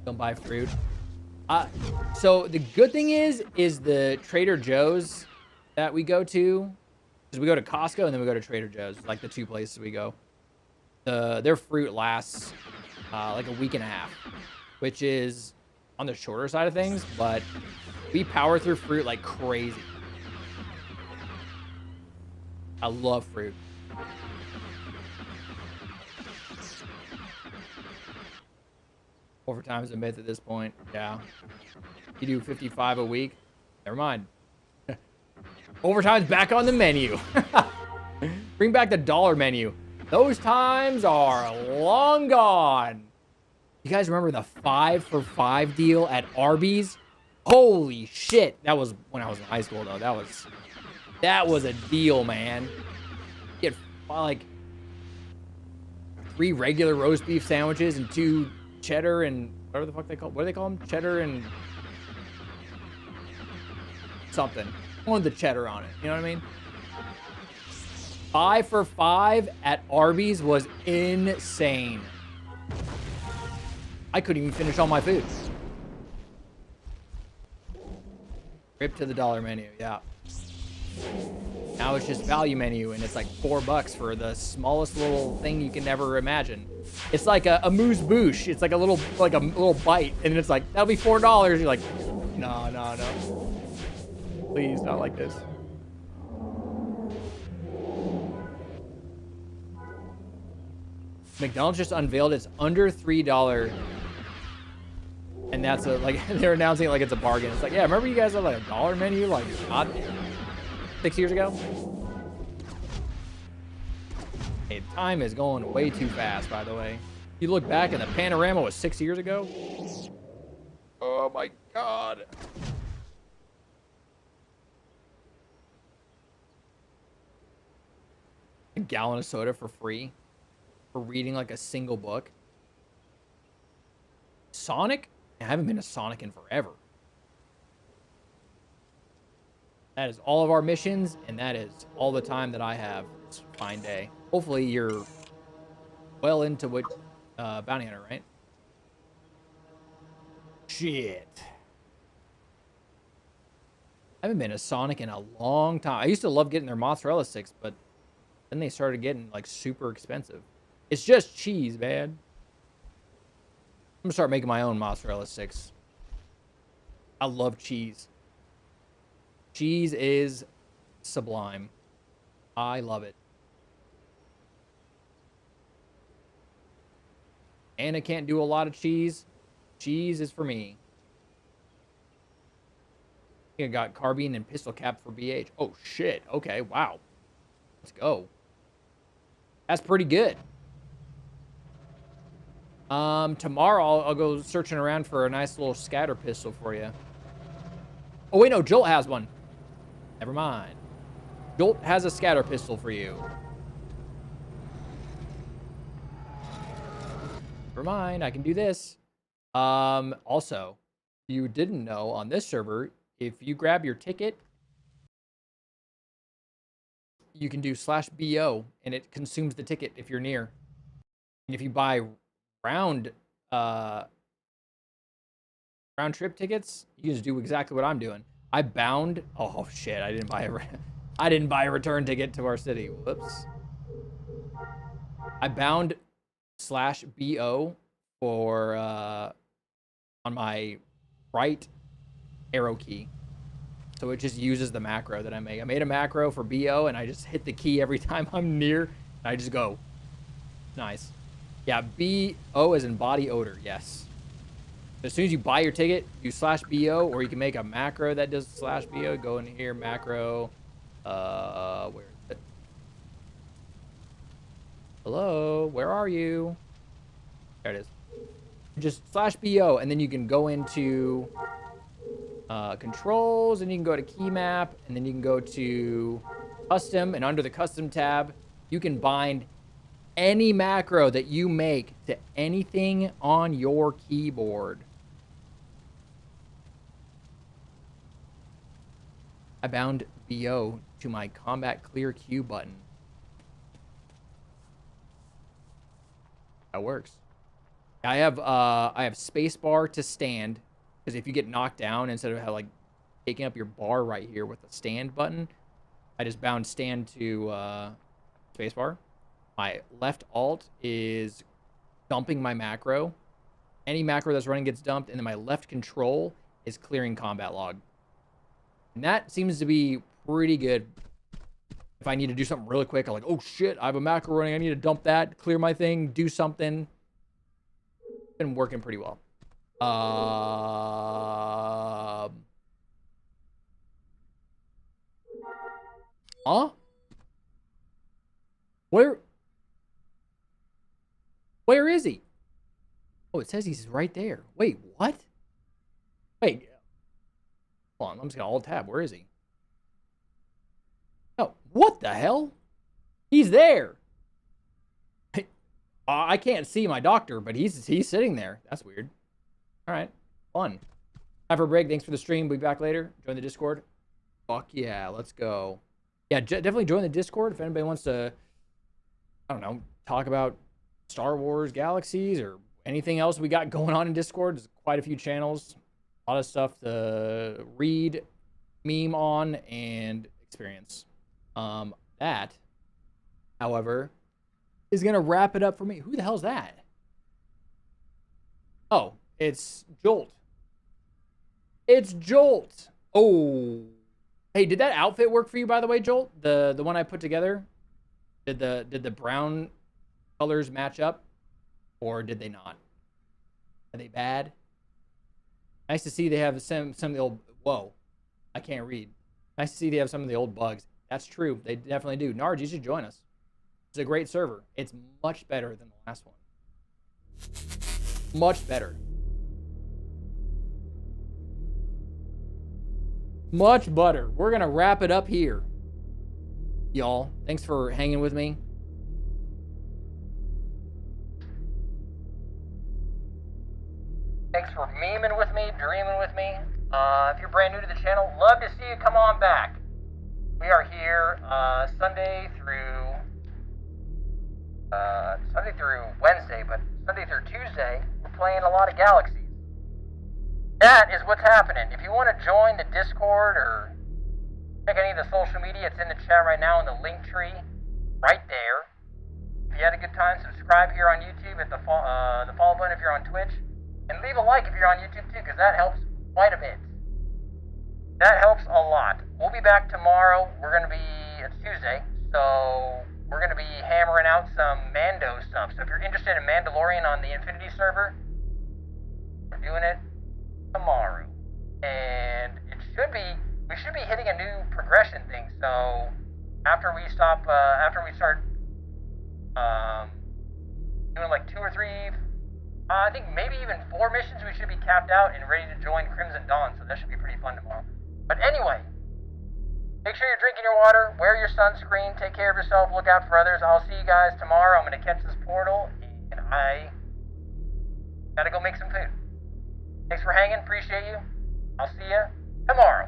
Don't buy fruit. So the good thing is the Trader Joe's that we go to, because we go to Costco and then we go to Trader Joe's, like the two places we go. Their fruit lasts like a week and a half, which is on the shorter side of things, but we power through fruit like crazy. I love fruit. Overtime's a myth at this point. Yeah. You do 55 a week. Never mind. Overtime's back on the menu. Bring back the dollar menu. Those times are long gone. You guys remember the 5 for $5 deal at Arby's? Holy shit. That was when I was in high school, though. That was a deal, man. You get like 3 regular roast beef sandwiches and 2 cheddar and whatever the fuck they call. What do they call them? Cheddar and something. I wanted the cheddar on it. You know what I mean? 5 for $5 at Arby's was insane. I couldn't even finish all my food. Rip to the dollar menu, yeah. Now it's just value menu, and it's like $4 for the smallest little thing you can ever imagine. It's like a amuse-bouche. It's like a little bite, and it's like, that'll be $4. You're like, no. Please, not like this. McDonald's just unveiled its under $3, and that's like they're announcing it like it's a bargain. It's like, yeah, remember you guys had like a dollar menu like not 6 years ago? Hey, time is going way too fast, by the way. You look back and the panorama was 6 years ago. Oh my god. A gallon of soda for free for reading like a single book. Sonic? I haven't been to Sonic in forever. That is all of our missions, and that is all the time that I have this fine day. Hopefully you're well into what bounty hunter, right? Shit. I haven't been to Sonic in a long time. I used to love getting their mozzarella sticks, but then they started getting like super expensive. It's just cheese, man. I'm gonna start making my own mozzarella sticks. I love cheese. Cheese is sublime. I love it. Anna can't do a lot of cheese. Cheese is for me. I got carbine and pistol cap for BH. Oh shit. Okay, wow. Let's go. That's pretty good. Tomorrow I'll go searching around for a nice little scatter pistol for you. Oh wait, no, Jolt has one. Never mind. Jolt has a scatter pistol for you. Never mind, I can do this. Also, you didn't know on this server, if you grab your ticket, you can do /BO and it consumes the ticket if you're near. And if you buy round trip tickets, you just do exactly what I'm doing. I bound. Oh shit! I didn't buy a return ticket to our city. Whoops. I bound /BO for on my right arrow key, so it just uses the macro that I make. I made a macro for BO, and I just hit the key every time I'm near. And I just go. Nice. Yeah, BO is in body odor. Yes. As soon as you buy your ticket, you /BO, or you can make a macro that does /BO. Go in here, macro. Where is it? Hello, where are you? There it is. Just /BO, and then you can go into controls, and you can go to key map, and then you can go to custom, and under the custom tab, you can bind any macro that you make to anything on your keyboard. I bound BO to my combat clear Q button. That works. I have spacebar to stand, because if you get knocked down, instead of like taking up your bar right here with the stand button, I just bound stand to spacebar. My left alt is dumping my macro. Any macro that's running gets dumped, and then my left control is clearing combat log. And that seems to be pretty good. If I need to do something really quick, I'm like, oh shit, I have a macro running, I need to dump that, clear my thing, do something. Been working pretty well. Huh? Where is he? Oh, it says he's right there. Wait, what? Wait. Hold on, I'm just gonna alt tab. Where is he? Oh, what the hell? He's there. I can't see my doctor, but he's sitting there. That's weird. All right, fun. Time for a break. Thanks for the stream. We'll be back later. Join the Discord. Fuck yeah, let's go. Yeah, definitely join the Discord if anybody wants to, I don't know, talk about Star Wars Galaxies or anything else we got going on in Discord. There's quite a few channels. A lot of stuff to read, meme on, and experience. That, however, is going to wrap it up for me. Who the hell's that? Oh, it's Jolt. It's Jolt. Oh. Hey, did that outfit work for you, by the way, Jolt? The one I put together? Did the brown colors match up? Or did they not? Are they bad? Nice to see they have some of the old... Whoa. I can't read. Nice to see they have some of the old bugs. That's true. They definitely do. Nards, you should join us. It's a great server. It's much better than the last one. Much better. Much better. We're going to wrap it up here. Y'all, thanks for hanging with me. Thanks for memeing with me, dreaming with me. If you're brand new to the channel, love to see you come on back. We are here Sunday through Discord or check any of the social media. It's in the chat right now in the link tree, right there. If you had a good time, subscribe here on YouTube at the follow button if you're on Twitch, and leave a like if you're on YouTube too, because that helps quite a bit. That helps a lot. We'll be back tomorrow. It's Tuesday, so we're going to be hammering out some Mando stuff. So if you're interested in Mandalorian on the Infinity server, we're doing it tomorrow. And we should be hitting a new progression thing. So after we start doing like 2 or 3, I think maybe even 4 missions, we should be capped out and ready to join Crimson Dawn. So that should be pretty fun tomorrow. But anyway, make sure you're drinking your water, wear your sunscreen, take care of yourself, look out for others. I'll see you guys tomorrow. I'm going to catch this portal, and I got to go make some food. Thanks for hanging. Appreciate you. I'll see you tomorrow.